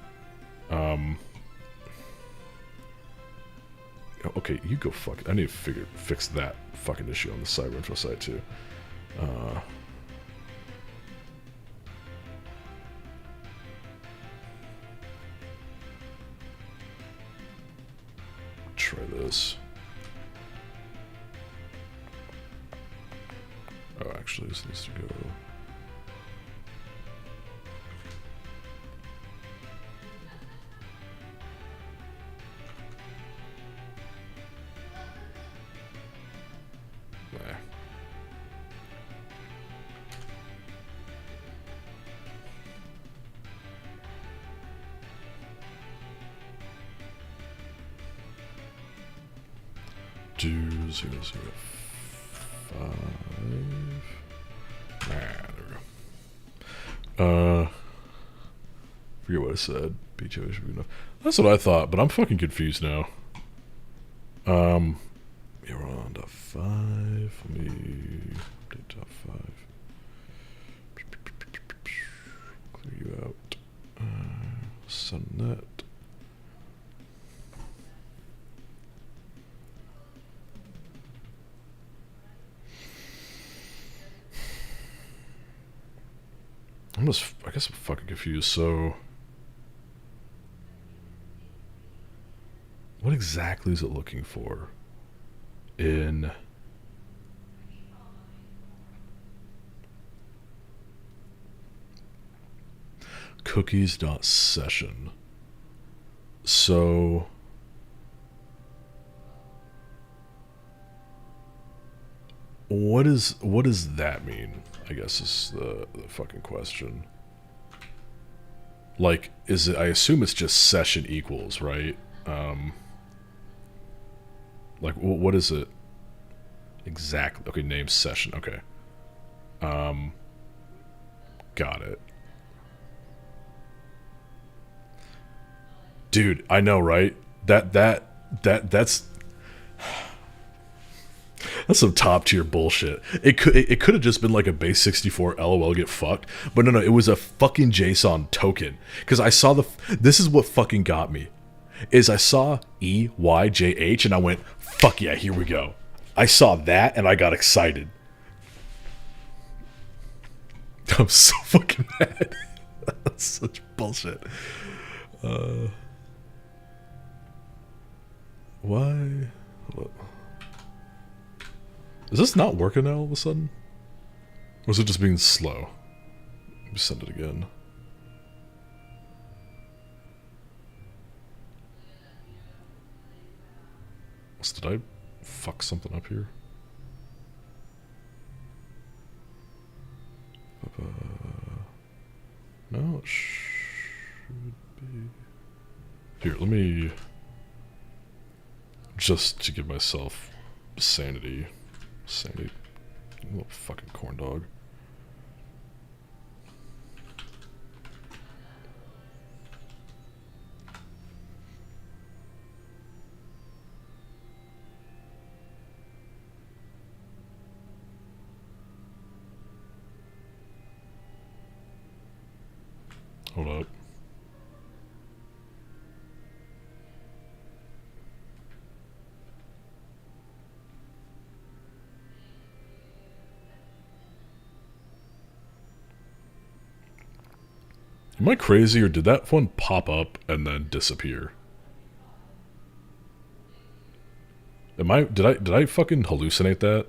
Okay, you go fuck it. I need to fix that fucking issue on the cyber info site too. Try this. Oh, actually, this needs to go. There. Nah, there we go. Forget what I said. BTO should be enough. That's what I thought, but I'm fucking confused now. Yeah, we're on to 5. Let me update top 5. Clear you out. Subnet. I guess I'm fucking confused. So, what exactly is it looking for in cookies.session? So, what does that mean? I guess is the fucking question. Like, is it? I assume it's just session equals, right? Like, what is it exactly? Okay, name session. Okay. Got it. Dude, I know, right? That's some top tier bullshit. It could have just been like a base 64 LOL get fucked, but no, it was a fucking JSON token. Because I saw this is what fucking got me, is I saw EYJH and I went, fuck yeah, here we go. I saw that and I got excited. I'm so fucking mad. That's such bullshit. Why? What? Is this not working now all of a sudden? Or is it just being slow? Let me send it again. Did I fuck something up here? No, it should be. Here, let me. Just to give myself sanity. Sanity. Little fucking corn dog. Hold up. Am I crazy, or did that one pop up and then disappear? Did I fucking hallucinate that?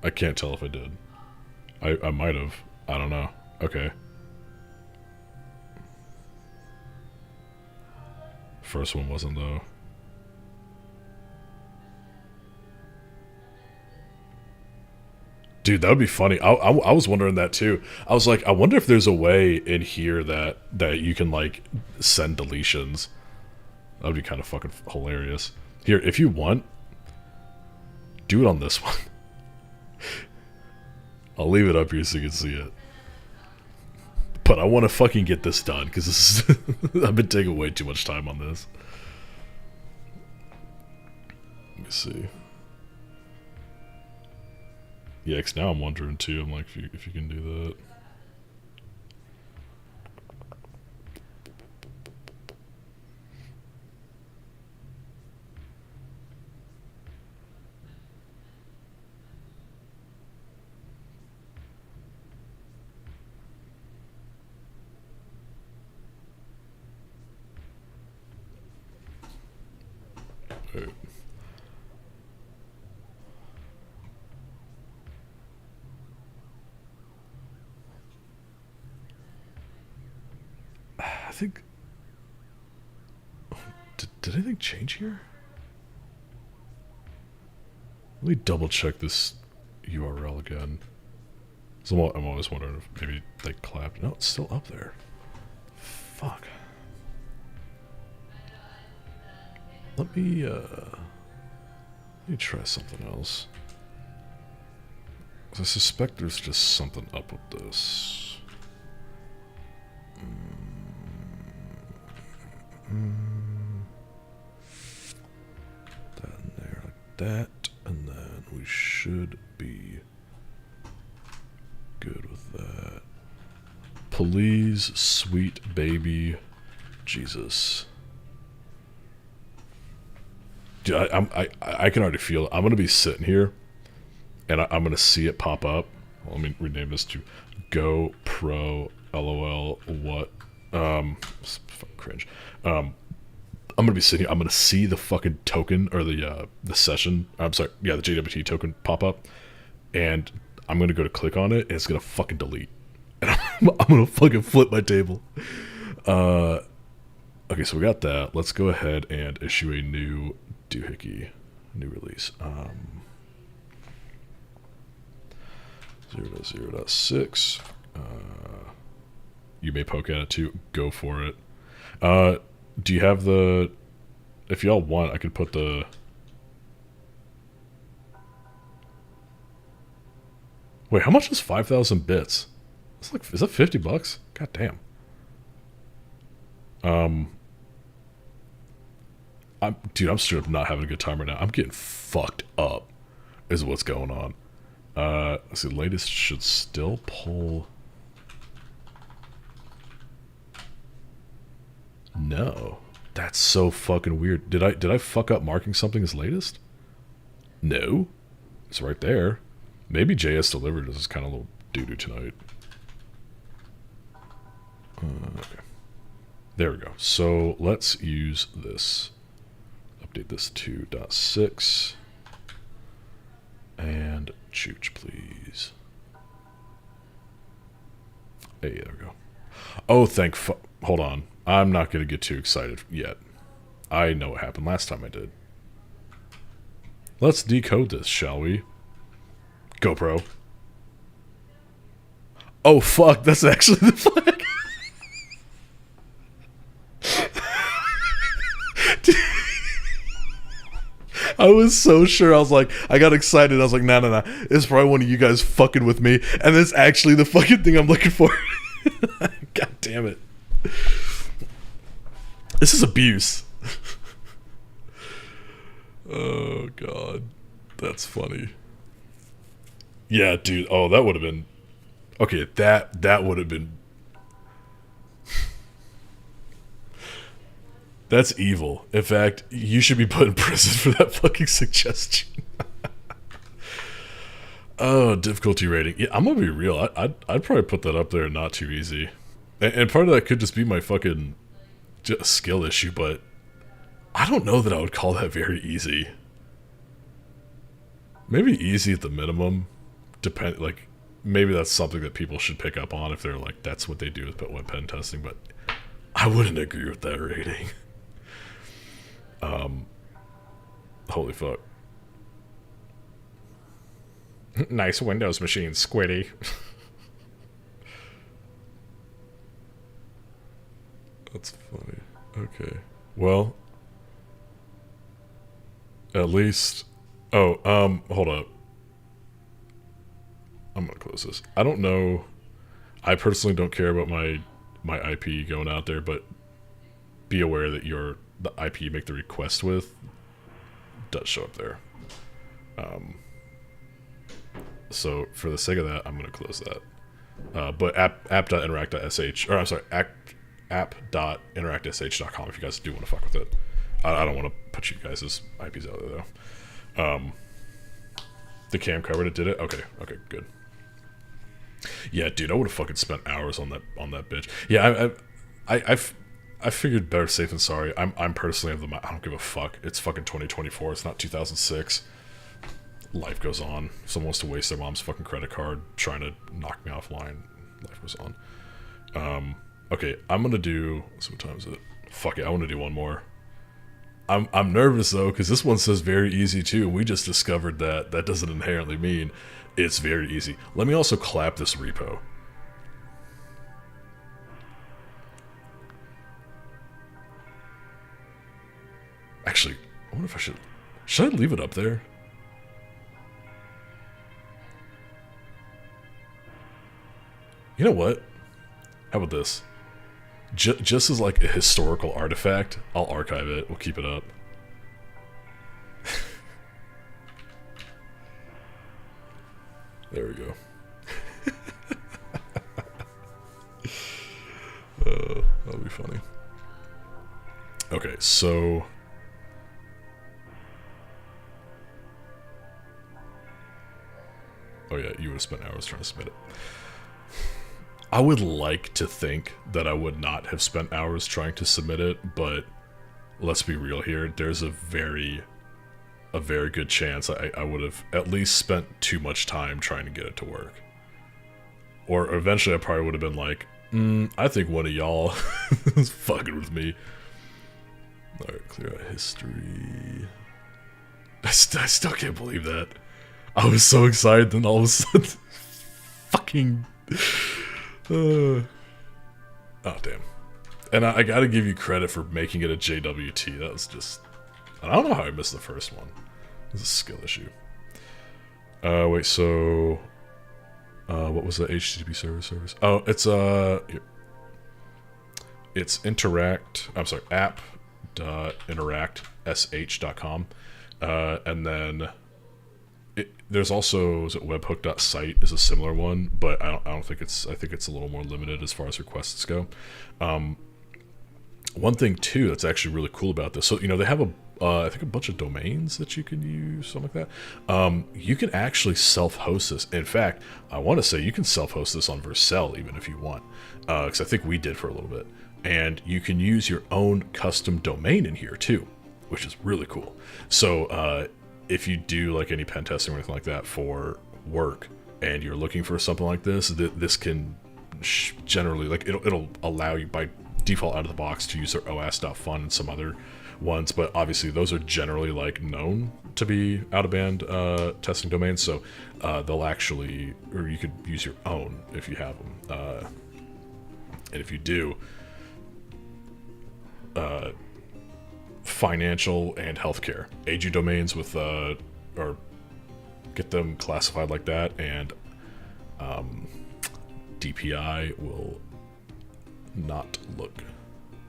I can't tell if I did. I might have. I don't know. Okay. First one wasn't, though. Dude, that would be funny. I was wondering that too. I was like, I wonder if there's a way in here that you can like send deletions. That would be kind of fucking hilarious. Here, if you want, do it on this one. I'll leave it up here so you can see it. But I want to fucking get this done because this is I've been taking way too much time on this. Let me see. Yeah, cause now I'm wondering too. I'm like, if you can do that. Right. I think. Did anything change here? Let me double check this URL again. So I'm always wondering if maybe they clapped. No, it's still up there. Fuck. Let me try something else. I suspect there's just something up with this. That in there like that, and then we should be good with that. Please, sweet baby Jesus. Dude, I can already feel it. I'm gonna be sitting here, and I'm gonna see it pop up. Well, let me rename this to Go Pro LOL. What? Cringe. I'm gonna be sitting here. I'm gonna see the fucking token or the session. I'm sorry. Yeah, the JWT token pop up, and I'm gonna go to click on it, and it's gonna fucking delete. And I'm gonna fucking flip my table. Okay, so we got that. Let's go ahead and issue a new doohickey, new release. 0.0.6. You may poke at it too. Go for it. Do you have the? If y'all want, I could put the. Wait, how much is 5,000 bits? It's like, is that $50? God damn. I'm straight up not having a good time right now. I'm getting fucked up, is what's going on. Let's see, the latest should still pull. No, that's so fucking weird. Did I fuck up marking something as latest? No, it's right there. Maybe JS delivered is kind of a little doo-doo tonight. Okay. There we go. So let's use this. Update this to 2.6. And chooch, please. Hey, there we go. Oh, hold on. I'm not going to get too excited yet. I know what happened last time I did. Let's decode this, shall we? GoPro. Oh, fuck. That's actually the flag. I was so sure. I was like, I got excited. I was like, nah. It's probably one of you guys fucking with me. And it's actually the fucking thing I'm looking for. God damn it. This is abuse. Oh, God. That's funny. Yeah, dude. Oh, that would have been... Okay, that would have been... That's evil. In fact, you should be put in prison for that fucking suggestion. Oh, difficulty rating. Yeah, I'm gonna be real. I'd probably put that up there, not too easy. And part of that could just be my fucking skill issue, but I don't know that I would call that very easy. Maybe easy at the minimum. Like, maybe that's something that people should pick up on if they're like, that's what they do with web pen testing, but I wouldn't agree with that rating. Holy fuck. Nice Windows machine, Squiddy. That's funny. Okay. Well, at least... Oh, hold up. I'm gonna close this. I don't know... I personally don't care about my IP going out there, but be aware that the IP you make the request with does show up there. So for the sake of that, I'm going to close that. But app.interact.sh, or I'm sorry, app.interactsh.com if you guys do want to fuck with it. I don't want to put you guys' IPs out there though. The cam covered it, did it? Okay, good. Yeah, dude, I would have fucking spent hours on that bitch. Yeah, I figured better safe than sorry. I'm personally of the mind. I don't give a fuck. It's fucking 2024. It's not 2006. Life goes on. Someone wants to waste their mom's fucking credit card trying to knock me offline. Life goes on. Okay, I'm gonna do. So what time is it? Fuck it. I want to do one more. I'm nervous though because this one says very easy too. We just discovered that that doesn't inherently mean it's very easy. Let me also clap this repo. Actually, I wonder if I should I leave it up there? You know what? How about this? Just as like a historical artifact, I'll archive it. We'll keep it up. There we go. That'll be funny. Okay, so... Oh yeah, you would have spent hours trying to submit it. I would like to think that I would not have spent hours trying to submit it, but let's be real here. There's a very good chance I would have at least spent too much time trying to get it to work. Or eventually I probably would have been like, I think one of y'all is fucking with me. Alright, clear out history. I still can't believe that. I was so excited, then all of a sudden... fucking... oh, damn. And I gotta give you credit for making it a JWT. That was just... I don't know how I missed the first one. It was a skill issue. Wait, so... what was the HTTP service? Oh, it's app.interact.sh.com. And then... there's also, is it webhook.site is a similar one, but I don't think it's, I think it's a little more limited as far as requests go. One thing too that's actually really cool about this, so you know they have I think a bunch of domains that you can use, something like that. You can actually self-host this. In fact, I want to say you can self-host this on Vercel even if you want, because I think we did for a little bit. And you can use your own custom domain in here too, which is really cool. So if you do like any pen testing or anything like that for work, and you're looking for something like this, this can generally, like, it'll allow you by default out of the box to use their os.fun and some other ones, but obviously those are generally like known to be out-of-band testing domains, so they'll actually, or you could use your own if you have them, and if you do, financial and healthcare AG domains with or get them classified like that, and DPI will not look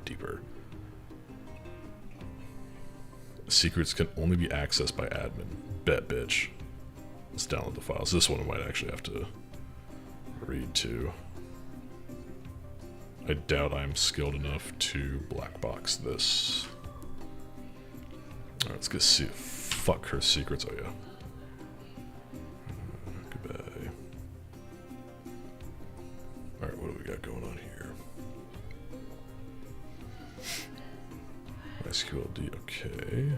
deeper. Secrets can only be accessed by admin. Bet, bitch. Let's download the files. This one I might actually have to read too. I doubt I'm skilled enough to black box this. Alright, let's go see. Fuck her secrets. Oh, yeah. Goodbye. Alright, what do we got going on here? SQLD, okay.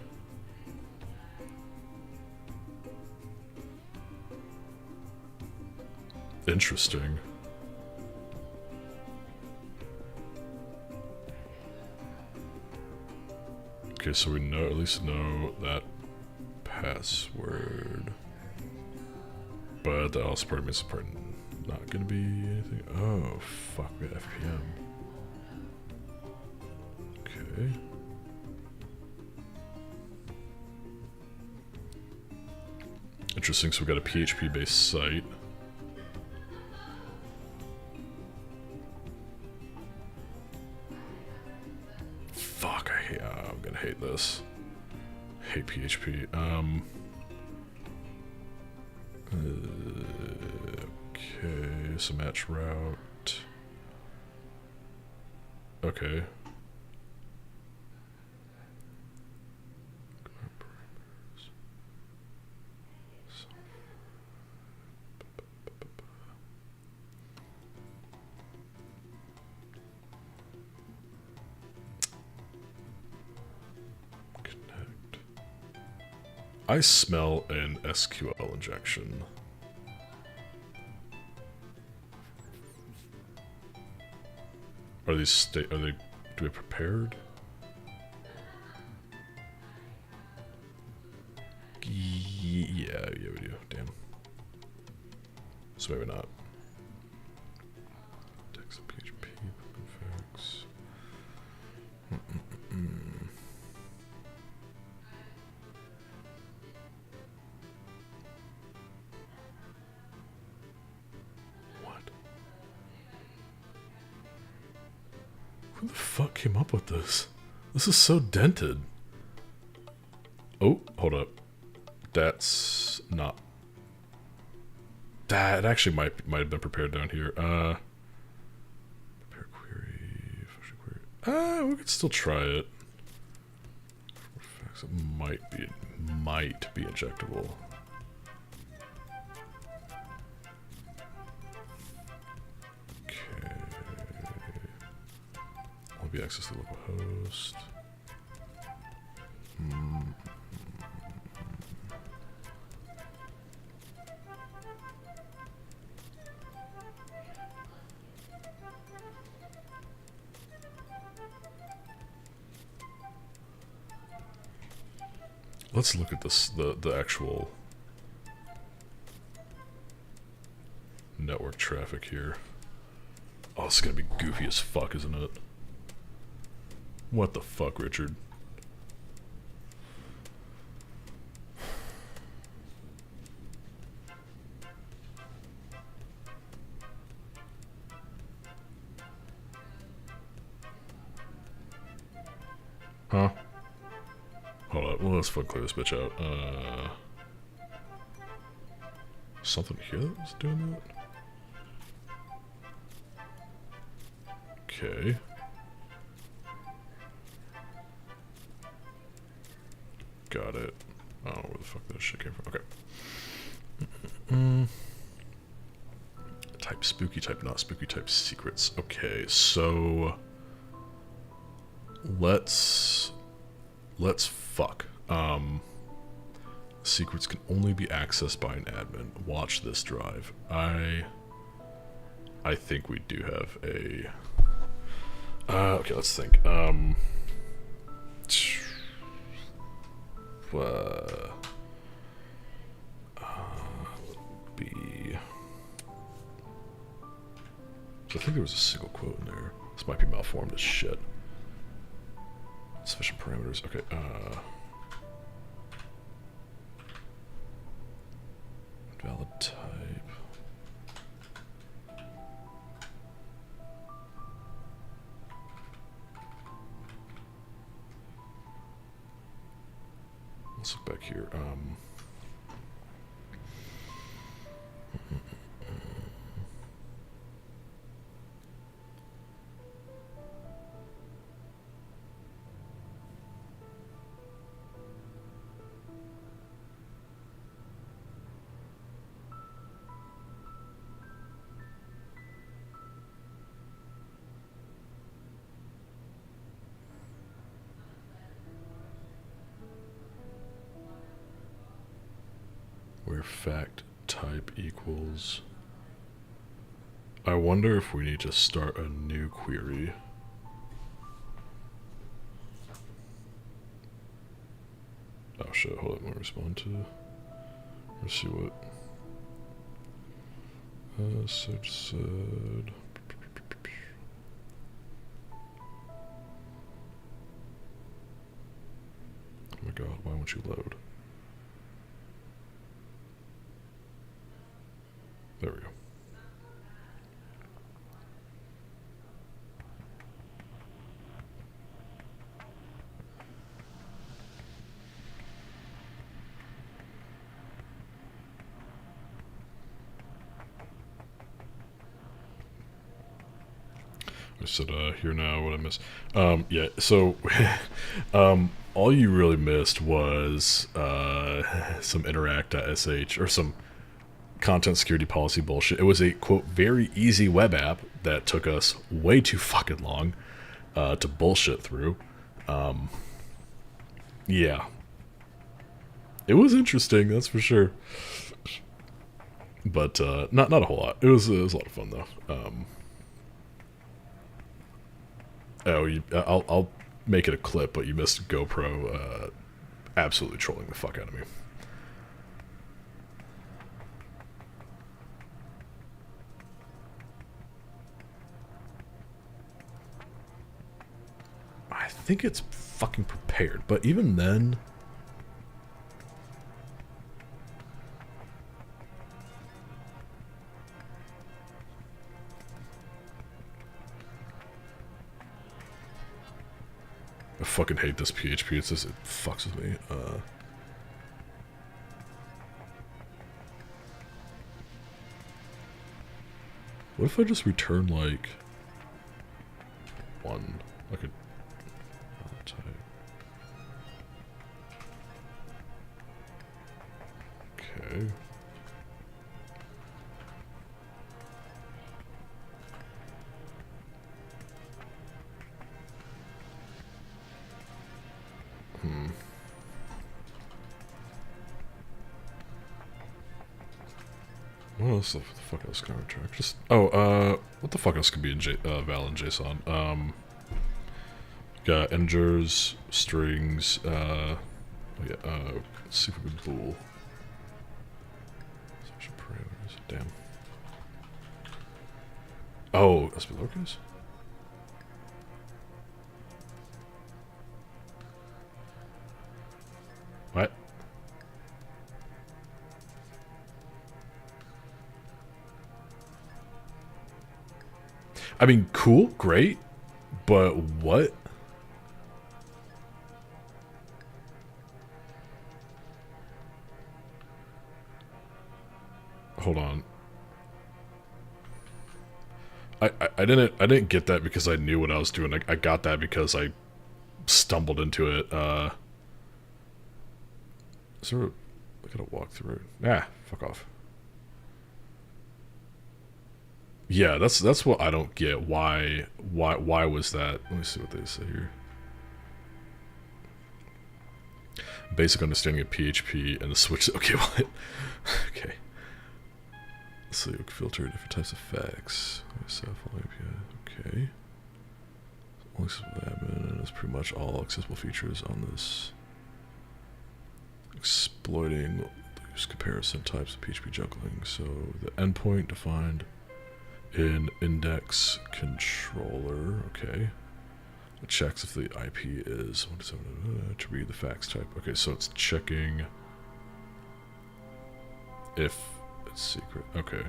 Interesting. Okay, so we know, at least know that password. But that also probably means it's probably not gonna be anything. Oh, fuck, we got FPM. Okay. Interesting, so we got a PHP-based site. Fuck, I'm gonna hate this. Hate PHP. Okay, so match route. Okay. I smell an SQL injection. Are these do we prepared? Yeah, we do. Damn. So maybe not. Text PHP fix. What? Who the fuck came up with this? This is so dented. Oh, hold up. That's not. That actually might have been prepared down here. Prepare query, function query. We could still try it. It might be injectable. Okay. Will be access to local host. Let's look at this, the actual network traffic here. Oh, this is gonna be goofy as fuck, isn't it? What the fuck, Richard? Huh? Hold on, well, let's fucking clear this bitch out. Something here that was doing that? Okay. Got it. I don't know where the fuck that shit came from. Okay. Type spooky, type not spooky, type secrets. Okay, so let's fuck. Secrets can only be accessed by an admin. Watch this drive. I think we do have a okay, let's think. Be. So I think there was a single quote in there. This might be malformed as shit. Sufficient parameters. Okay. Valid type. Let's look back here. Where fact type equals. I wonder if we need to start a new query. Oh shit, hold up, I'm gonna respond to. Let's see what. Search said. Oh my god, why won't you load? There we go. I said, here now, what I missed. Yeah, so, all you really missed was, some interact.sh, or some content security policy bullshit. It was a, quote, very easy web app that took us way too fucking long, to bullshit through. Yeah. It was interesting, that's for sure. But, not a whole lot. It was a lot of fun, though. I'll make it a clip, but you missed GoPro absolutely trolling the fuck out of me. think it's fucking prepared. But even then, I fucking hate this PHP. It fucks with me. What if I just return like one, like a type? Okay. What else? What the fuck else can I return? Just what the fuck else could be in val in JSON? Got integers, strings. Oh yeah. Let's see if we can bool. Special parameters. Damn. Oh, that's be lowercase. What? I mean, cool, great, but what? Hold on. I didn't get that because I knew what I was doing. I got that because I stumbled into it. Is there a, I gotta walk through it. Ah, fuck off. Yeah, that's what I don't get. Why was that? Let me see what they say here. Basic understanding of PHP and the switch. Okay, what? Okay. Let's see. We can filter different types of facts. Okay. Only admin, and that's pretty much all accessible features on this. Exploiting loose comparison types of PHP juggling. So the endpoint defined in index controller. Okay. It checks if the IP is 127 to read the facts type. Okay, so it's checking if it's secret. Okay.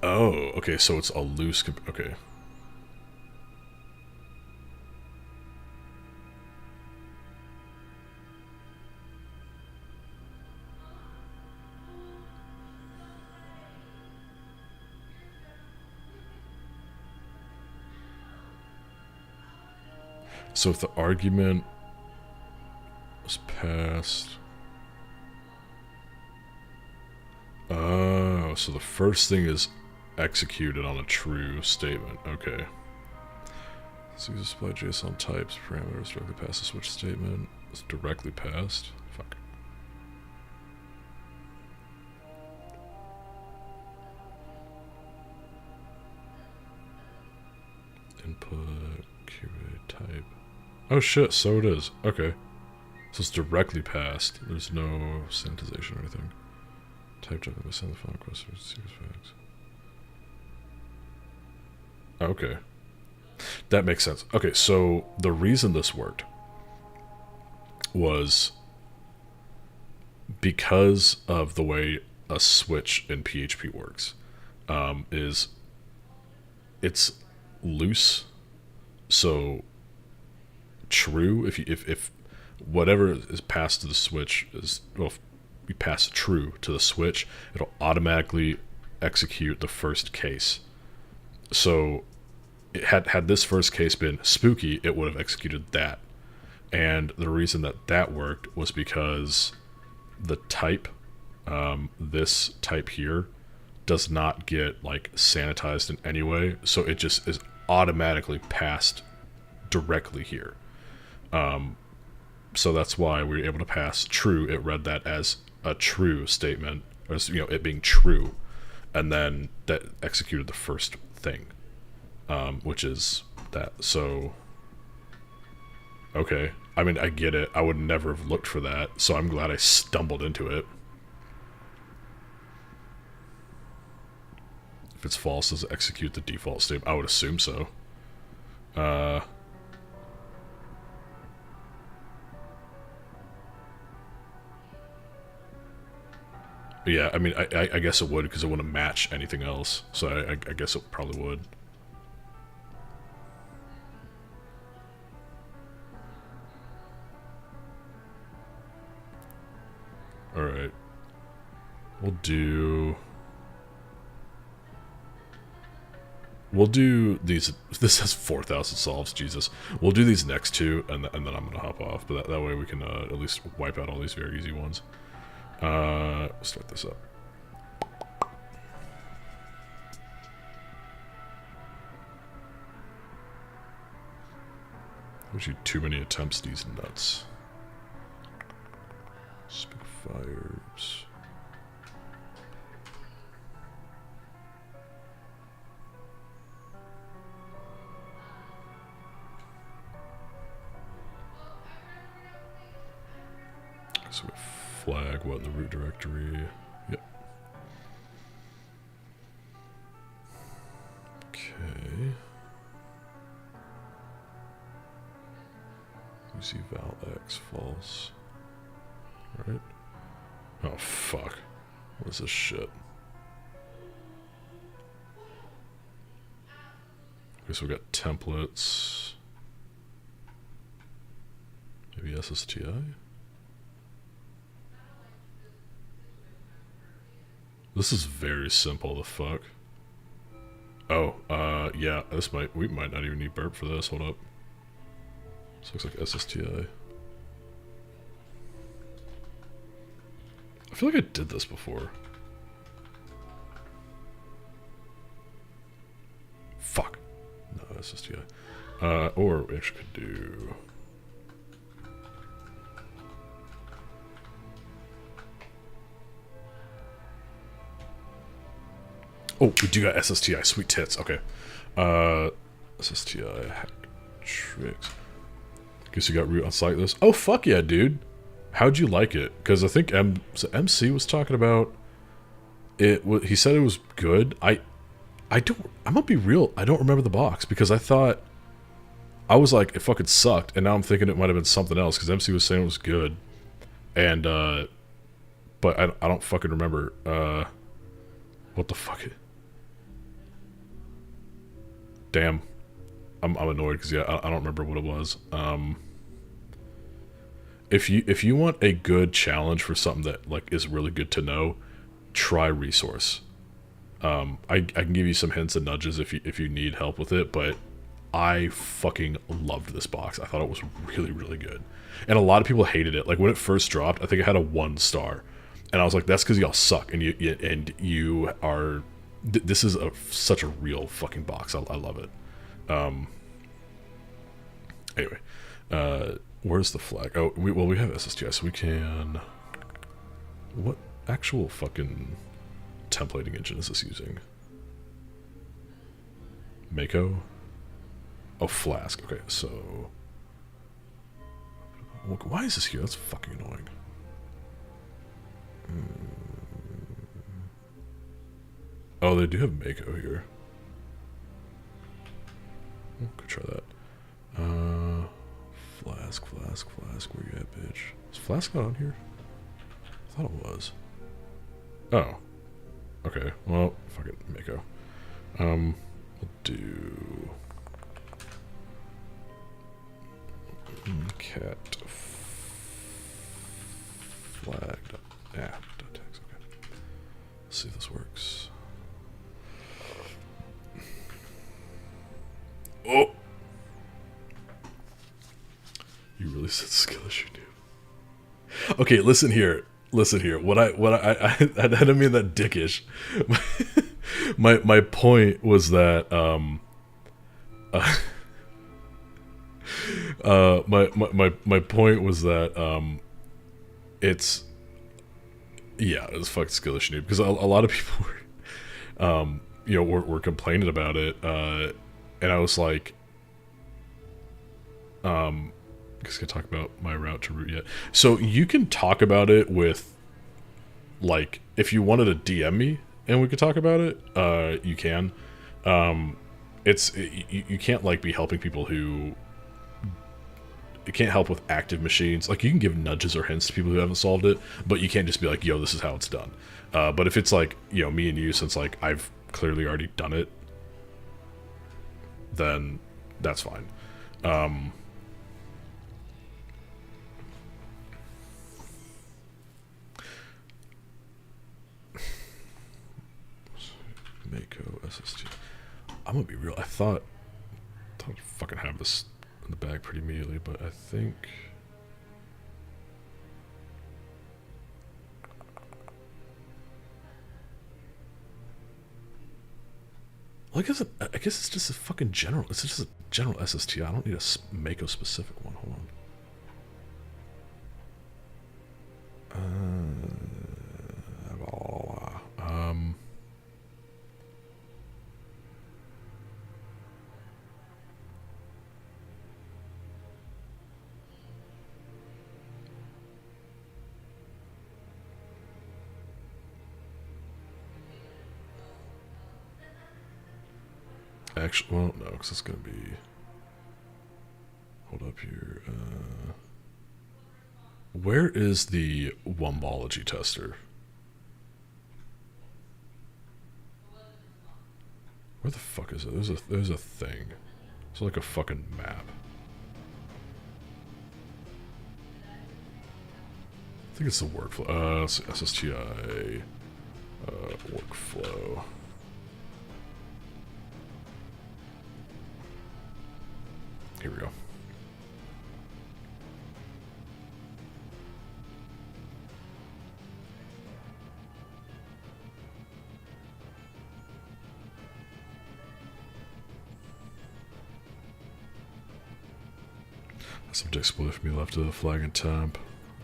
Oh, okay, so it's a loose okay. So if the argument was passed... Oh, so the first thing is executed on a true statement. Okay. So you display JSON types, parameters directly past the switch statement. It's directly passed. Fuck. Input, QA type. Oh shit, so it is. Okay. So it's directly passed. There's no sanitization or anything. Type directly send the file request or serious facts. Okay. That makes sense. Okay, so the reason this worked was because of the way a switch in PHP works. Is it's loose, so true. If whatever is passed to the switch is, well, if we pass true to the switch, it'll automatically execute the first case. So it had this first case been spooky, it would have executed that. And the reason that worked was because the type, this type here, does not get like sanitized in any way, so it just is automatically passed directly here. So that's why we were able to pass true. It read that as a true statement, or as, it being true, and then that executed the first thing, which is that. So okay, I mean, I get it. I would never have looked for that, so I'm glad I stumbled into it. If it's false, does it execute the default state? I would assume so. Yeah, I mean, I guess it would because it wouldn't match anything else. So I guess it probably would. Alright. We'll do these. This has 4,000 solves, Jesus. We'll do these next two, and then I'm gonna hop off. But that way we can at least wipe out all these very easy ones. Start this up. There's you too many attempts, these nuts. Spitfires. So we flag what in the root directory. Yep. Okay. You see val x false. Alright. Oh fuck. What is this shit? Okay, so we got templates. Maybe SSTI? This is very simple, the fuck. Oh, yeah, we might not even need burp for this, hold up. This looks like SSTI. I feel like I did this before. Fuck. No, SSTI. Or we actually could do... Oh, we do got SSTI. Sweet tits. Okay. SSTI hack tricks. Guess you got root on Sightless. Oh, fuck yeah, dude. How'd you like it? Because I think MC was talking about it. He said it was good. I'm gonna be real. I don't remember the box because I thought I was like it fucking sucked, and now I'm thinking it might have been something else because MC was saying it was good, and but I don't fucking remember. What the fuck? Damn, I'm annoyed because yeah, I don't remember what it was. If you want a good challenge for something that like is really good to know, try Resource. I can give you some hints and nudges if you need help with it, but I fucking loved this box. I thought it was really, really good. And a lot of people hated it. Like when it first dropped, I think it had a 1 star. And I was like, that's because y'all suck and you are this is such a real fucking box. I love it. Anyway, where's the flag? Oh, we have SSTI, so we can... What actual fucking templating engine is this using? Mako? Oh, Flask. Okay, so... Why is this here? That's fucking annoying. Oh, they do have Mako here. Oh, could try that. Flask, where you at, bitch? Is Flask not on here? I thought it was. Oh. Okay, well, fuck it, Mako. We'll do... cat flag app.text. Okay. Let's see if this works. Oh! You really said skill issue, dude. Okay, listen here. What I didn't mean that dickish. my point was that my point was that it's fucking skill issue because a lot of people were were complaining about it and I was like I guess I can talk about my route to root yet. So you can talk about it with like if you wanted to DM me and we could talk about it, you can. You can't like be helping people who it can't help with active machines. Like, you can give nudges or hints to people who haven't solved it, but you can't just be like, yo, this is how it's done. But if it's like, you know, me and you, since like I've clearly already done it, then that's fine. Mako SST. I'm gonna be real. I thought I'd fucking have this in the bag pretty immediately, but I think I guess it's just a fucking general. It's just a general SST. I don't need a Mako specific one. Hold on. Actually, well, no, because it's gonna be. Hold up here. Where is the Wombology tester? Where the fuck is it? There's a thing. It's like a fucking map. I think it's the workflow. SSTI workflow. Here we go. Some exploit for me left of the flag and temp.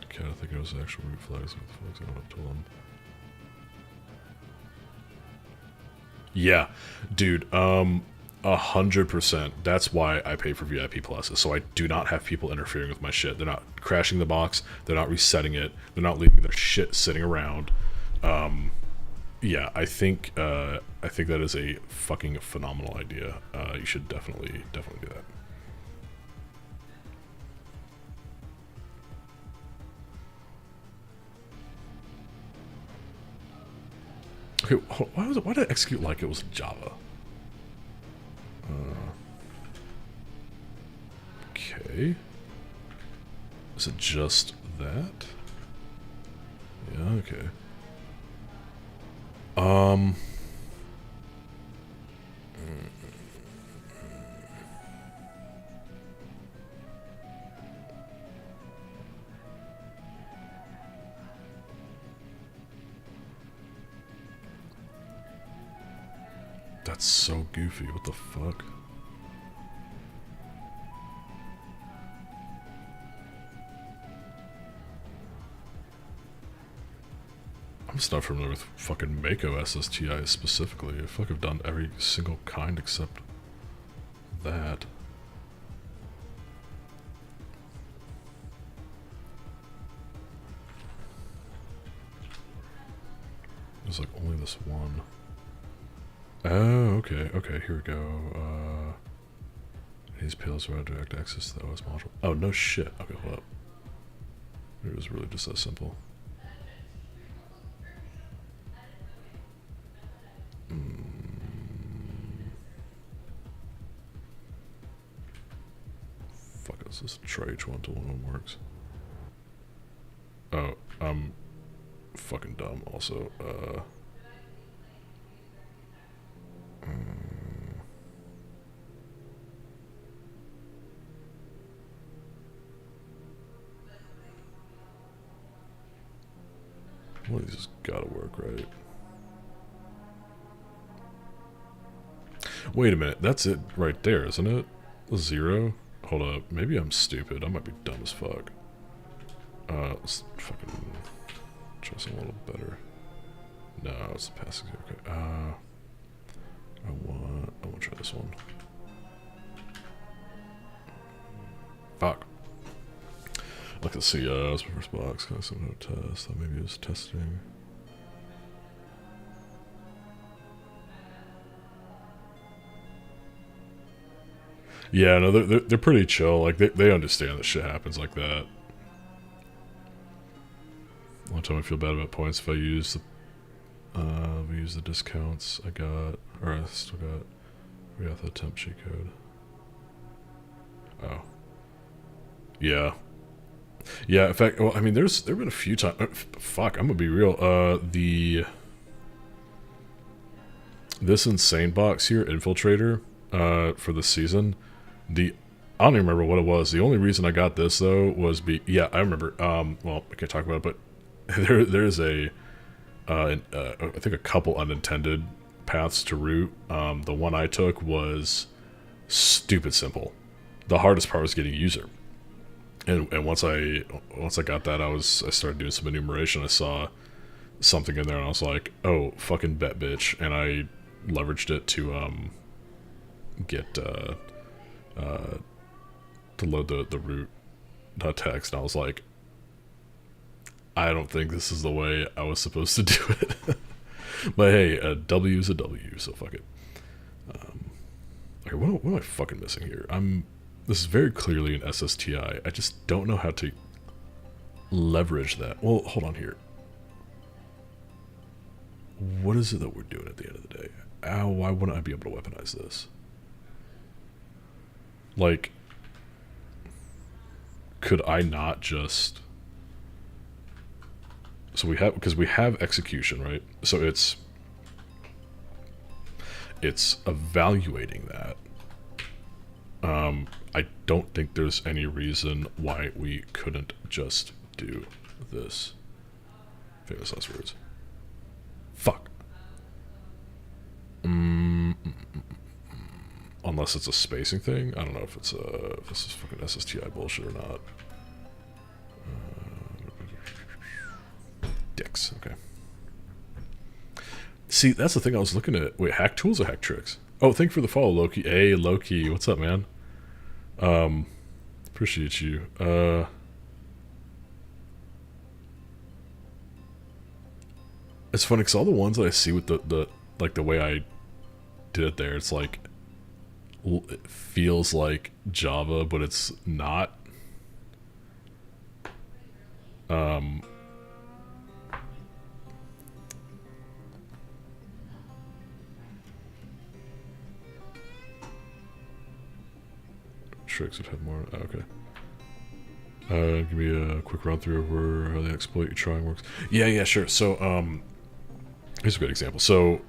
Okay, I think it was actual root flags with the flags. I don't have to them. Yeah, dude. 100%. That's why I pay for VIP Plus, so I do not have people interfering with my shit. They're not crashing the box. They're not resetting it. They're not leaving their shit sitting around. Yeah, I think that is a fucking phenomenal idea. You should definitely do that. Okay, why did I execute like it was Java? Okay. Is it just that? Yeah, okay. That's so goofy. What the fuck? I'm just not familiar with fucking Mako SSTI specifically. I feel like I've done every single kind except that. There's like only this one. Oh, okay, okay, here we go. These payloads will direct access to the OS module. Oh, no shit. Okay, hold up. It was really just that simple. Fuck, let's just try each one until one of them works. Oh, I'm fucking dumb also. One of these has gotta work, right? Wait a minute, that's it right there, isn't it? 0? Hold up, maybe I'm stupid. I might be dumb as fuck. Let's fucking try something a little better. No, it's the passing. Okay. I want to try this one. Fuck. Look, let's see. That's my first box. Can I somehow test? Maybe it was testing. Yeah, no, they're pretty chill. Like, they understand that shit happens like that. One time I feel bad about points if I use the discounts I got, or I still got. We got the temp cheat code. Oh. Yeah. Yeah, in fact, well, I mean, there've been a few times. Fuck, I'm gonna be real. This insane box here, Infiltrator, for the season. I don't even remember what it was. The only reason I got this though was yeah, I remember. Well, I can't talk about it, but there's I think a couple unintended paths to root. The one I took was stupid simple. The hardest part was getting user. And once I got that, I started doing some enumeration. I saw something in there, and I was like, "Oh, fucking bet, bitch!" And I leveraged it to get to load the root text. And I was like, "I don't think this is the way I was supposed to do it." But hey, a W is a W, so fuck it. Okay, what am I fucking missing here? This is very clearly an SSTI. I just don't know how to leverage that. Well, hold on here. What is it that we're doing at the end of the day? Why wouldn't I be able to weaponize this? Like, could I not just... So because we have execution, right? So it's evaluating that. I don't think there's any reason why we couldn't just do this. Famous last words. Fuck. Unless it's a spacing thing. I don't know if this is fucking SSTI bullshit or not. Dicks. Okay. See, that's the thing I was looking at. Wait, hack tools or hack tricks? Oh, thank you for the follow, Loki. Hey, Loki. What's up, man? Appreciate you. It's funny because all the ones that I see with the way I did it there, it's like, it feels like Java, but it's not. Tricks have had more. Oh, okay. Give me a quick run through over how the exploit you're trying works. Yeah, sure. So, here's a good example. So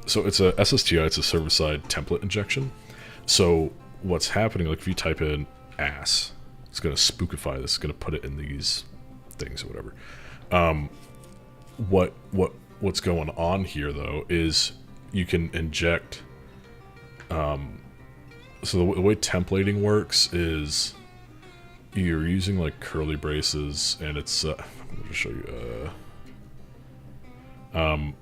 it's a SSTI. It's a server-side template injection. So what's happening? Like if you type in ass, it's gonna spookify this. It's gonna put it in these things or whatever. What's going on here though is you can inject. So the way templating works is you're using like curly braces, and it's I'm gonna just show you.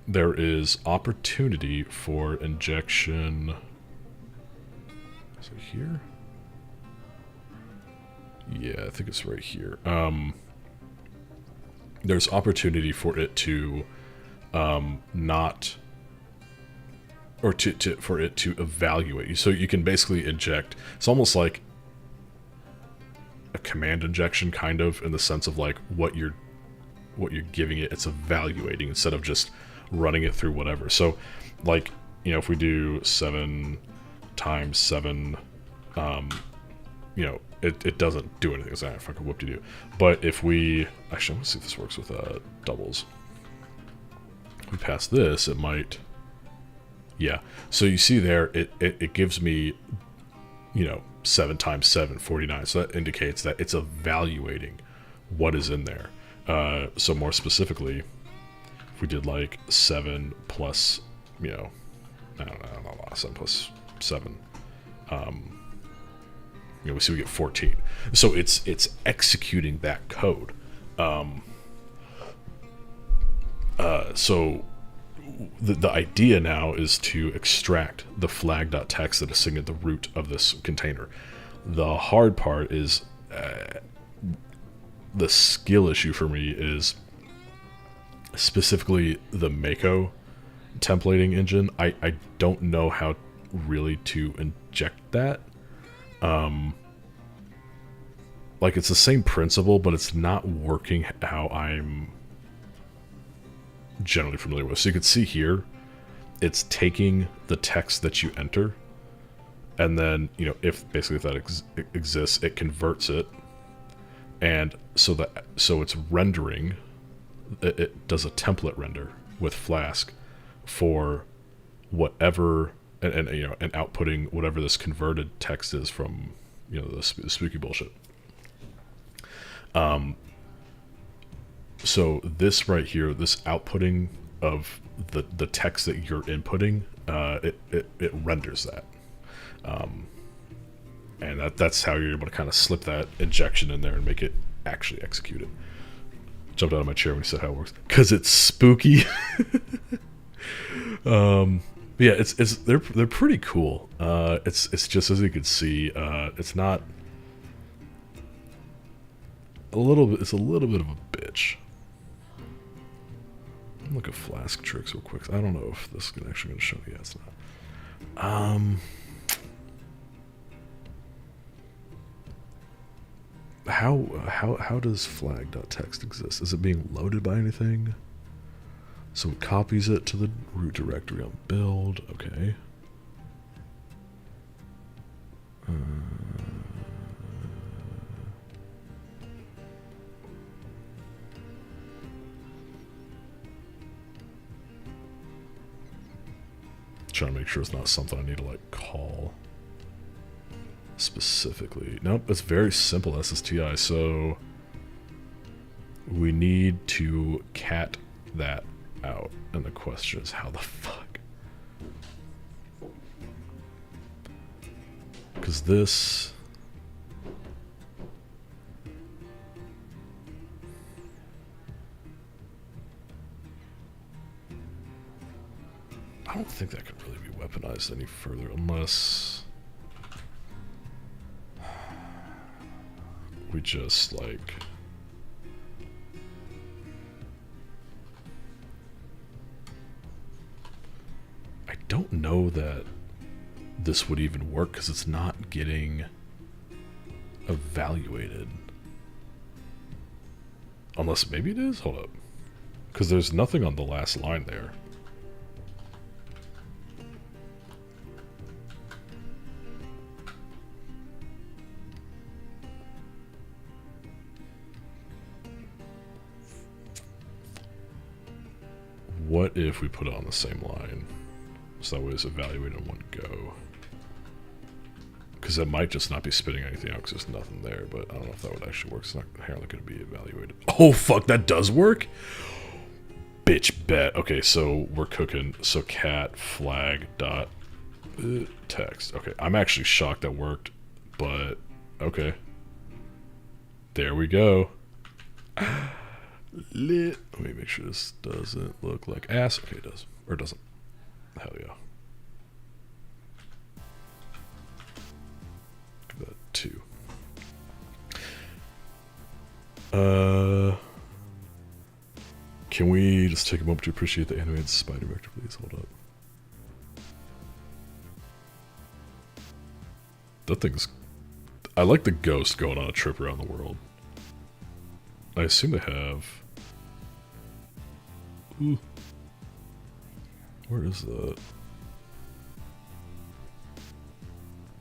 There is opportunity for injection. Is it here? Yeah, I think it's right here. There's opportunity for it to not. Or for it to evaluate you. So you can basically inject. It's almost like a command injection, kind of, in the sense of like what you're giving it. It's evaluating instead of just running it through whatever. So, like, you know, if we do 7 times 7, you know, it doesn't do anything. It's not fucking whoop-de-doo. But if we actually, let's see if this works with doubles. If we pass this, it might. Yeah, so you see there, it gives me, you know, 7 times 7, 49. So that indicates that it's evaluating what is in there. So more specifically, if we did like 7 plus, you know, I don't know, 7 plus 7, you know, we see we get 14. So it's executing that code. So the idea now is to extract the flag.txt that is sitting at the root of this container. The hard part is the skill issue for me is specifically the Mako templating engine. I don't know how really to inject that. Like, it's the same principle, but it's not working how I'm generally familiar with. So you can see here, it's taking the text that you enter, and then, you know, if that exists, it converts it, and so it's rendering. It does a template render with Flask for whatever, and you know, and outputting whatever this converted text is from, you know, the spooky bullshit. So this right here, this outputting of the text that you're inputting, it renders that, and that's how you're able to kind of slip that injection in there and make it actually execute it. Jumped out of my chair when you said how it works, because it's spooky. Yeah, they're pretty cool. It's just, as you can see, it's not it's a little bit of a bitch. Look at Flask tricks real quick. I don't know if this is actually going to show me. Yeah, it's not. How does flag.txt exist? Is it being loaded by anything? So it copies it to the root directory on build. Okay. Trying to make sure it's not something I need to like call specifically. Nope, it's very simple SSTI. So we need to cat that out, and the question is how the fuck? Because this, I don't think that could really be weaponized any further unless we just like I don't know that this would even work because it's not getting evaluated. Unless maybe it is? Hold up. Because there's nothing on the last line there. What if we put it on the same line? So that way it's evaluated in one go. Because that might just not be spitting anything out because there's nothing there, but I don't know if that would actually work. It's not inherently going to be evaluated. Oh, fuck, that does work? Bitch bet. Okay, so we're cooking. So cat flag dot text. Okay, I'm actually shocked that worked, but okay. There we go. Lit. Let me make sure this doesn't look like ass. Okay, it does. Or it doesn't. Hell yeah. Give that 2. Can we just take a moment to appreciate the animated spider vector, please? Hold up. That thing's... I like the ghost going on a trip around the world. I assume they have... Ooh. Where is that?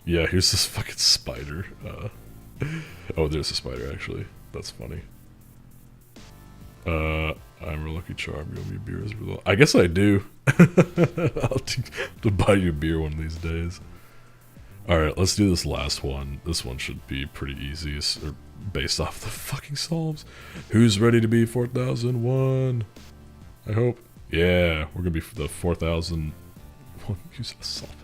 Yeah, here's this fucking spider. Oh, there's a spider, actually. That's funny. I'm a lucky charm. You owe me a beer as a result. I guess I do. I'll to buy you a beer one of these days. Alright, let's do this last one. This one should be pretty easy. It's based off the fucking solves. Who's ready to be 4001? I hope. Yeah, we're gonna be the 4001 use of solve.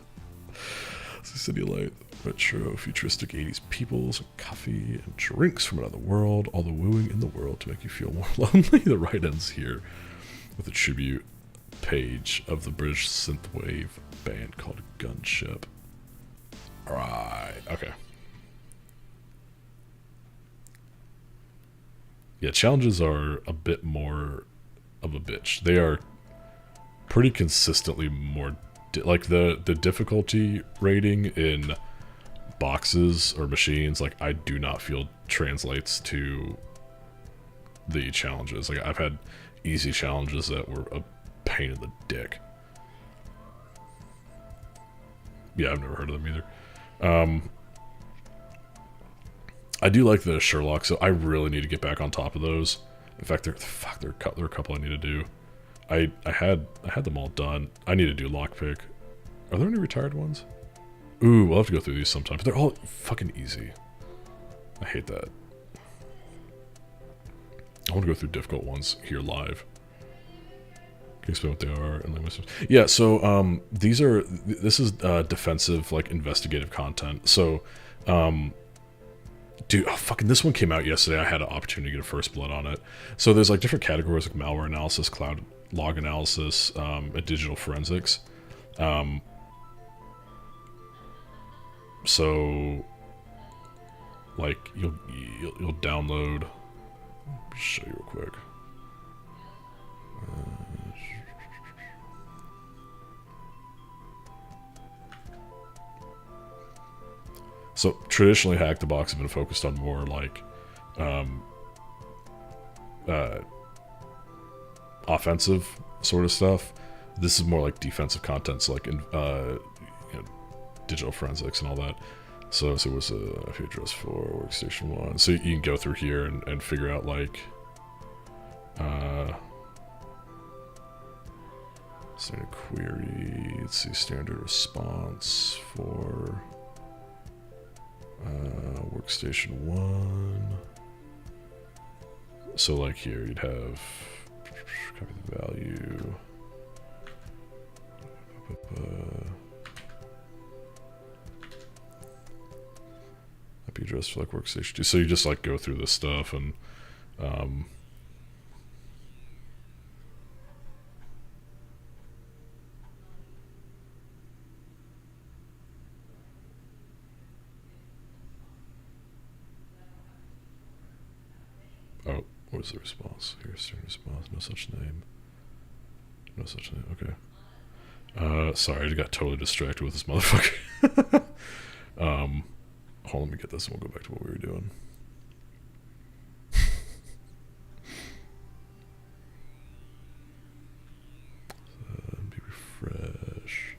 City Light, retro, futuristic 80s peoples, coffee and drinks from another world, all the wooing in the world to make you feel more lonely. The right ends here with a tribute page of the British synthwave band called Gunship. Alright, okay. Yeah, challenges are a bit more of a bitch. They are pretty consistently more like the difficulty rating in boxes or machines, like I do not feel translates to the challenges. Like I've had easy challenges that were a pain in the dick. Yeah, I've never heard of them either. I do like the Sherlock, so I really need to get back on top of those. In fact, there are a couple I need to do. I had them all done. I need to do lockpick. Are there any retired ones? Ooh, we'll have to go through these sometime. But they're all fucking easy. I hate that. I want to go through difficult ones here live. Can you explain what they are? And yeah, so this is defensive, like investigative content. So, dude, oh, fucking this one came out yesterday. I had an opportunity to get a first blood on it. So there's like different categories like malware analysis, cloud log analysis, and digital forensics. So like you'll download. Let me show you real quick. So traditionally, Hack the Box has been focused on more like offensive sort of stuff. This is more like defensive content, so like in digital forensics and all that. So it was a IP address for workstation 1. So you can go through here and figure out like standard query. Let's see, standard response for workstation 1. So like here you'd have copy the value. IP address for like workstation 2. So you just like go through this stuff and oh, what is the response? Here's student response, no such name. No such name, okay. Sorry, I just got totally distracted with this motherfucker. Hold on, let me get this and we'll go back to what we were doing. Be refresh.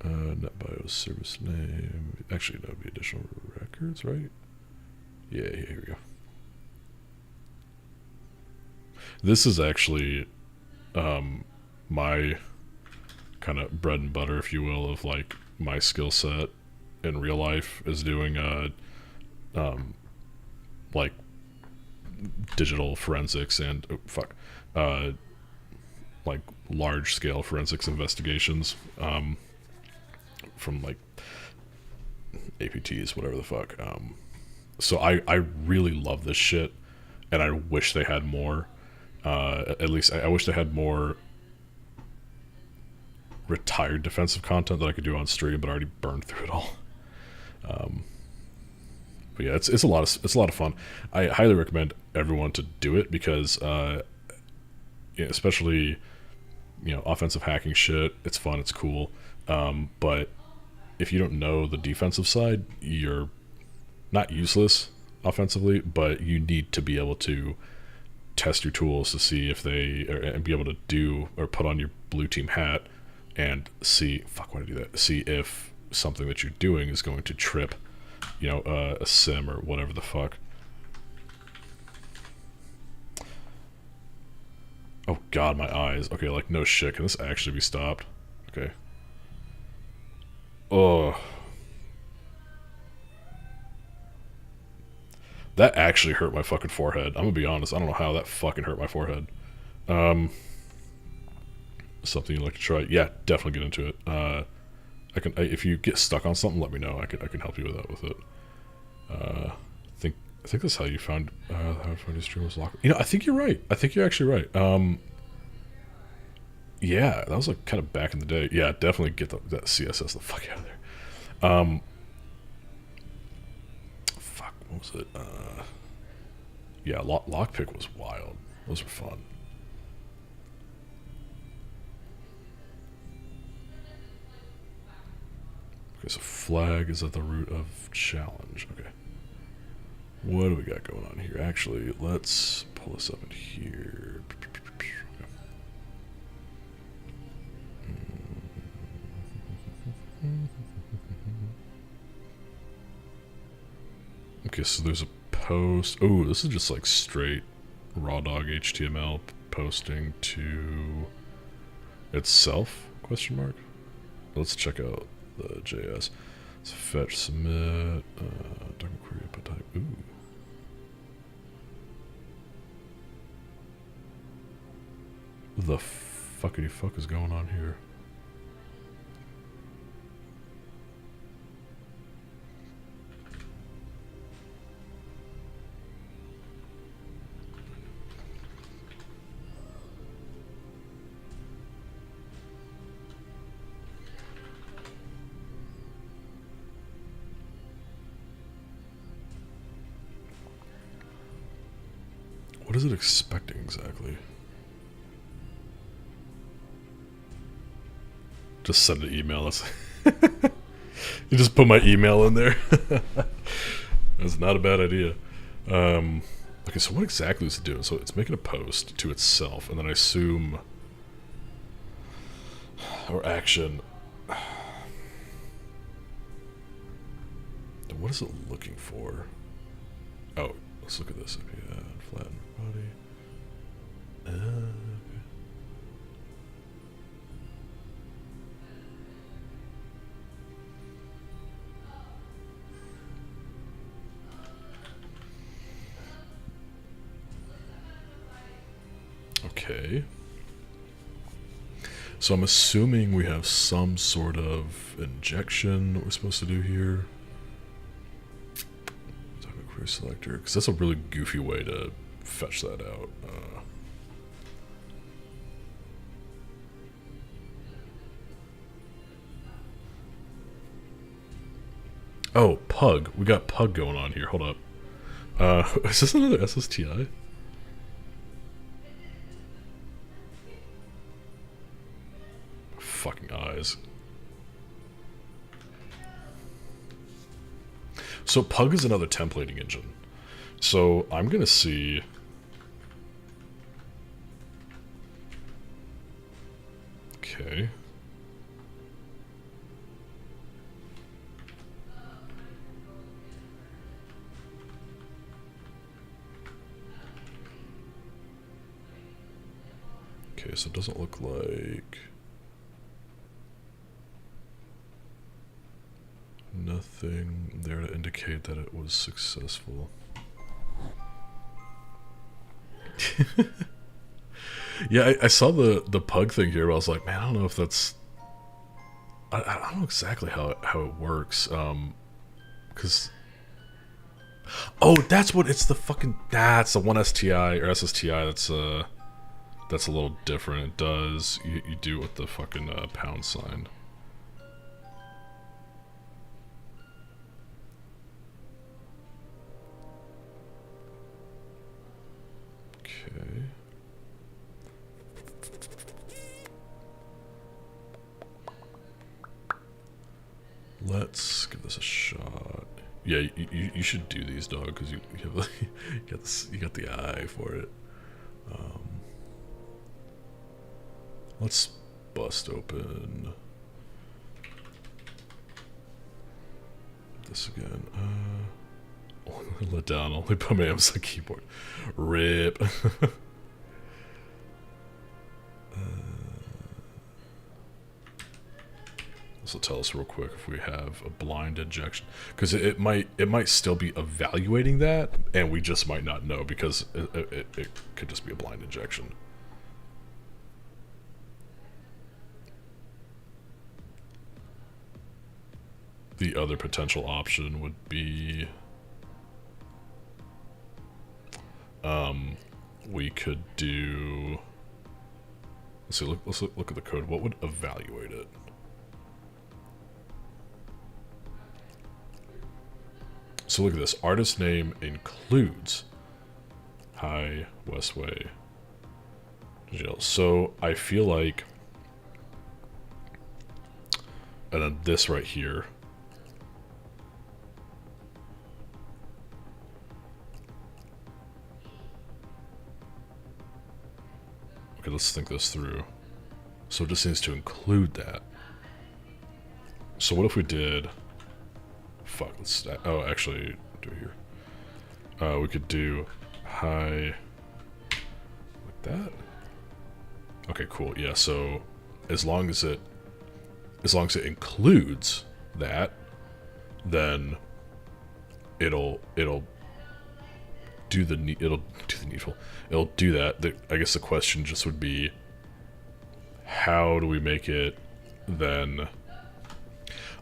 NetBIOS service name. Actually, that would be additional records, right? Yeah, here we go. This is actually my kind of bread and butter, if you will, of like my skill set in real life is doing like digital forensics and like large scale forensics investigations from like APTs, whatever the fuck. So I really love this shit, and I wish they had more. At least I wish they had more retired defensive content that I could do on stream, but I already burned through it all. But yeah, it's a lot of fun. I highly recommend everyone to do it because, especially offensive hacking shit. It's fun, it's cool. But if you don't know the defensive side, you're not useless offensively, but you need to be able to test your tools to see if and be able to do or put on your blue team hat and see. Fuck, why did I do that? See if something that you're doing is going to trip, a sim or whatever the fuck. Oh god, my eyes. Okay, like no shit. Can this actually be stopped? Okay. Oh. That actually hurt my fucking forehead. I'm gonna be honest. I don't know how that fucking hurt my forehead. Something you'd like to try? Yeah, definitely get into it. If you get stuck on something, let me know. I can help you with it. I think that's how you found how to find your streamers lock. I think you're right. I think you're actually right. Yeah, that was like kind of back in the day. Yeah, definitely get that CSS the fuck out of there. Fuck, what was it? Yeah, lockpick was wild. Those were fun. Okay, so flag is at the root of challenge. Okay. What do we got going on here? Actually, let's pull this up in here. Okay, so there's a post. Oh, this is just like straight raw dog HTML posting to itself? Question mark. Let's check out the JS. Let's fetch, submit, document query, input type. Ooh. The fuckity fuck is going on here? What is it expecting exactly? Just send an email. That's you just put my email in there. That's not a bad idea. Okay, so what exactly is it doing? So it's making a post to itself, and then I assume, or action. What is it looking for? Oh, let's look at this. Okay, flatten body. Okay. So I'm assuming we have some sort of injection that we're supposed to do here. Document query selector, because that's a really goofy way to fetch that out. Oh, pug. We got pug going on here. Hold up. Is this another SSTI? Fucking eyes. So pug is another templating engine. So I'm gonna see. Okay. Okay, so it doesn't look like nothing there to indicate that it was successful. Yeah, I saw the pug thing here, but I was like, man, I don't know if that's. I don't know exactly how it works. Because. Oh, that's what it's the fucking. That's the one STI or SSTI. That's a little different. It does you do it with the fucking pound sign. Okay. Let's give this a shot. Yeah, you should do these, dog, because you got the eye for it. Let's bust open this again. Let down only by my Amazon keyboard. RIP. This will tell us real quick if we have a blind injection, because it might still be evaluating that, and we just might not know because it could just be a blind injection. The other potential option would be we could do. Let's see. Let's look at the code. What would evaluate it? So look at this. Artist name includes Hi Westway Jail. So I feel like, and then this right here Okay, let's think this through. So it just needs to include that. So what if we did... Fuck, let's... Oh, actually, do it here. We could do hi... like that? Okay, cool. Yeah, so as long as it includes that, then it'll do the needful. It'll do that. I guess the question just would be, how do we make it then?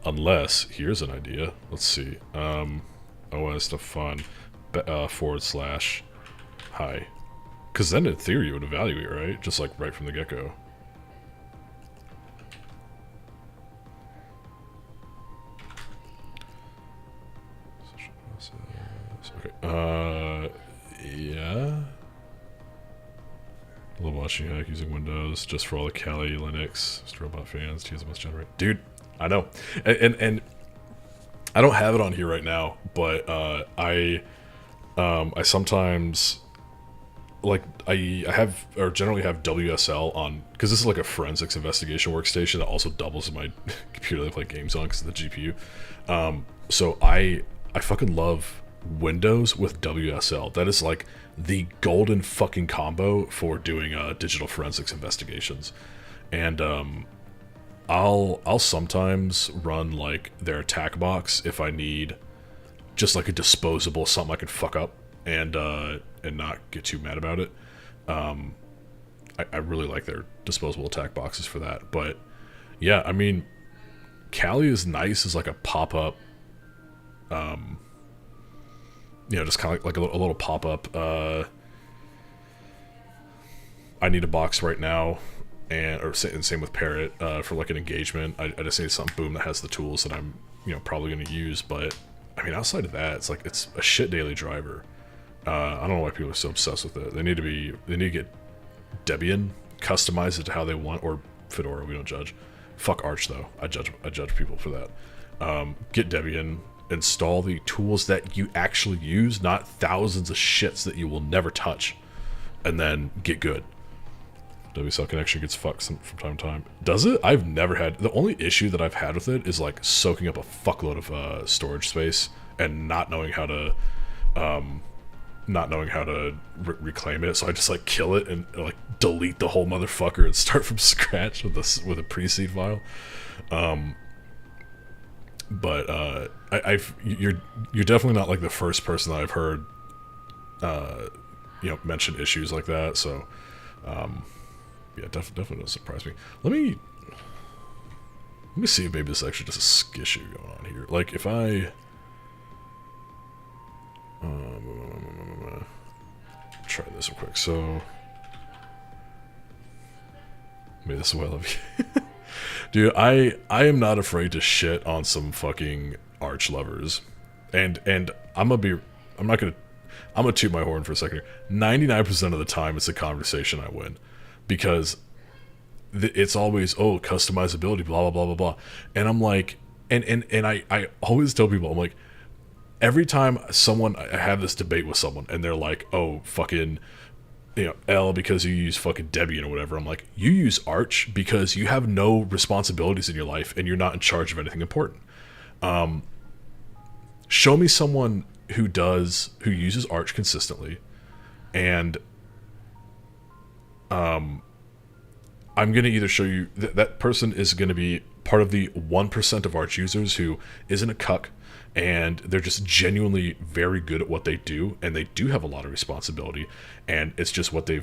Unless, here's an idea. Let's see. OS define / hi. Because then in theory it would evaluate, right? Just like right from the get-go. Okay. Yeah. Love watching hack using Windows just for all the Kali Linux Strobot fans to use the most generate. Dude, I know. And I don't have it on here right now, but I sometimes like I have or generally have WSL on because this is like a forensics investigation workstation that also doubles as my computer that I play games on because of the GPU. So I fucking love Windows with WSL. That is like the golden fucking combo for doing digital forensics investigations. And I'll sometimes run like their attack box if I need just like a disposable something I can fuck up and not get too mad about it. I really like their disposable attack boxes for that. But yeah, I mean, Kali is nice as like a pop-up, you know, just kind of like a little pop-up, I need a box right now, and same with Parrot, for like an engagement. I just need something, boom, that has the tools that I'm, you know, probably going to use. But I mean, outside of that, it's like, it's a shit daily driver. I don't know why people are so obsessed with it. They need to get Debian, customize it to how they want, or Fedora, we don't judge. Fuck Arch though, I judge people for that. Get Debian, install the tools that you actually use, not thousands of shits that you will never touch, and then get good. WSL connection gets fucked from time to time. Does it? I've never had... The only issue that I've had with it is like soaking up a fuckload of storage space and not knowing how to reclaim it. So I just like kill it and like delete the whole motherfucker and start from scratch with a pre-seed file. But you're definitely not like the first person that I've heard you know, mention issues like that. So yeah, definitely doesn't surprise me. Let me see if maybe this is actually just a sk issue going on here. Like if I try this real quick. So maybe this is why I love you. Dude, I am not afraid to shit on some fucking Arch lovers. And I'm gonna toot my horn for a second here. 99% of the time it's a conversation I win. Because it's always, oh, customizability, blah, blah, blah, blah, blah. And I'm like, and I always tell people, I'm like, every time I have this debate with someone and they're like, oh, fucking, you know, L because you use fucking Debian or whatever. I'm like, you use Arch because you have no responsibilities in your life and you're not in charge of anything important. Show me someone who uses Arch consistently, and I'm going to either show you that person is going to be part of the 1% of Arch users who isn't a cuck, and they're just genuinely very good at what they do, and they do have a lot of responsibility, and it's just what they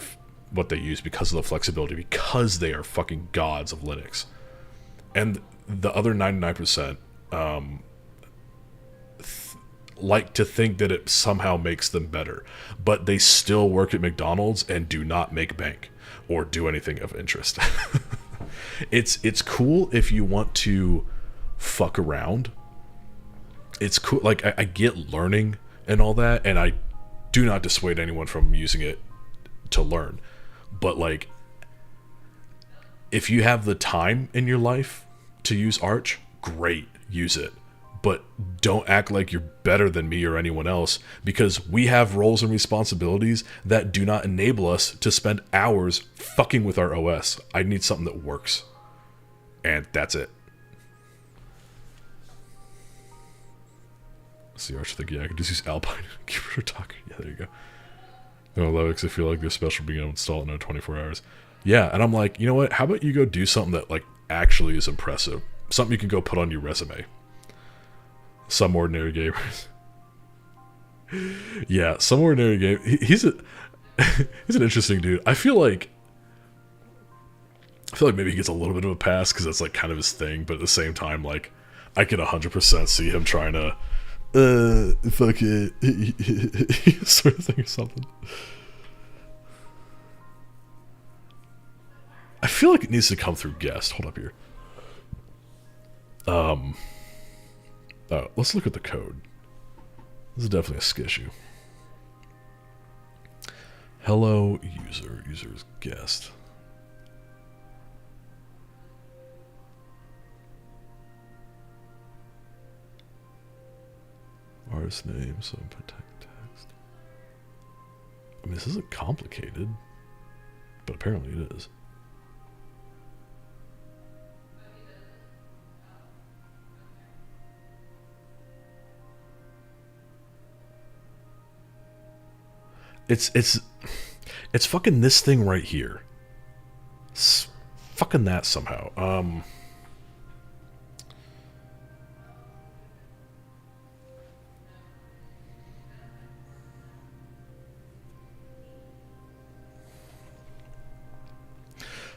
use because of the flexibility, because they are fucking gods of Linux. And the other 99% like to think that it somehow makes them better, but they still work at McDonald's and do not make bank or do anything of interest. It's cool if you want to fuck around. It's cool, like I get learning and all that, and I do not dissuade anyone from using it to learn, but like if you have the time in your life to use Arch, great, use it. but don't act like you're better than me or anyone else, because we have roles and responsibilities that do not enable us to spend hours fucking with our OS. I need something that works. And that's it. See, Arch, think, yeah, I could just use Alpine Computer Talker. Yeah, there you go. No, Linux, I feel like they're special being able to install it in under 24 hours. Yeah, and I'm like, you know what? How about you go do something that, like, actually is impressive? Something you can go put on your resume. Some ordinary gamers. Yeah, some ordinary game. He's an interesting dude. I feel like maybe he gets a little bit of a pass because that's like kind of his thing, but at the same time, like, I can 100% see him trying to fuck it sort of thing or something. I feel like it needs to come through guest. Hold up here. Let's look at the code. This is definitely a skissue. Hello user. User is guest. Artist name, so protect text. I mean, this isn't complicated, but apparently it is. It's fucking this thing right here. It's fucking that somehow.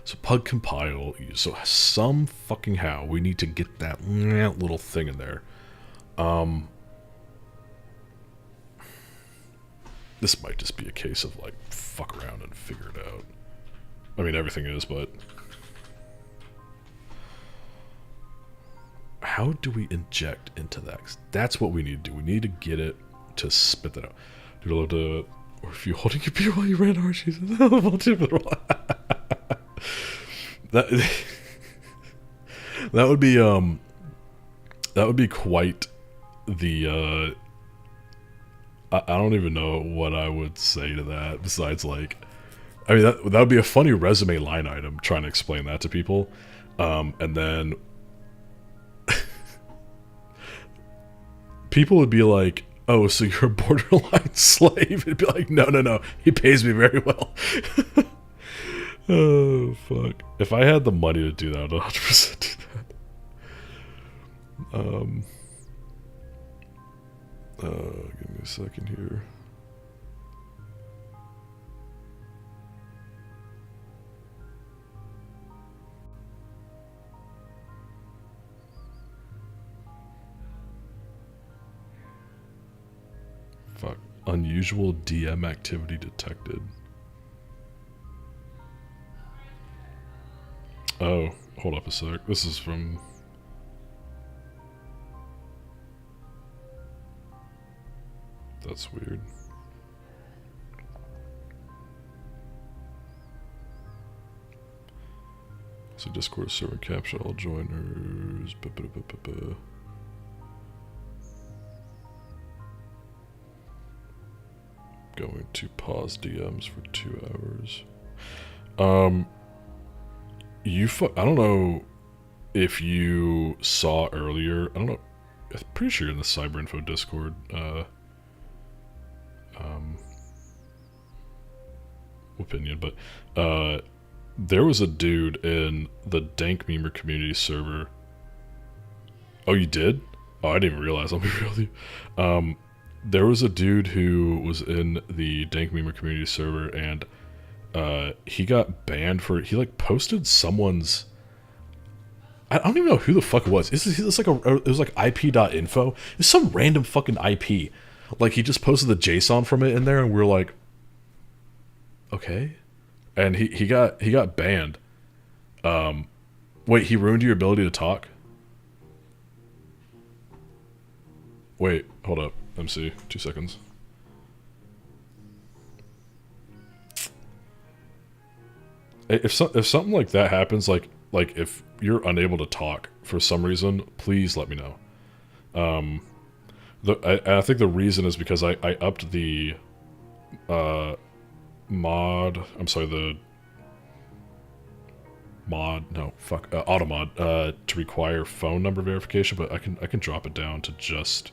So pug compile. So some fucking how we need to get that little thing in there. This might just be a case of, like, fuck around and figure it out. I mean, everything is, but... How do we inject into that? That's what we need to do. We need to get it to spit that out. Dude, I love to... Or if you're holding your beer while you ran Archie's. that would be, that would be quite the, I don't even know what I would say to that besides, like, I mean, that would be a funny resume line item, trying to explain that to people. And then people would be like, oh, so you're a borderline slave? It'd be like, no, he pays me very well. Oh, fuck. If I had the money to do that, I'd 100% do that. Give me a second here. Fuck. Unusual DM activity detected. Oh, hold up a sec. This is from... That's weird. So Discord server capture all joiners. Going to pause DMs for 2 hours. I don't know if you saw earlier. I don't know. I'm pretty sure you're in the CyberInfo Discord. Opinion, but there was a dude in the Dank Memer community server. Oh, you did? Oh, I didn't even realize. I'll be real with you. There was a dude who was in the Dank Memer community server, and he got banned for, he like posted someone's, I don't even know who the fuck it was. It's like it was like IP.info. It's some random fucking IP. Like, he just posted the JSON from it in there, and we were like, okay. And he got banned. Wait, he ruined your ability to talk? Wait, hold up. MC, 2 seconds. If something like that happens, like if you're unable to talk for some reason, please let me know. I think the reason is because I upped the automod to require phone number verification, but I can drop it down to just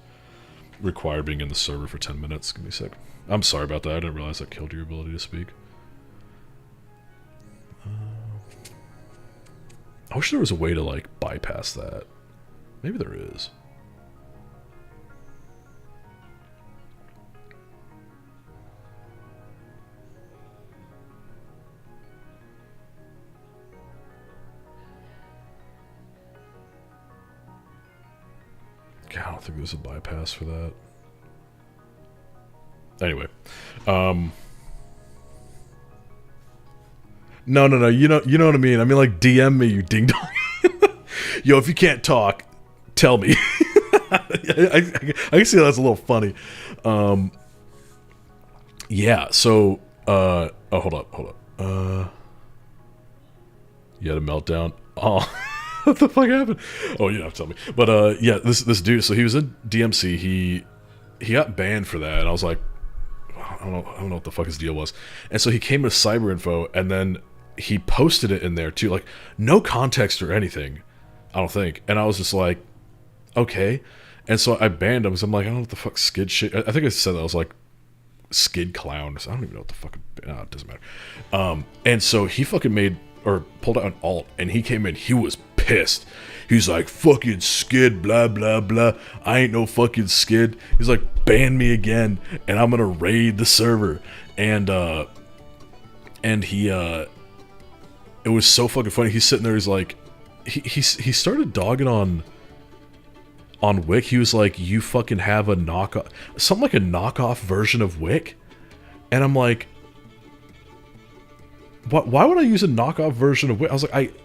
require being in the server for 10 minutes. Give me a sec. I'm sorry about that. I didn't realize that killed your ability to speak. I wish there was a way to, like, bypass that. Maybe there is. God, I don't think there's a bypass for that. Anyway, no, you know what I mean. I mean, like, DM me, you ding dong. Yo, if you can't talk, tell me. I can see that's a little funny. Yeah. So, oh, hold up. You had a meltdown. Oh, what the fuck happened? Oh, you don't have to tell me. But yeah, this dude. So he was in DMC. He got banned for that, and I was like, I don't know what the fuck his deal was. And so he came to Cyber Info, and then he posted it in there too, like no context or anything, I don't think. And I was just like, okay. And so I banned him because I'm like, I don't know what the fuck skid shit. I think I said that I was like skid clown. I don't even know what the fuck. It doesn't matter. And so he fucking made or pulled out an alt, and he came in. He was pissed. He's like, fucking skid, blah, blah, blah. I ain't no fucking skid. He's like, ban me again, and I'm gonna raid the server. And he, it was so fucking funny. He's sitting there, he's like, he started dogging on Wick. He was like, you fucking have a knockoff, something like a knockoff version of Wick. And I'm like, why would I use a knockoff version of Wick? I was like,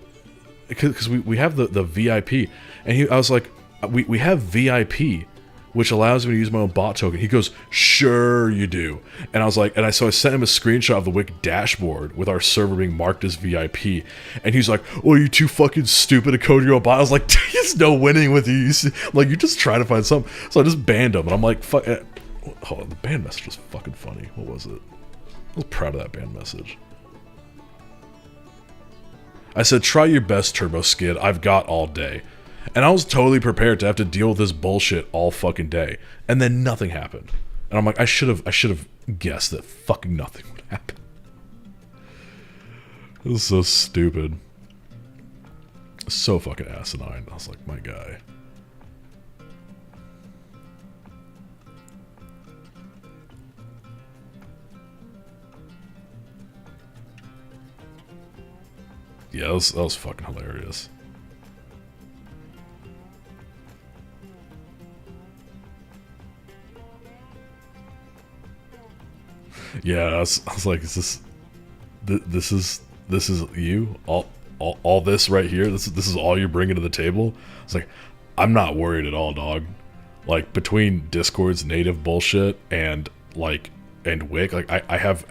because we have the VIP, and I was like, we have VIP, which allows me to use my own bot token. He goes, sure you do. And I was like, so I sent him a screenshot of the Wick dashboard with our server being marked as VIP, and he's like, oh, you too fucking stupid to code your own bot. I was like, there's no winning with you. Like, you just try to find something. So I just banned him, and I'm like, fuck. Hold on, the ban message was fucking funny. What was it? I was proud of that ban message. I said, try your best, Turbo Skid. I've got all day. And I was totally prepared to have to deal with this bullshit all fucking day. And then nothing happened. And I'm like, I should have guessed that fucking nothing would happen. It was so stupid. So fucking asinine. I was like, my guy. Yeah, that was fucking hilarious. Yeah, I was like, is this is you? All this right here? This is all you're bringing to the table? I was like, I'm not worried at all, dog. Like, between Discord's native bullshit and like Wick, like I have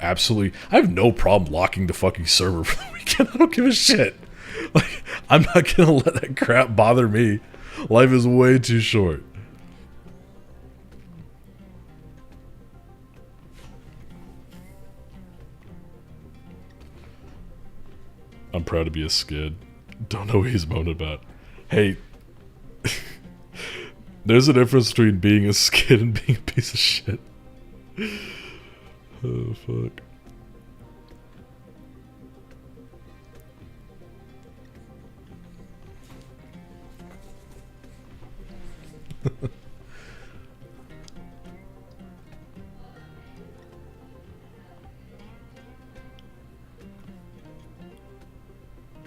no problem locking the fucking server for the weekend. I don't give a shit. Like, I'm not gonna let that crap bother me. Life is way too short. I'm proud to be a skid. Don't know what he's moaning about. Hey, there's a difference between being a skid and being a piece of shit. Oh, fuck.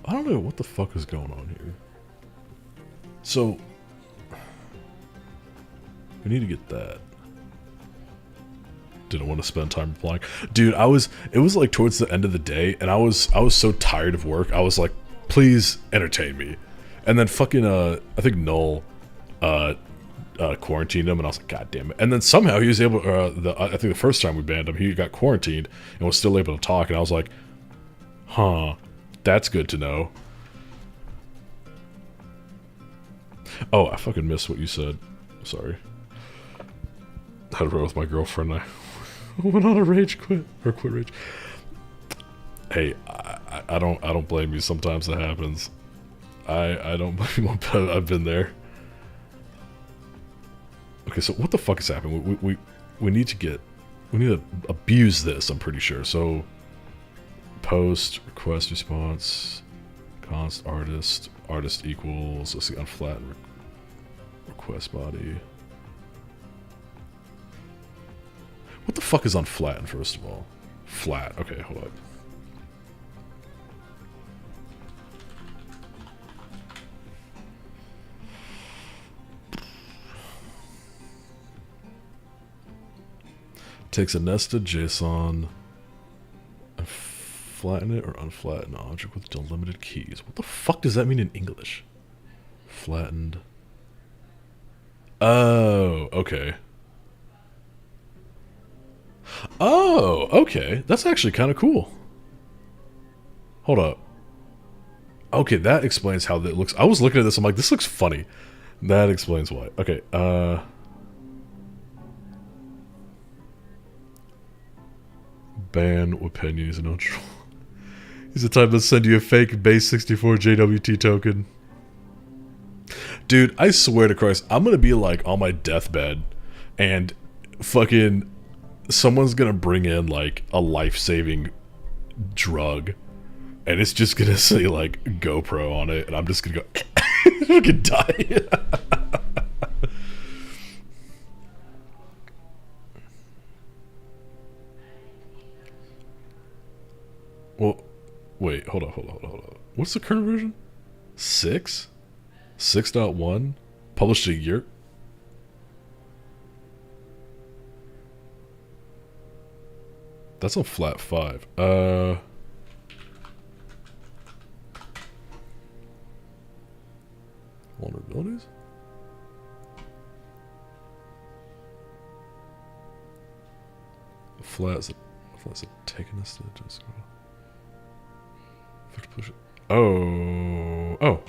I don't know what the fuck is going on here. So, we need to get that. Didn't want to spend time replying. Dude, it was like towards the end of the day, and I was so tired of work. I was like, please entertain me. And then fucking, I think Null, quarantined him, and I was like, god damn it. And then somehow he was able, I think the first time we banned him, he got quarantined and was still able to talk, and I was like, huh, that's good to know. Oh, I fucking missed what you said. Sorry. I had a row with my girlfriend. I went on a rage quit or quit rage. Hey, I don't blame you. Sometimes that happens. I don't blame you, but I've been there. Okay, so what the fuck is happening? We need to abuse this. I'm pretty sure. So post request response const artist equals, let's see, unflatten request body. What the fuck is unflatten, first of all? Flat. Okay, hold up. Takes a nested JSON and flatten it or unflatten an object with delimited keys. What the fuck does that mean in English? Flattened. Oh, okay. Oh, okay. That's actually kind of cool. Hold up. Okay, that explains how that looks. I was looking at this, I'm like, this looks funny. That explains why. Okay, ban opinion is no troll. He's the type to send you a fake base 64 JWT token. Dude, I swear to Christ, I'm gonna be like on my deathbed and fucking someone's gonna bring in like a life-saving drug and it's just gonna say like GoPro on it and I'm just gonna go fucking die. Well, wait, hold on. What's the current version? 6? 6.1? Published a year? That's on flat 5. Vulnerabilities? Flat's a taking us to just go. Oh.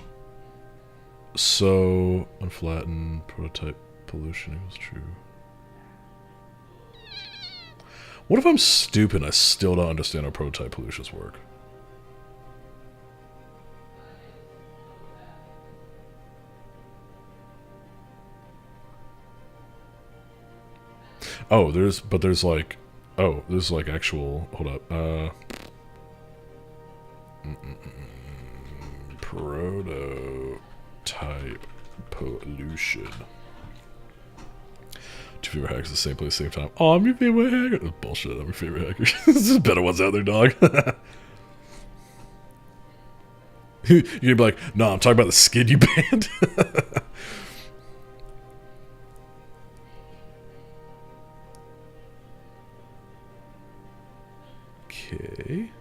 So, unflattened prototype pollution equals true. What if I'm stupid and I still don't understand how prototype pollutions work? Oh, there's like actual, hold up, prototype pollution. Two favorite hackers at the same place, same time. Oh, I'm your favorite hacker. That's bullshit. I'm your favorite hacker. There's better ones out there, dog. You're gonna be like, no, I'm talking about the skid you banned. Okay.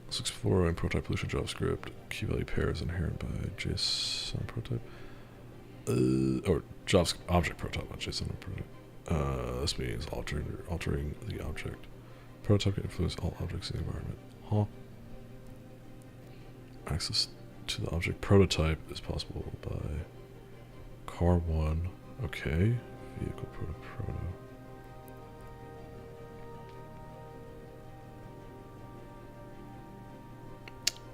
Let's explore and prototype pollution JavaScript. Key value pair is inherent by JSON prototype. Or JavaScript object prototype, not JSON prototype. This means altering the object. Prototype can influence all objects in the environment. Huh? Access to the object prototype is possible by car 1. Okay. Vehicle proto.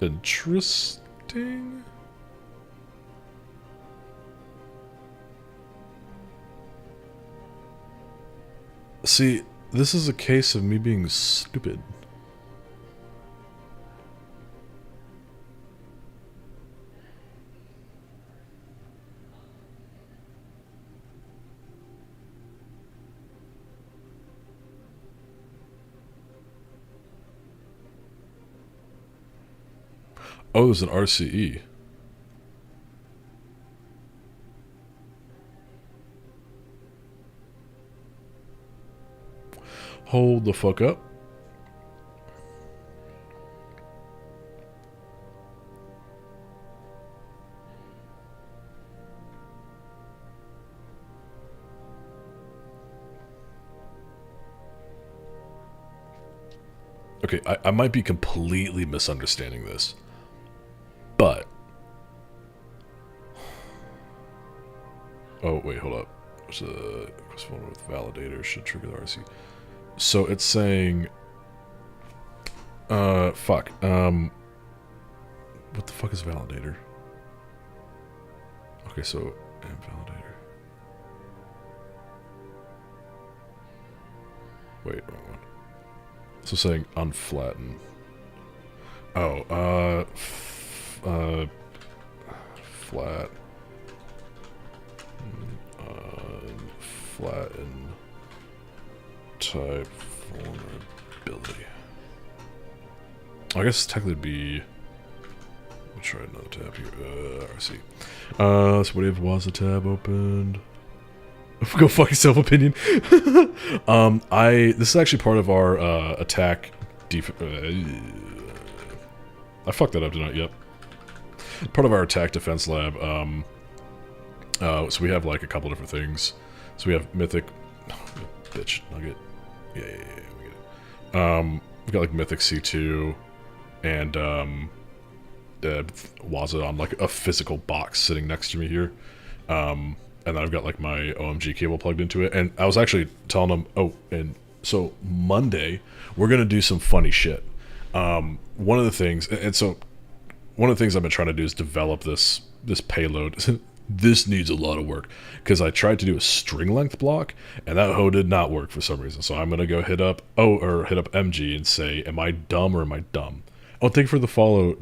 Interesting. See, this is a case of me being stupid. Oh, there's an RCE. Hold the fuck up. Okay, I might be completely misunderstanding this. But Oh, wait, hold up. What's one with validator should trigger the RC. So it's saying... fuck. What the fuck is validator? Okay, so... validator. Wait, wrong one. So saying unflatten. Oh, flat. Unflatten type vulnerability. I guess technically it'd be... Let me try another tab here. RC. So what if was the tab opened? Go fuck yourself, opinion. This is actually part of our attack I fucked that up, didn't I? Yep. Part of our attack defense lab. So we have like a couple different things. So we have mythic, bitch nugget. Yeah, we get it. We got like mythic C2, and Waza on like a physical box sitting next to me here. And then I've got like my OMG cable plugged into it. And I was actually telling them, oh, and so Monday we're gonna do some funny shit. One of the things I've been trying to do is develop this payload. This needs a lot of work because I tried to do a string length block and that hoe did not work for some reason. So I'm gonna go hit up MG and say, am I dumb or am I dumb? Oh, thank you for the follow.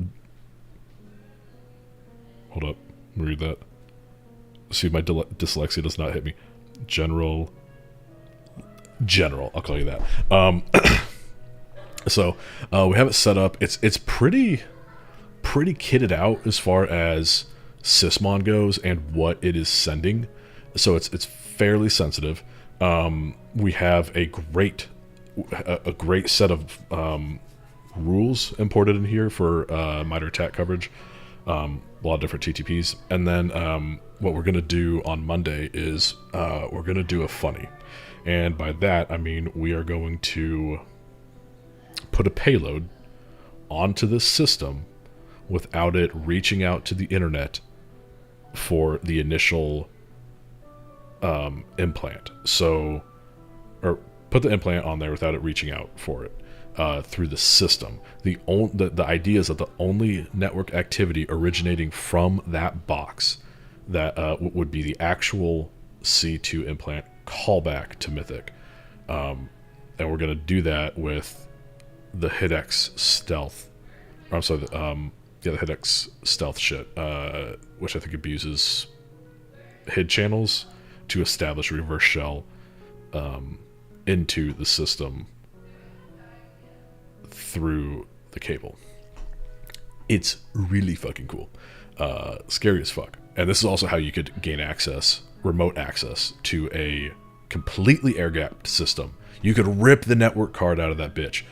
Hold up, let me read that. See if my dyslexia does not hit me. General, I'll call you that. So we have it set up. It's pretty kitted out as far as sysmon goes and what it is sending. So it's fairly sensitive. We have a great set of rules imported in here for MITRE attack coverage. A lot of different TTPs, and then what we're gonna do on Monday is we're gonna do a funny, and by that I mean we are going to put a payload onto this system without it reaching out to the internet for the initial implant. So, or put the implant on there without it reaching out for it. Through the system. The idea is that the only network activity originating from that box that would be the actual C2 implant callback to Mythic. And we're going to do that with the HitX stealth. Or I'm sorry, the HitX stealth shit, which I think abuses HID channels to establish a reverse shell into the system through the cable. It's really fucking cool. Scary as fuck. And this is also how you could gain access, remote access, to a completely air-gapped system. You could rip the network card out of that bitch.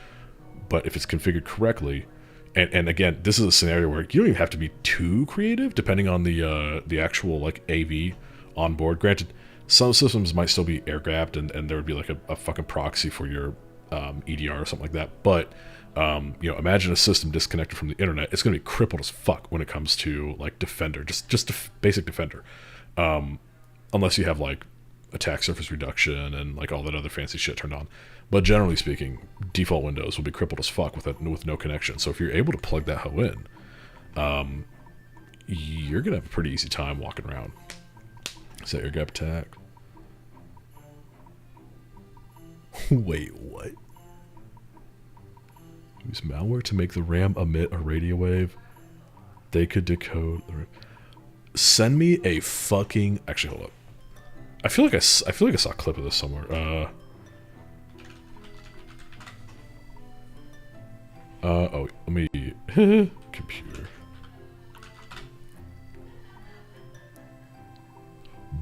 But if it's configured correctly, and again, this is a scenario where you don't even have to be too creative, depending on the actual like AV on board. Granted, some systems might still be air-gapped, and there would be like a fucking proxy for your EDR or something like that. But you know, imagine a system disconnected from the internet. It's going to be crippled as fuck when it comes to like Defender, just a basic Defender, unless you have like attack surface reduction and like all that other fancy shit turned on. But generally speaking, default Windows will be crippled as fuck with no connection. So if you're able to plug that hoe in, you're gonna have a pretty easy time walking around. Is that your gap attack? Wait, what? Use malware to make the RAM emit a radio wave. They could decode the... Send me a fucking... Actually, hold up. I feel like I saw a clip of this somewhere. Oh, let me... Computer.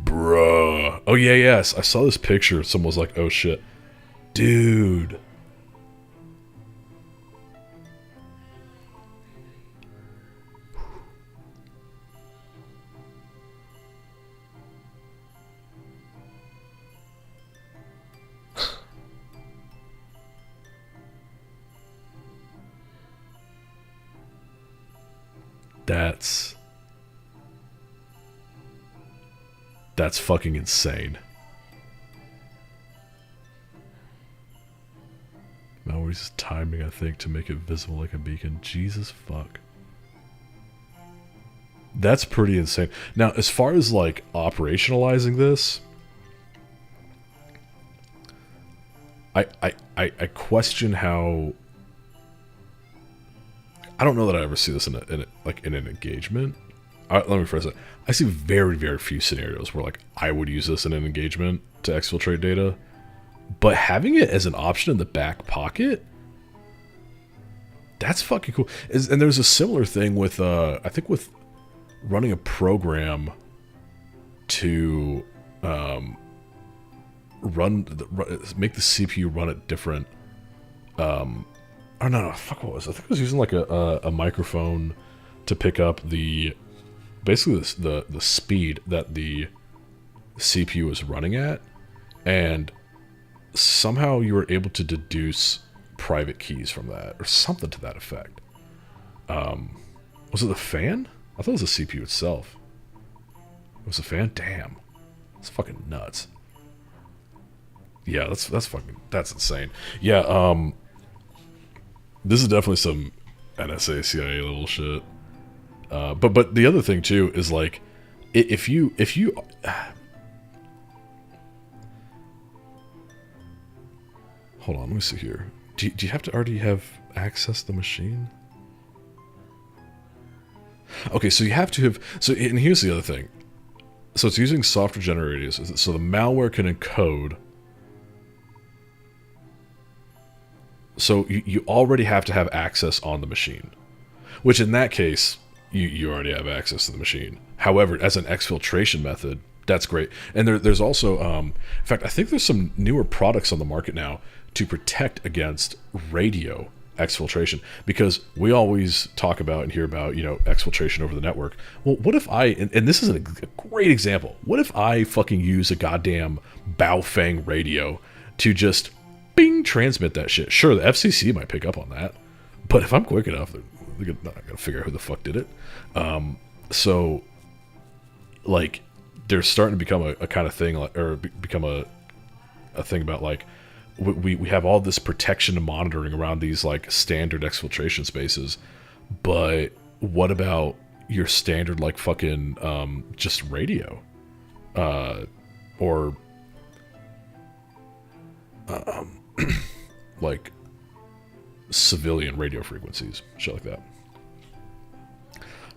Bruh. Oh, yeah, yes. I saw this picture. Someone was like, oh, shit. Dude. That's... That's fucking insane. Malware uses timing, I think, to make it visible like a beacon. Jesus fuck. That's pretty insane. Now, as far as like operationalizing this, I question how. I don't know that I ever see this in an engagement. Let me phrase it. I see very, very few scenarios where like I would use this in an engagement to exfiltrate data, but having it as an option in the back pocket, that's fucking cool. And there's a similar thing with I think with running a program to make the CPU run at different. Oh no, fuck, what was it? I think I was using like a microphone to pick up basically the speed that the CPU is running at, and somehow you were able to deduce private keys from that, or something to that effect. Was it the fan? I thought it was the CPU itself. It was the fan? Damn. It's fucking nuts. Yeah, that's insane. Yeah, this is definitely some NSA CIA level shit. But the other thing too is like, if you hold on, let me see here. Do you have to already have access to the machine? Okay, so you have to have. So, and here's the other thing. So it's using software generated. So the malware can encode. So you already have to have access on the machine, which in that case, you already have access to the machine. However, as an exfiltration method, that's great. And there's also, in fact, I think there's some newer products on the market now to protect against radio exfiltration, because we always talk about and hear about, exfiltration over the network. Well, what if and this is a great example, what if I fucking use a goddamn Baofeng radio to just bing, transmit that shit? Sure, the FCC might pick up on that, but if I'm quick enough, they're not gonna figure out who the fuck did it. So, like, they're starting to become a kind of thing, or become a thing about like, we have all this protection and monitoring around these like standard exfiltration spaces, but what about your standard like fucking just radio, or like civilian radio frequencies, shit like that.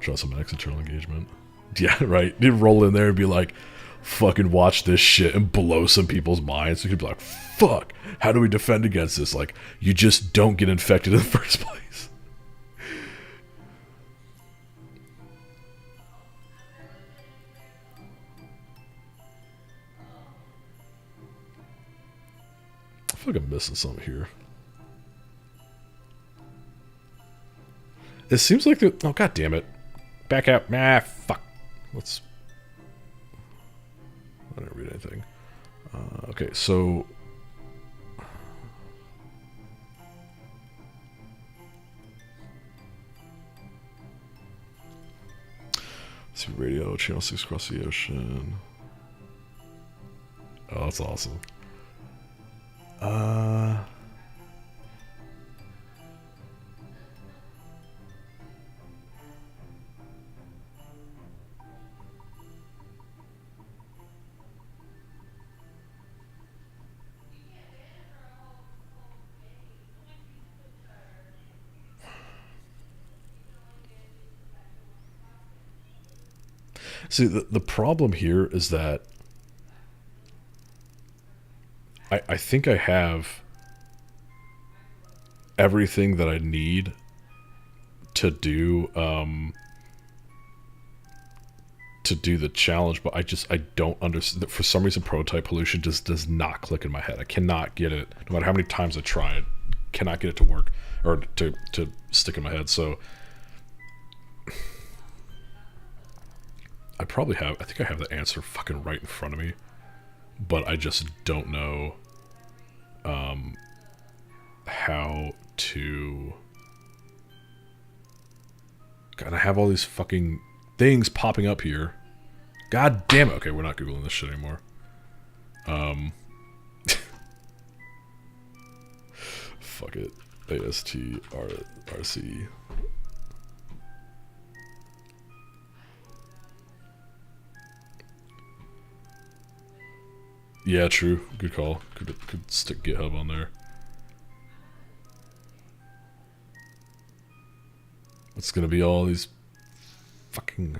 Show some external engagement. Yeah, right. You roll in there and be like, fucking watch this shit and blow some people's minds. You could be like, fuck, how do we defend against this? Like, you just don't get infected in the first place. I feel like I'm missing something here. It seems like they're... Oh, god damn it. Back out. Ah, fuck. Let's... I didn't read anything. Okay, so... Let's see, radio, channel 6 across the ocean. Oh, that's awesome. See, the problem here is that I think I have everything that I need to do the challenge, but I don't understand. For some reason, prototype pollution just does not click in my head. I cannot get it, no matter how many times I try it, cannot get it to work, or to stick in my head. So I think I have the answer fucking right in front of me, but I just don't know how to... God, I have all these fucking things popping up here, God damn it. Okay, we're not Googling this shit anymore. Fuck it. ASTRC. Yeah, true. Good call. Could stick GitHub on there. It's gonna be all these fucking...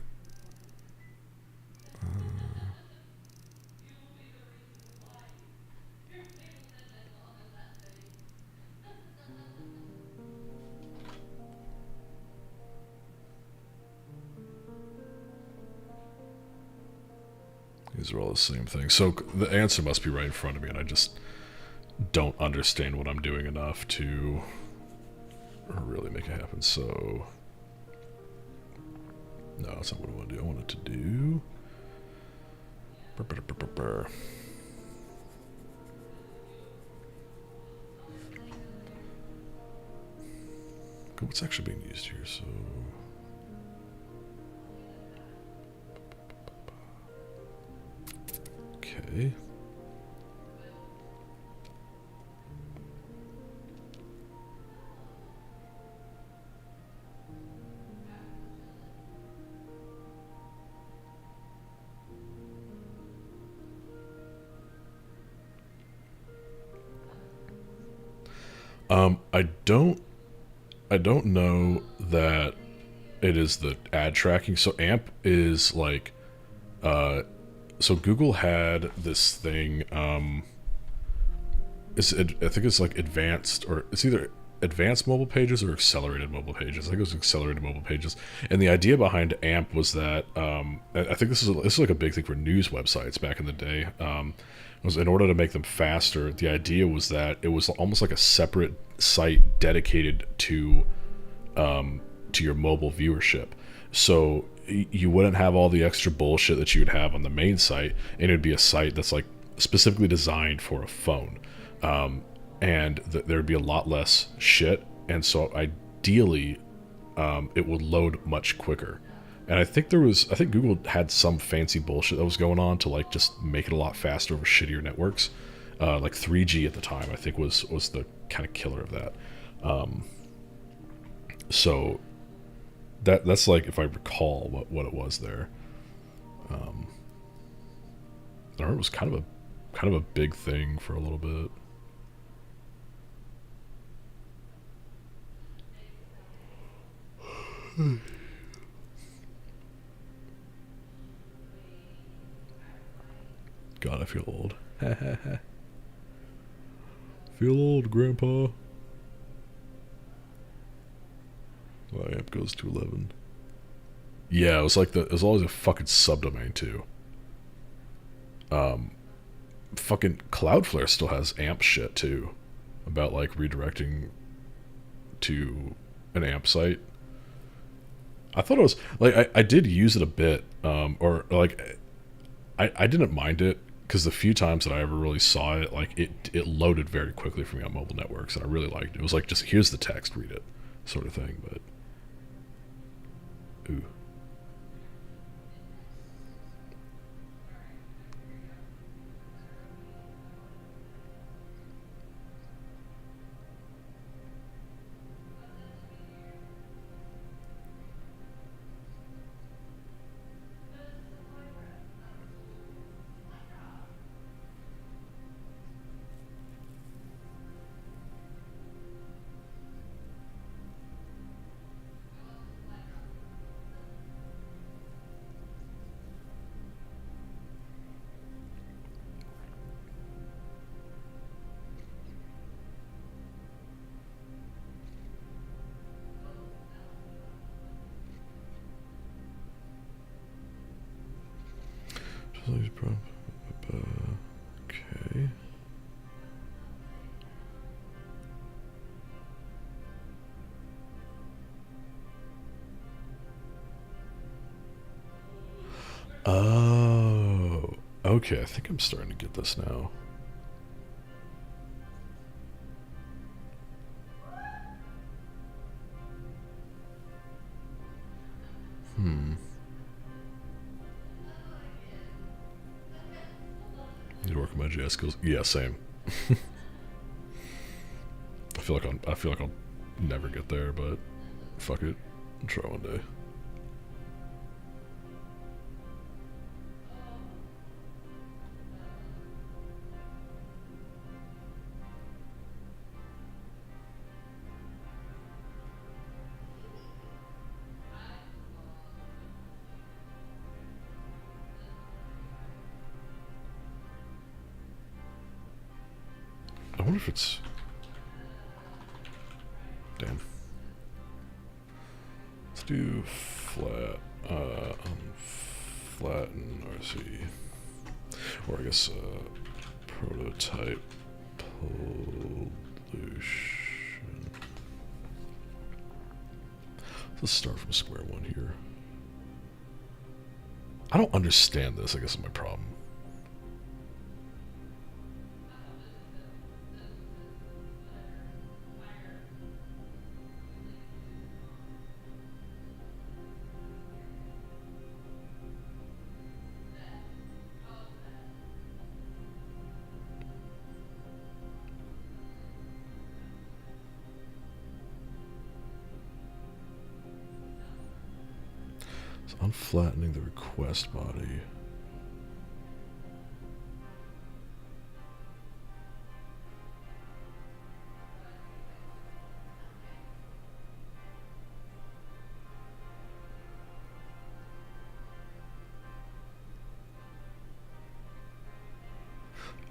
These are all the same thing. So the answer must be right in front of me, and I just don't understand what I'm doing enough to really make it happen. So no, that's not what I want to do. I want it to do... What's actually being used here? So... Okay. I don't know that it is the ad tracking. So AMP is like, so Google had this thing, I think it's like advanced, or it's either advanced mobile pages or accelerated mobile pages. I think it was accelerated mobile pages. And the idea behind AMP was that, I think this is like a big thing for news websites back in the day. Was in order to make them faster, the idea was that it was almost like a separate site dedicated to your mobile viewership. So you wouldn't have all the extra bullshit that you would have on the main site, and it'd be a site that's like specifically designed for a phone. And there'd be a lot less shit, and so ideally it would load much quicker. And I think Google had some fancy bullshit that was going on to like just make it a lot faster over shittier networks. Like 3G at the time, I think was the kind of killer of that. So that's like, if I recall what it was there. I remember it was kind of a big thing for a little bit. God, I feel old. Feel old, Grandpa. My amp goes to 11. Yeah, it was always a fucking subdomain too. Fucking Cloudflare still has amp shit too, about like redirecting to an amp site. I thought it was like I did use it a bit, or like I didn't mind it because the few times that I ever really saw it, like it loaded very quickly for me on mobile networks, and I really liked it. It was like, just here's the text, read it, sort of thing. But ooh. Okay. Oh, okay. I think I'm starting to get this now. work on my JS skills. Yeah, same. I feel like I'll never get there, but fuck it, I'll try one day. I wonder if it's... Damn. Let's do flat, flatten RC. Or I guess, prototype pollution. Let's start from square one here. I don't understand this, I guess is my problem. So unflattening the request body.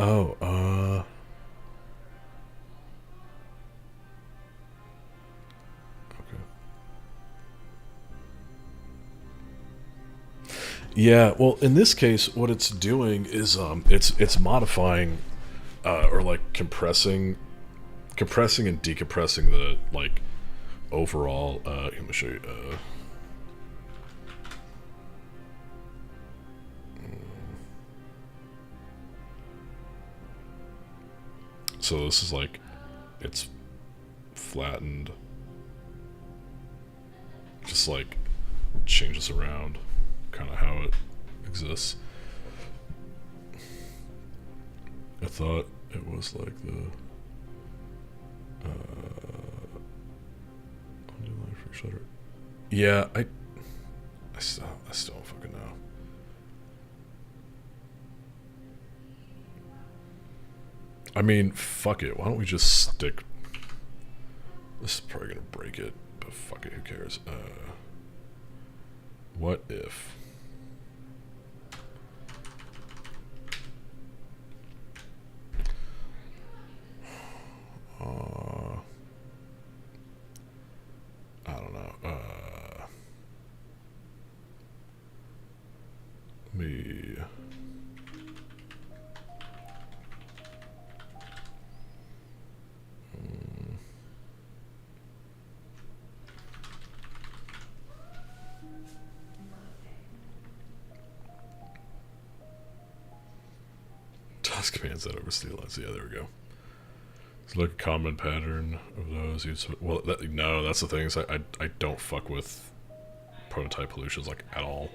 Oh, okay. Yeah, well, in this case, what it's doing is it's modifying, or like compressing and decompressing the like overall. Let me show you. So this is like, it's flattened, just like changes around kind of how it exists. I thought it was like the shutter. Yeah, I still don't fucking know. I mean, fuck it. Why don't we just stick? This is probably gonna break it, but fuck it. Who cares? What if? I don't know. Me. Toss commands that over steel lines. Yeah, there we go. So like a common pattern of those. Well, no, that's the thing. Is I don't fuck with prototype pollutions like at all.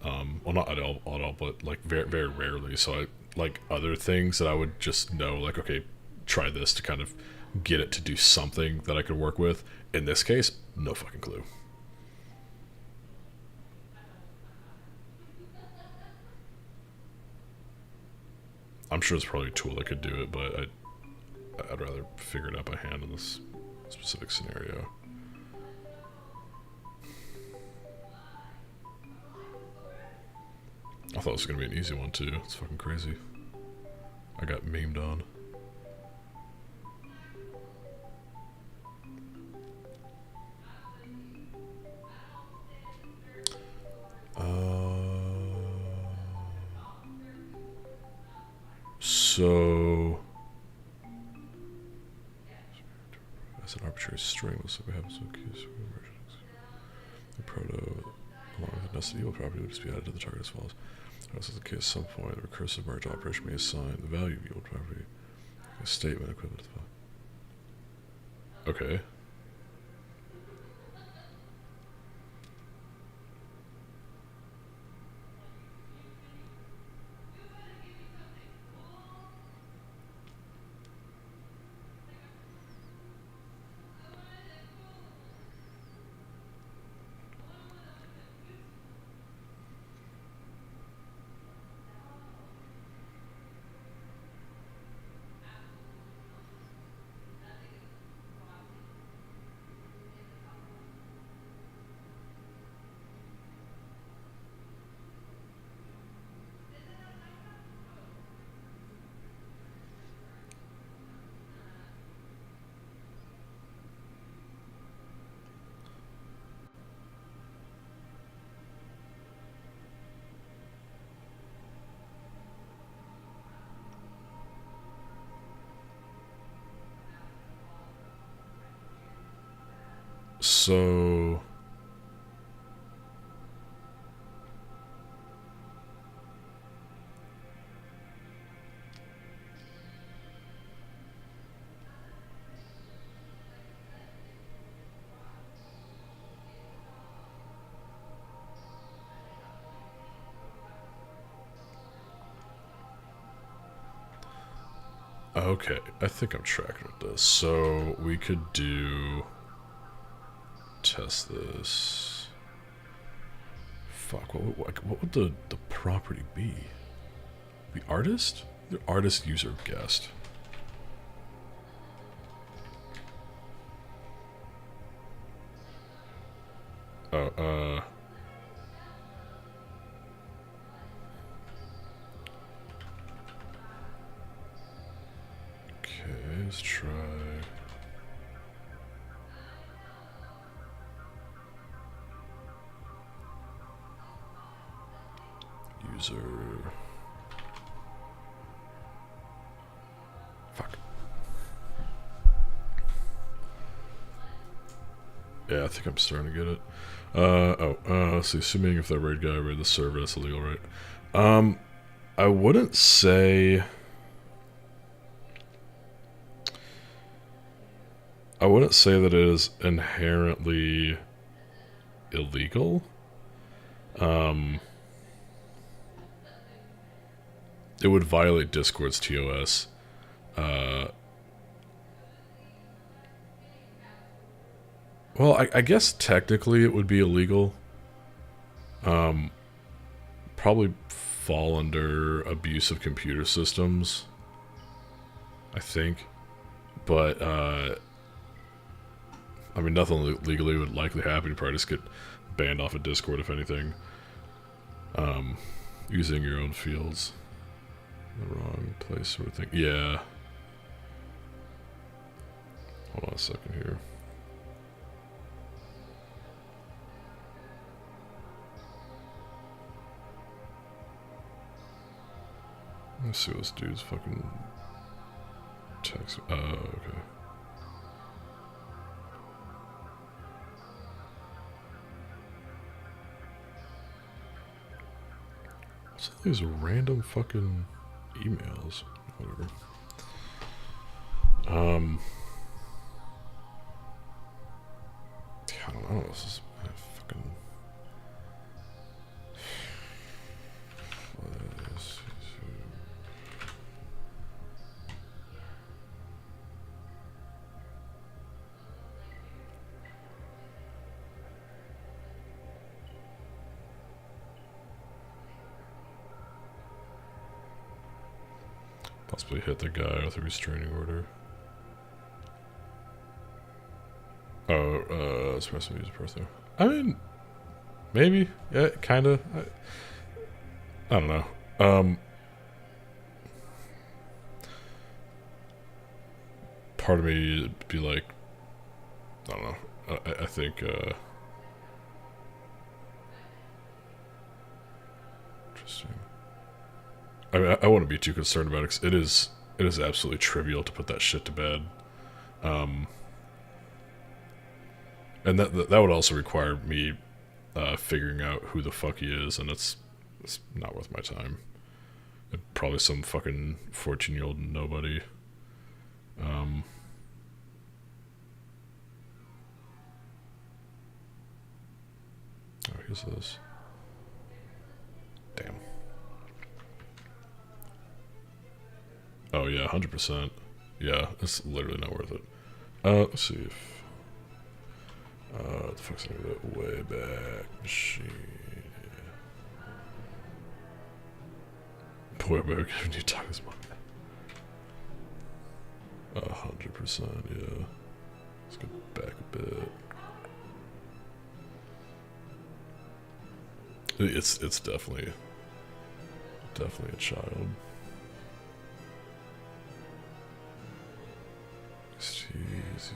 Well, not at all, but like very very rarely. So I like other things that I would just know, like, okay, try this to kind of get it to do something that I could work with. In this case, no fucking clue. I'm sure there's probably a tool that could do it, but I'd rather figure it out by hand in this specific scenario. I thought it was going to be an easy one too. It's fucking crazy. I got memed on. So as an arbitrary string, let's see what happens with keys. The proto along with the nested equal property would just be added to the target as follows. As is the case, at some point the recursive merge operation may assign the value of yield property a statement equivalent to the okay. So... Okay, I think I'm tracking with this. So we could do... Test this. Fuck, what would the property be? The artist? The artist, user, guest. Oh, okay, let's try... User... Fuck. Yeah, I think I'm starting to get it. Let's see, assuming if that raid guy raid the server, that's illegal, right? I wouldn't say... I wouldn't say that it is inherently illegal. It would violate Discord's TOS. Well, I guess technically it would be illegal. Probably fall under abuse of computer systems, I think. But, I mean, nothing legally would likely happen. You'd probably just get banned off of Discord, if anything. Using your own fields. The wrong place sort of thing. Yeah. Hold on a second here. Let's see what this dude's fucking text. Oh, okay. What's all these random fucking emails? Whatever. I don't know. This is fucking. Possibly hit the guy with a restraining order. Oh, suppress user person. I mean, maybe. Yeah, kinda. I don't know. Part of me would be like, I don't know. I think, interesting. I mean, I wouldn't be too concerned about it, 'cause it is absolutely trivial to put that shit to bed. And that would also require me figuring out who the fuck he is, and it's not worth my time. Probably some fucking 14-year-old nobody. Oh, here's this. Damn. Oh yeah, 100%. Yeah, it's literally not worth it. Let's see if... what the fuck's the name of that? Way back machine. Boy, we need to talk this much. 100%, yeah. Let's go back a bit. It's definitely a child. Jeez.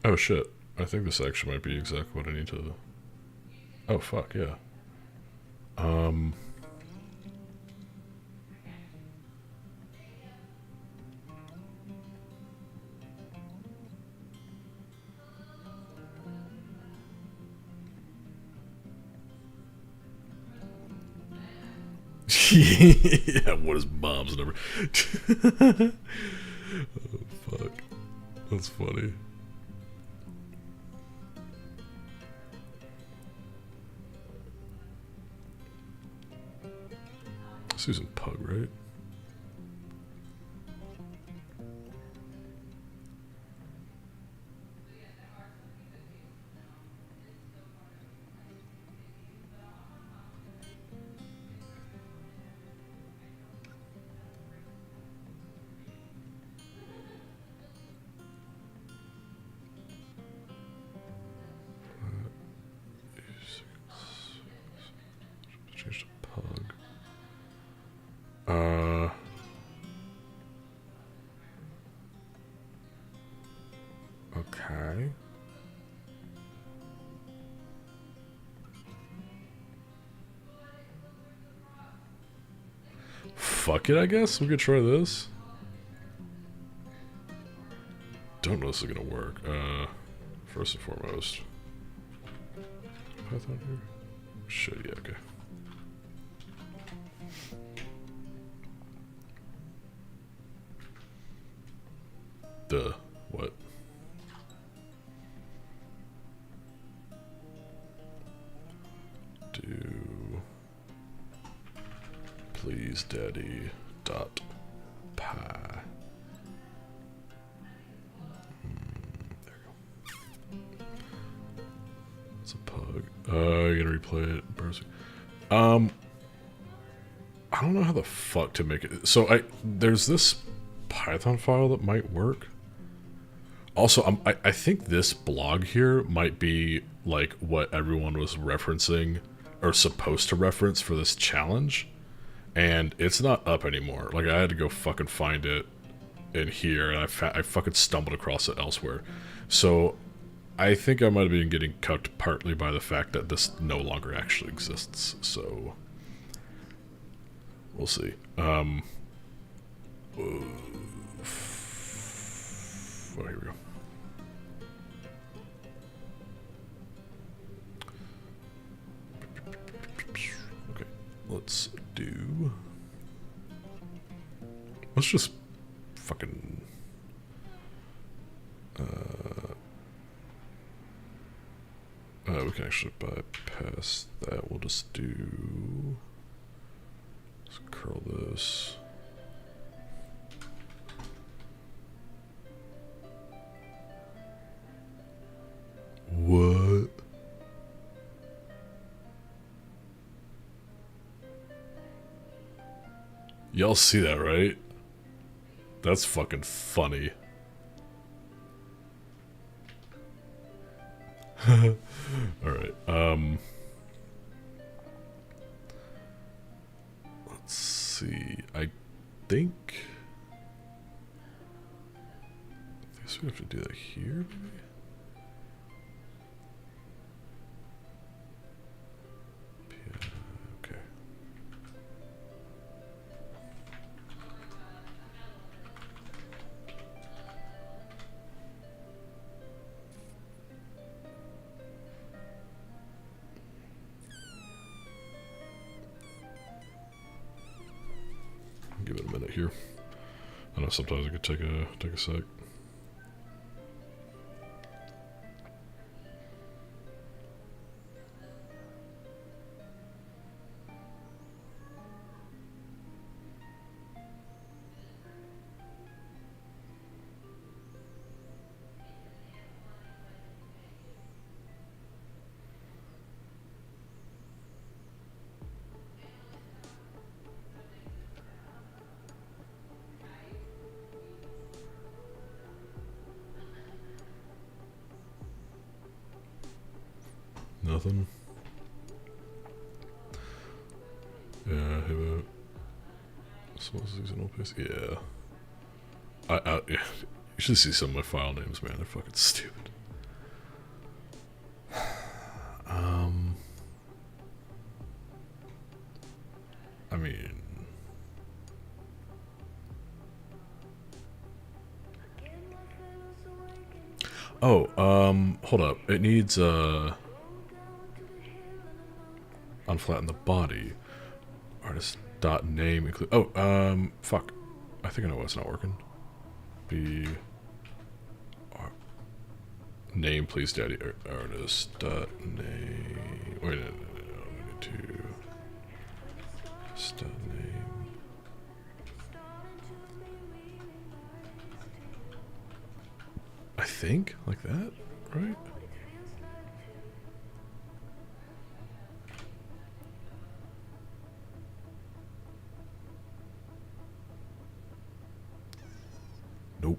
Oh shit. I think this actually might be exactly what I need to... Oh fuck, yeah. Yeah, what is mom's number? Oh fuck. That's funny. Susan Pug, right? Change to Pug. Okay. Fuck it, I guess. We could try this. Don't know if this is gonna work. First and foremost. Python here? Shit, yeah, okay. What? Do please daddy dot py. There we go. It's a pug. You're gonna replay it. Browsing. I don't know how the fuck to make it. So there's this Python file that might work. Also, I think this blog here might be like what everyone was referencing or supposed to reference for this challenge, and it's not up anymore. Like, I had to go fucking find it in here, and I fucking stumbled across it elsewhere. So I think I might have been getting cucked partly by the fact that this no longer actually exists. So we'll see. Oh, here we go. Okay, let's do... Let's just fucking... we can actually bypass that. We'll just do... Let's curl this. What? Y'all see that, right? That's fucking funny. Alright, let's see. I think we have to do that here, maybe? Okay. Give it a minute here. I know sometimes it could take a sec. Nothing. Yeah, hey, about small seasonal pace. Yeah. Yeah. You should see some of my file names, man. They're fucking stupid. I mean... Oh, hold up. It needs, unflatten the body. Artist dot name include... Oh, fuck. I think I know what's not working. Name, please, daddy. Artist dot name... Wait, no, we need to... Artist dot name... I think? Like that? Right? Nope.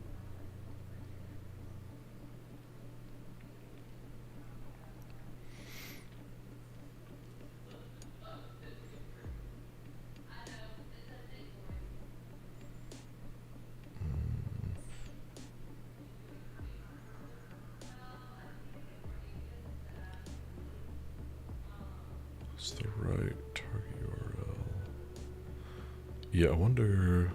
It's the right target URL. Yeah, I wonder...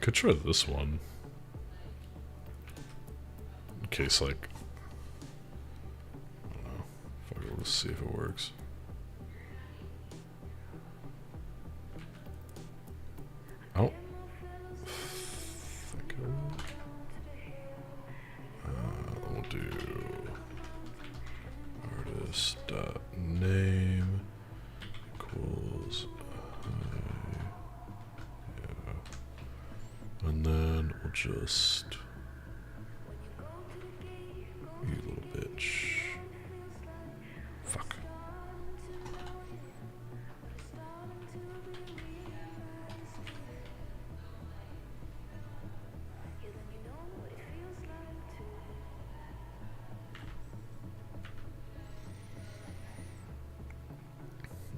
Could try this one. In case, like... I don't know. Fuck it, let's see if it works. Oh. Think we'll do... Artist dot name equals... And then we'll just... You little bitch. Fuck.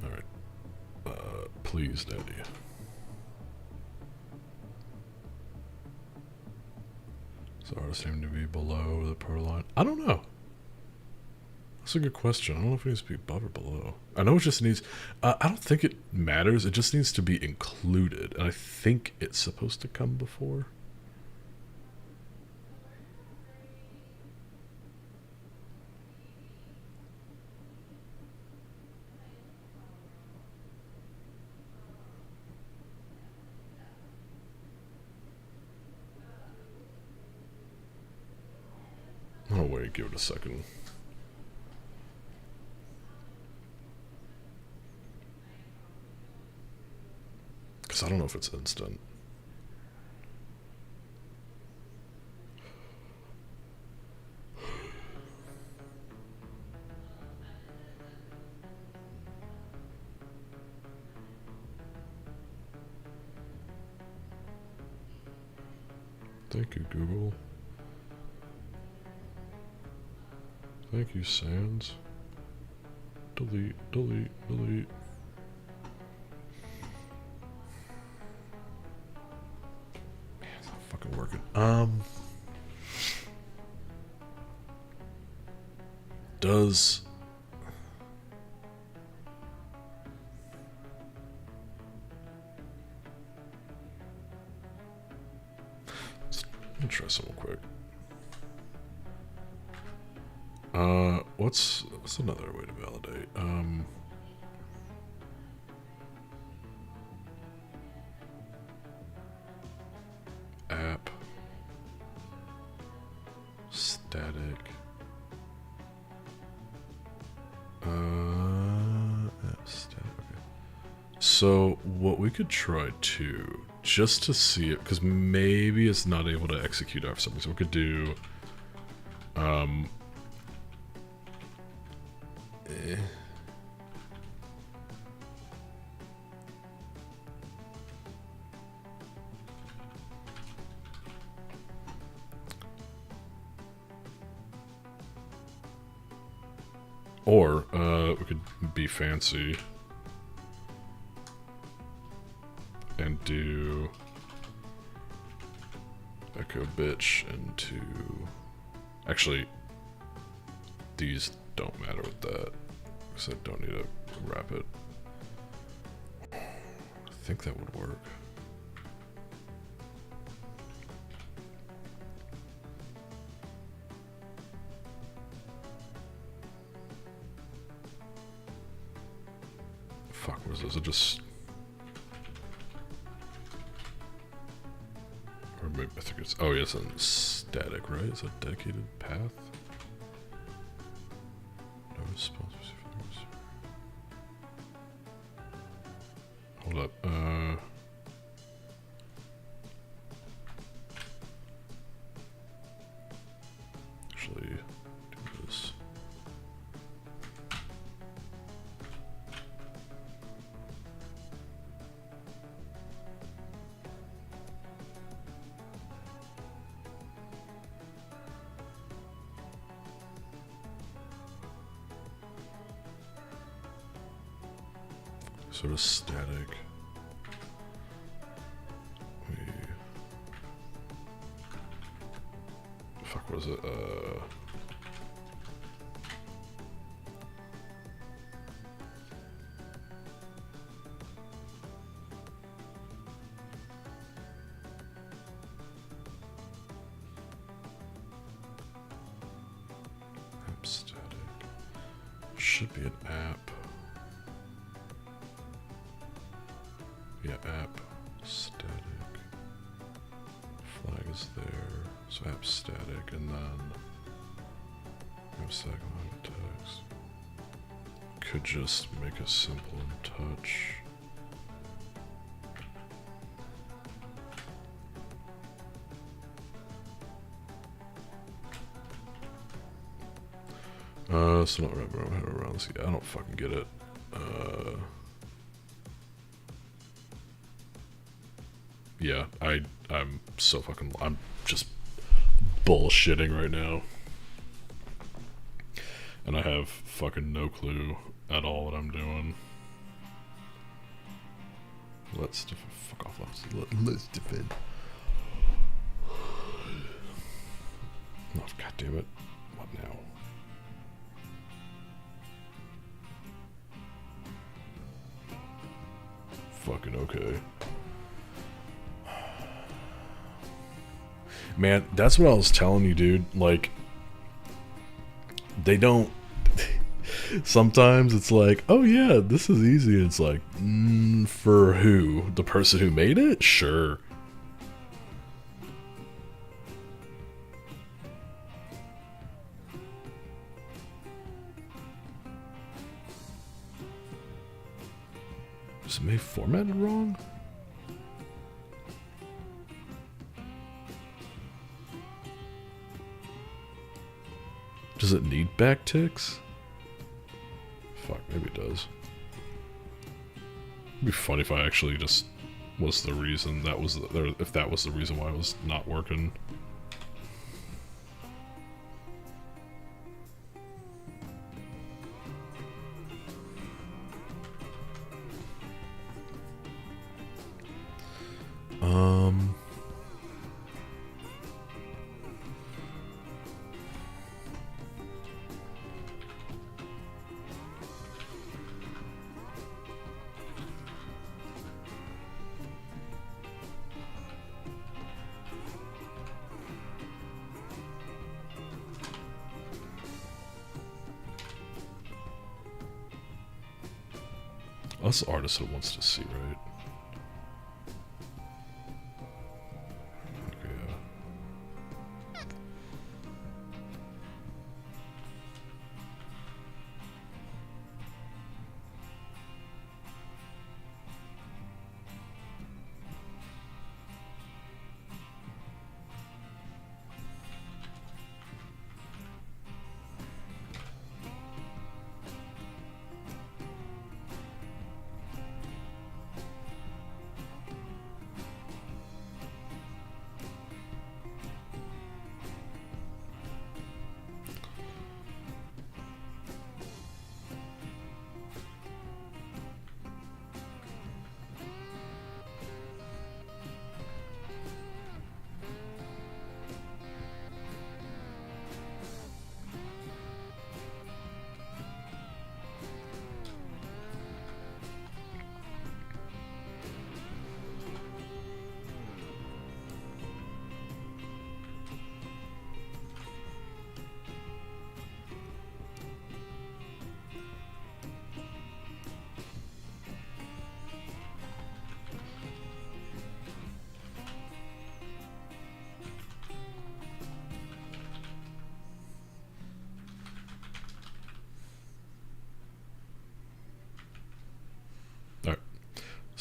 Alright. Please, Daddy. So artists seem to be below the per line. I don't know. That's a good question. I don't know if it needs to be above or below. I know it just needs... I don't think it matters. It just needs to be included. And I think it's supposed to come before. Oh wait, give it a second. Because I don't know if it's instant. Thank you, Google. Thank you, Sans. Delete, delete, delete. Man, it's not fucking working. Does... Let me try something quick. What's another way to validate? App static. App static. Okay. So what we could try to just to see it, because maybe it's not able to execute after something. So we could do, or we could be fancy and do echo bitch into, actually these don't matter with that because I don't need to wrap it. I think that would work. Fuck, what is this? It just, or maybe I think it's, oh yeah, it's on static, right? It's a dedicated path. No response. Hold up. Actually, do this. Sort of static. Fuck, what is it? App static. Should be an app. Yeah, app static. Flag is there. So app static, and then app static line text. Could just make a simple and touch. So not wrap my head around this. I don't fucking get it. Yeah, I'm so fucking, I'm just bullshitting right now. And I have fucking no clue at all what I'm doing. Let's defend. Fuck off. Let's defend. Oh, god damn it. What now? Fucking okay. Man, that's what I was telling you, dude. Like, they don't. Sometimes it's like, oh yeah, this is easy. It's like, for who? The person who made it? Sure. Is it maybe formatted wrong? Does it need backticks? Fuck, maybe it does. It'd be funny if I actually just was the reason that was the, if that was the reason why it was not working. That's the artist that wants to see, right? Okay, yeah.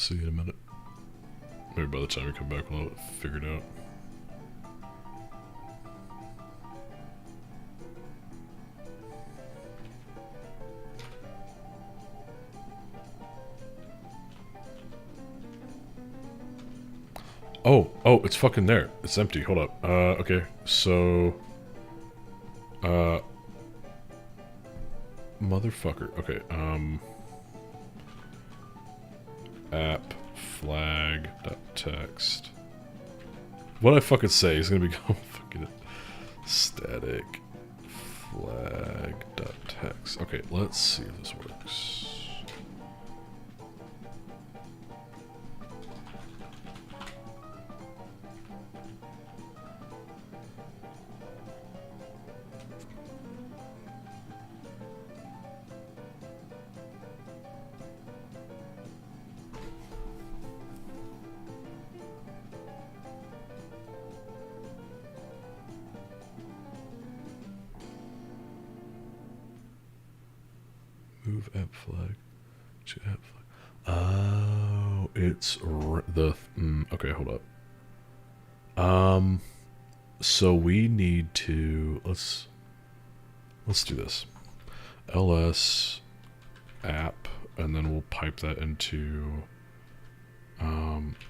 See you in a minute. Maybe by the time we come back we'll have it figured out. Oh, it's fucking there. It's empty. Hold up. Okay. So, motherfucker. Okay. App flag text. What I fucking say is gonna be fucking static flag text. Okay, let's see if this works. Move app flag to app flag. Oh, it's okay, hold up. So we need to let's do this. ls app, and then we'll pipe that into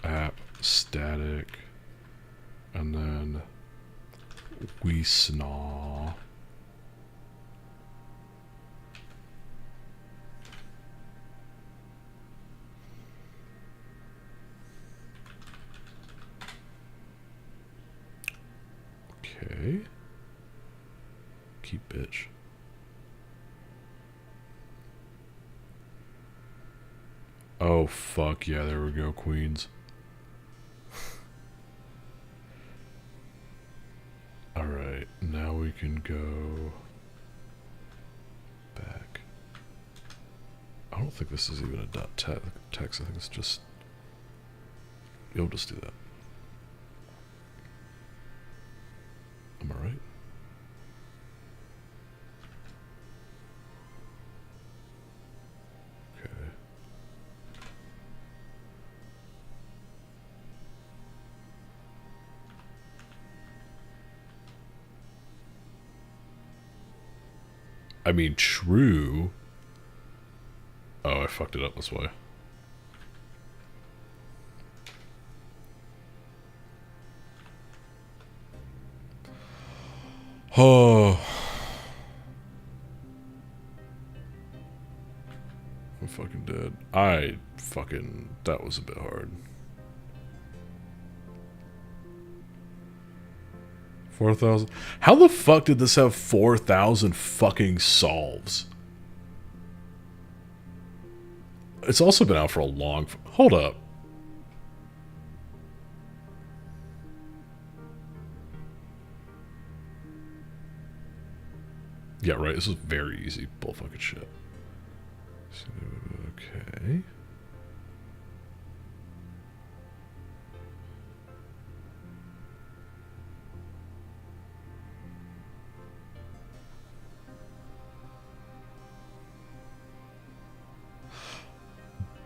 app static, and then we snaw. Okay. Keep bitch. Oh fuck yeah, there we go, queens. Alright, now we can go back. I don't think this is even a text, I think it's just... You'll just do that. Am I right? Okay. I mean, true. Oh, I fucked it up this way. Oh. I'm fucking dead. That was a bit hard. 4,000? How the fuck did this have 4,000 fucking solves? It's also been out for a long... Hold up. Yeah, right. This is very easy. Bull fucking shit. Okay.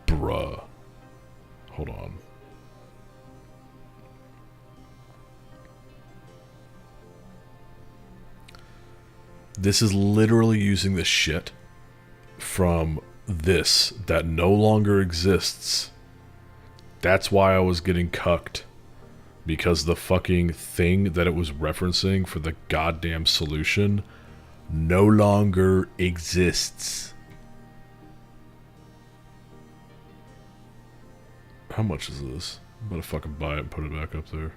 Bruh. Hold on. This is literally using the shit from this that no longer exists. That's why I was getting cucked. Because the fucking thing that it was referencing for the goddamn solution no longer exists. How much is this? I'm gonna fucking buy it and put it back up there.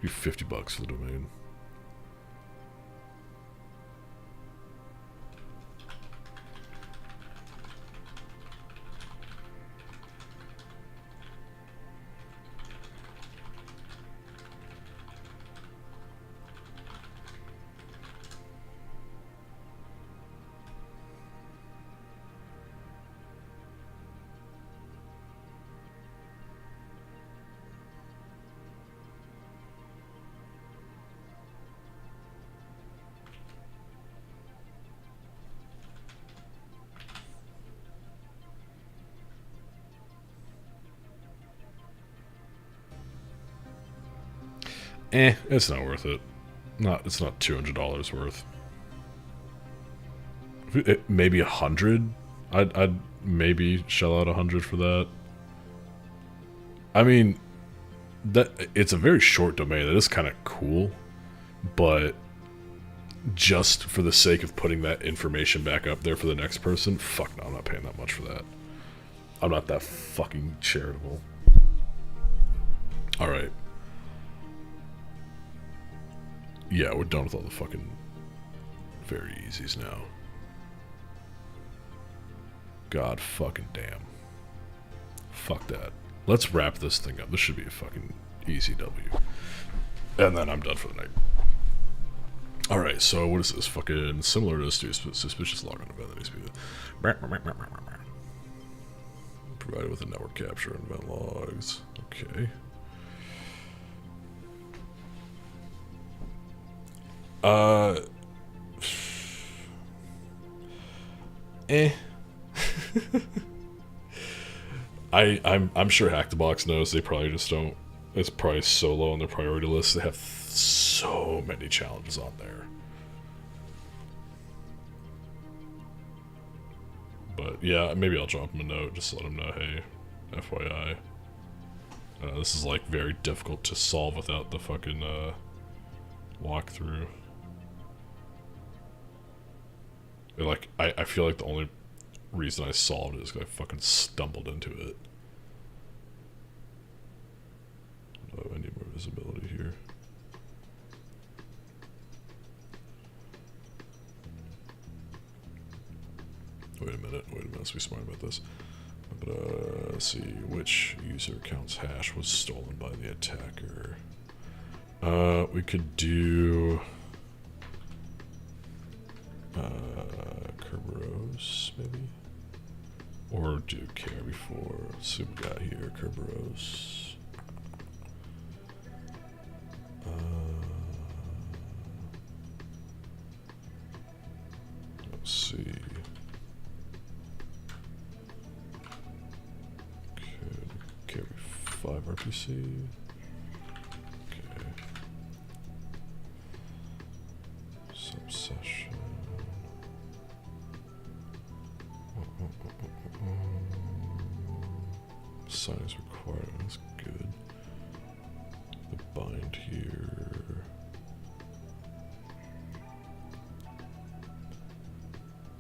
Be $50 for the domain. It's not worth it. It's not $200 worth. Maybe 100. I'd maybe shell out 100 for that. I mean, that it's a very short domain. That is kind of cool, but just for the sake of putting that information back up there for the next person, fuck no, I'm not paying that much for that. I'm not that fucking charitable. Alright. Yeah, we're done with all the fucking very easies now. God fucking damn. Fuck that. Let's wrap this thing up. This should be a fucking easy W. And then I'm done for the night. Alright, so what is this? Fucking similar to this suspicious logon event that needs to be provided with a network capture and event logs. Okay. I'm sure Hack the Box knows. They probably just don't. It's probably so low on their priority list. They have so many challenges on there. But yeah, maybe I'll drop them a note just to let them know, hey, FYI. This is like very difficult to solve without the fucking walkthrough. Like, I feel like the only reason I solved it is because I fucking stumbled into it. Oh, I need more visibility here. Wait a minute, let's be smart about this. But, let's see, which user account's hash was stolen by the attacker? We could do... Kerberos, maybe? Or do care before. Let's see what we got here. Kerberos. Let's see. Okay, carry 5 RPC. Okay. Subsession. Sign is required. That's good. The bind here.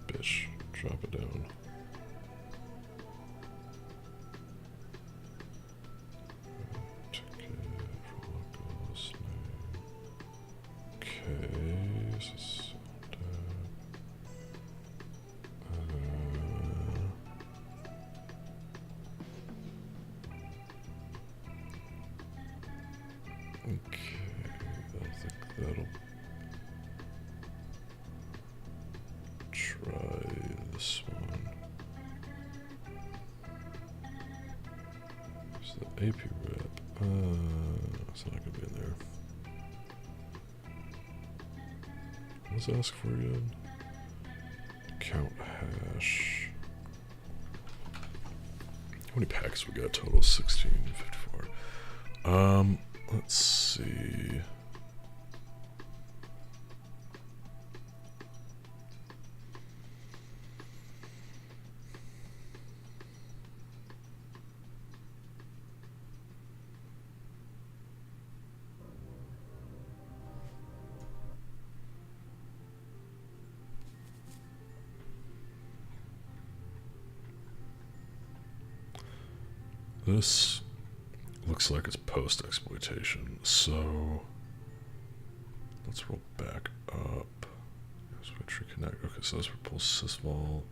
Bitch, drop it down. Ticket for localhost name. Okay, this is that'll try this one. Is the AP rep? It's not gonna be in there. What does it ask for again? Count hash. How many packs we got total? 1654. Let's see. This looks like it's post-exploitation, so let's roll back up. Switch reconnect. Okay, so those were pulse sysvol.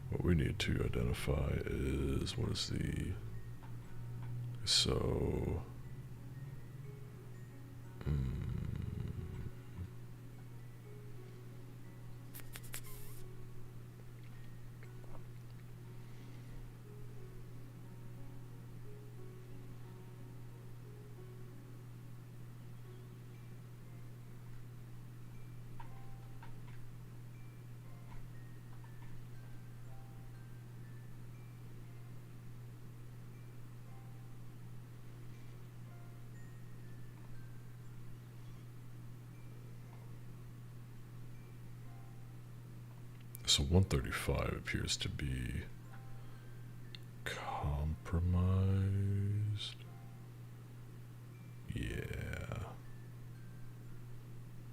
What we need to identify is what is the so. So 135 appears to be compromised. Yeah.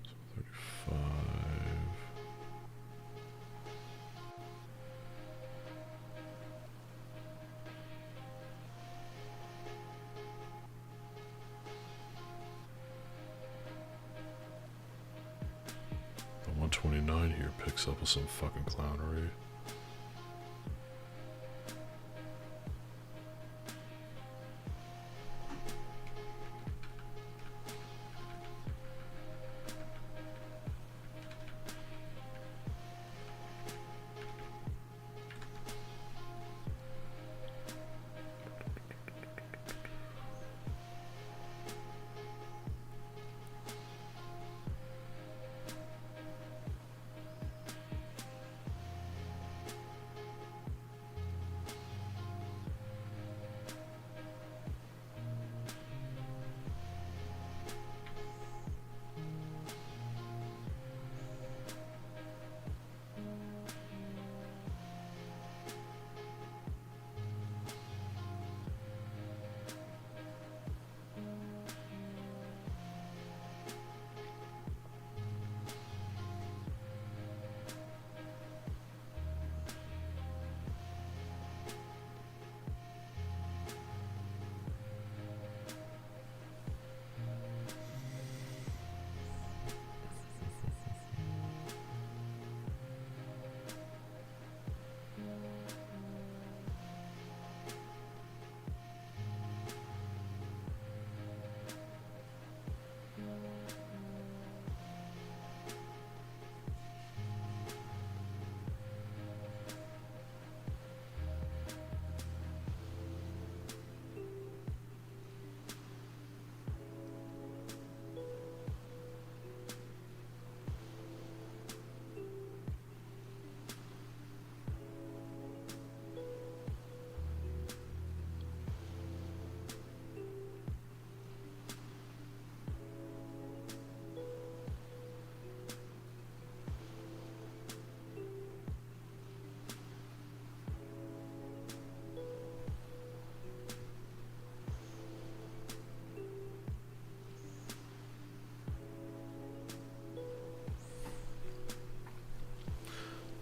So 35. The 129 here picks up with some fucking clownery.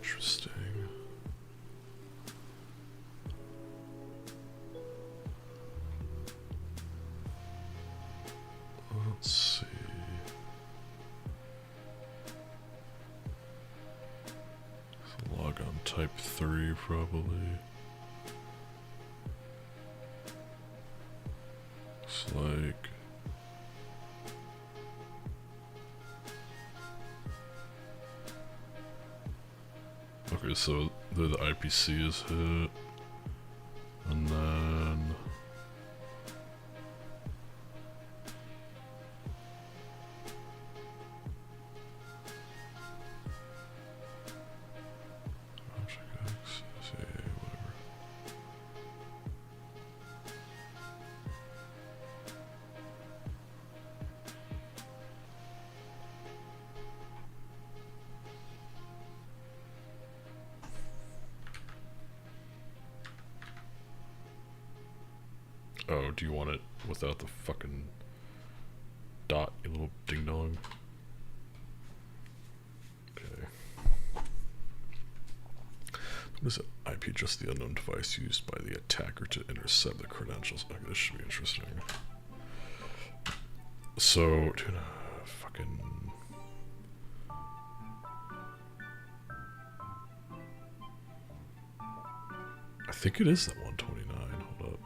Interesting. Let's see. Log on type 3 probably. Looks like okay, so the IPC is hit, and then object access, yeah, whatever. Oh, do you want it without the fucking dot, you little ding dong? Okay. What is it? IP address the unknown device used by the attacker to intercept the credentials. Okay, this should be interesting. So, dude, fucking. I think it is that 129. Hold up.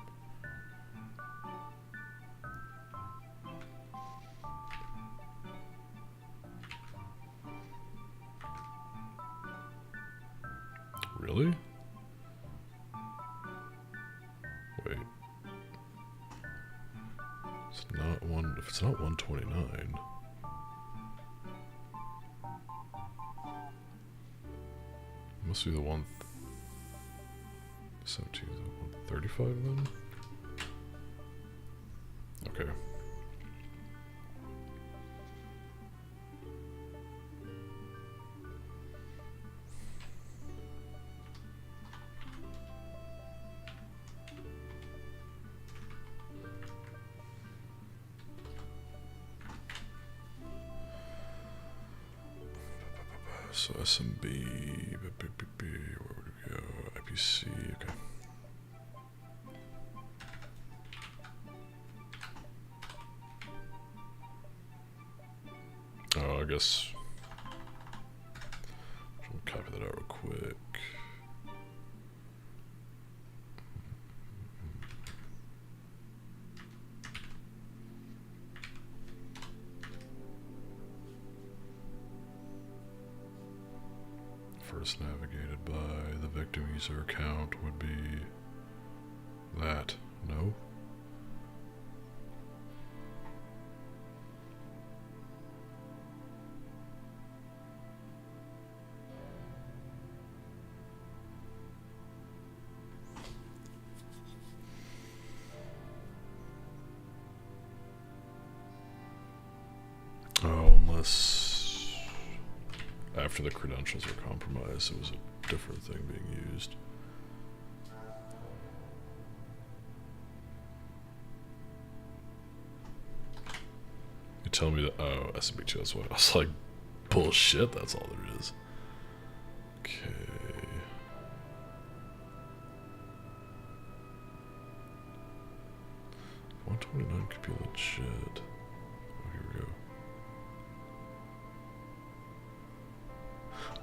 Really? Wait. It's not one. If it's not 129. It must be the 117, 135 then? Okay. So SMB, where would we go? IPC, okay. Oh, I guess I'll copy that out real quick. First navigated by the victim user account would be that. No? Oh, unless after the credentials are compromised, it was a different thing being used. You tell me that, oh, SMB2, that's what I was like, bullshit, that's all there is. Okay. $129 could be legit. Oh, here we go.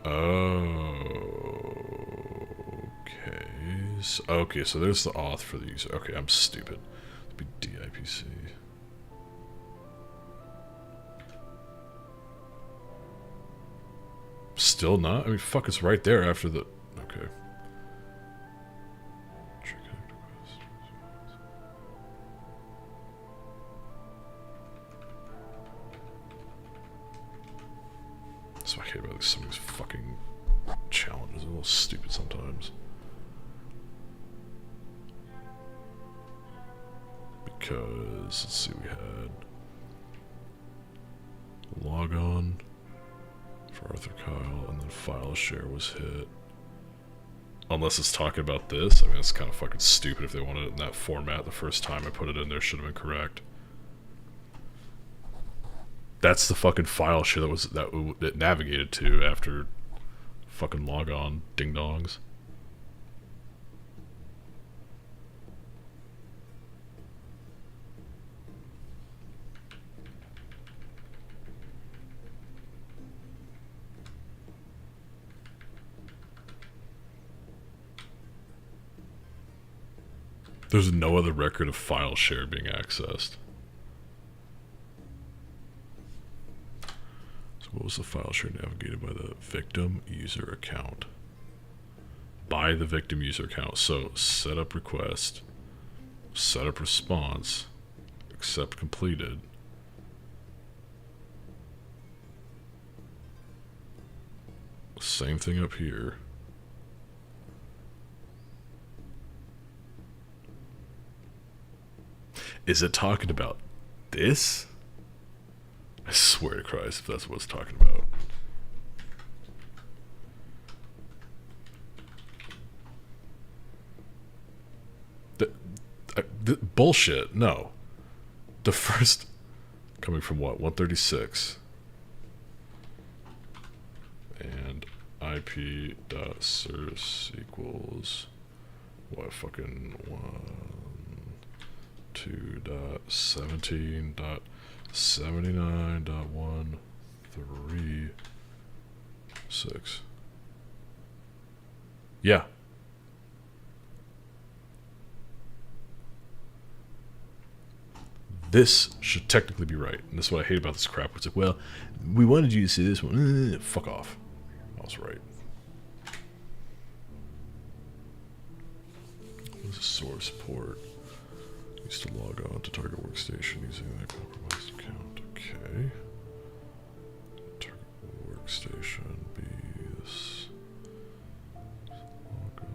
Okay. Okay, so there's the auth for the user. Okay, I'm stupid. It'd be DIPC. Still not? I mean, fuck, it's right there after the... Okay. That's what I hate about some of these fucking challenges. They're a little stupid sometimes. Because, let's see, we had log on for Arthur Kyle, and then file share was hit. Unless it's talking about this. I mean, it's kind of fucking stupid if they wanted it in that format. The first time I put it in there should have been correct. That's the fucking file share that was that it navigated to after fucking log on ding dongs. There's no other record of file share being accessed. So what was the file share navigated by the victim user account? By the victim user account. So setup request, setup response, accept completed. Same thing up here. Is it talking about this? I swear to Christ if that's what it's talking about. Bullshit, no. The first, coming from what, 136. And ip.source equals, what, fucking 2.17.79.136. Yeah. This should technically be right. And this is what I hate about this crap. It's like, well, we wanted you to see this one. Fuck off. I was right. What is a source port? Used to log on to target workstation using that compromised account. Okay. Target workstation be this. Log on.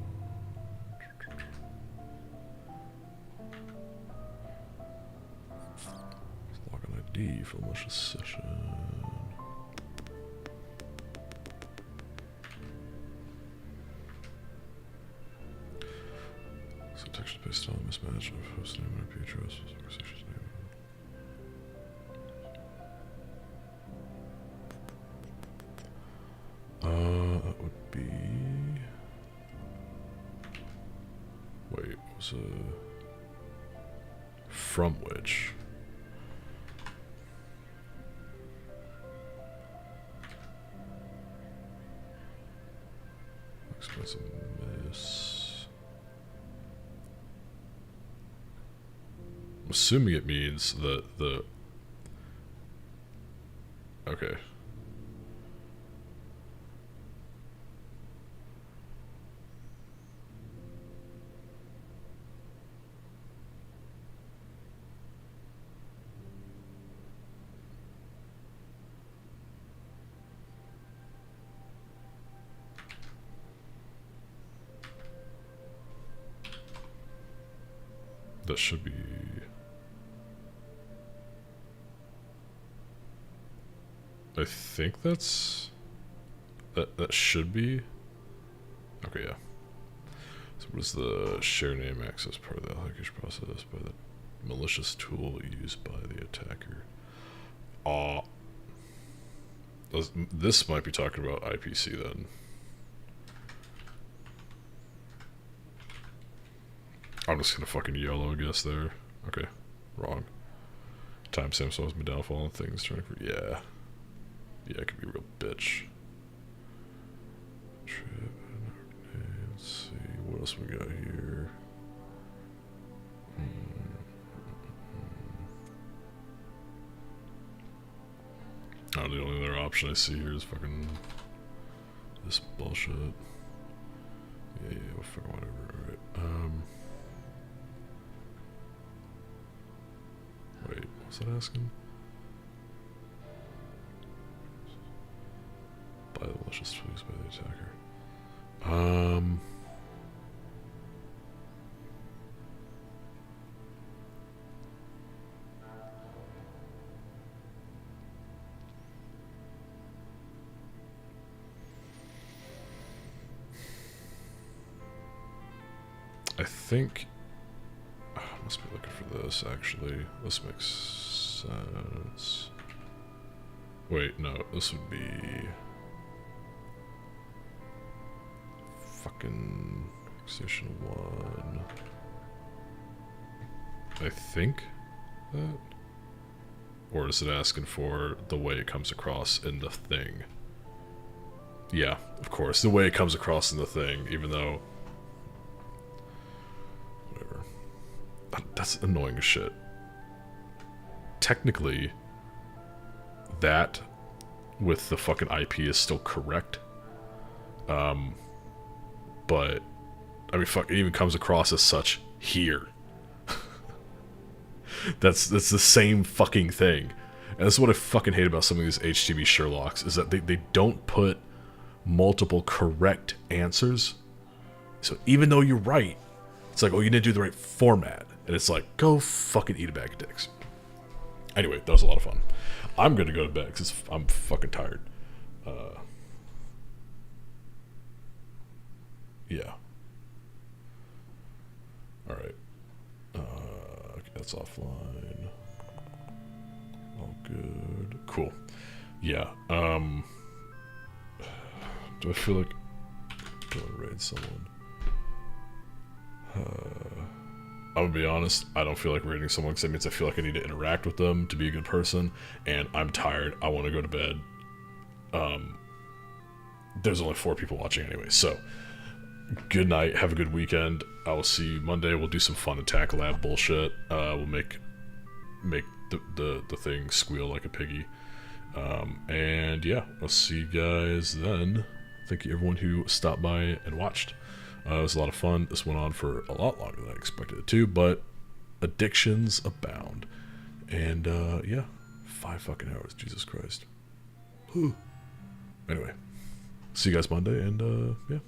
Login ID for malicious session. So text based on mismatch of host name and IP address with organization's name. from which. Expensive miss. I'm assuming it means that the. Okay. That should be. I think that's. That should be. Okay, yeah. So what is the share name access part of the application process by the malicious tool used by the attacker? This might be talking about IPC then. I'm just gonna fucking yellow guess there. Okay, wrong. Timestamp solves my downfall and things trying to. Yeah, it could be a real bitch. Let's see what else we got here. Oh, the only other option I see here is fucking this bullshit. Yeah, we'll figure whatever. Alright. Wait, what's that asking? By the malicious tools by the attacker. I think I must be looking for this actually. This makes sense. Wait, no, this would be fucking Station 1. I think that? Or is it asking for the way it comes across in the thing? Yeah, of course, the way it comes across in the thing, even though that's annoying as shit. Technically, that with the fucking IP is still correct. But I mean, fuck, it even comes across as such here. that's the same fucking thing. And that's what I fucking hate about some of these HTTP Sherlocks, is that they don't put multiple correct answers. So even though you're right, it's like, oh, you didn't do the right format. And it's like, go fucking eat a bag of dicks. Anyway, that was a lot of fun. I'm gonna go to bed because I'm fucking tired. Yeah. Alright. Okay, that's offline. All good. Cool. Yeah. Do I feel like I want to raid someone? I'm gonna be honest, I don't feel like raiding someone because that means I feel like I need to interact with them to be a good person, and I'm tired. I want to go to bed. There's only 4 people watching anyway, so good night. Have a good weekend. I will see you Monday. We'll do some fun attack lab bullshit. We'll make the thing squeal like a piggy. And yeah, I'll see you guys then. Thank you everyone who stopped by and watched. It was a lot of fun. This went on for a lot longer than I expected it to, but addictions abound. And yeah, 5 fucking hours. Jesus Christ. Whew. Anyway, see you guys Monday, and yeah.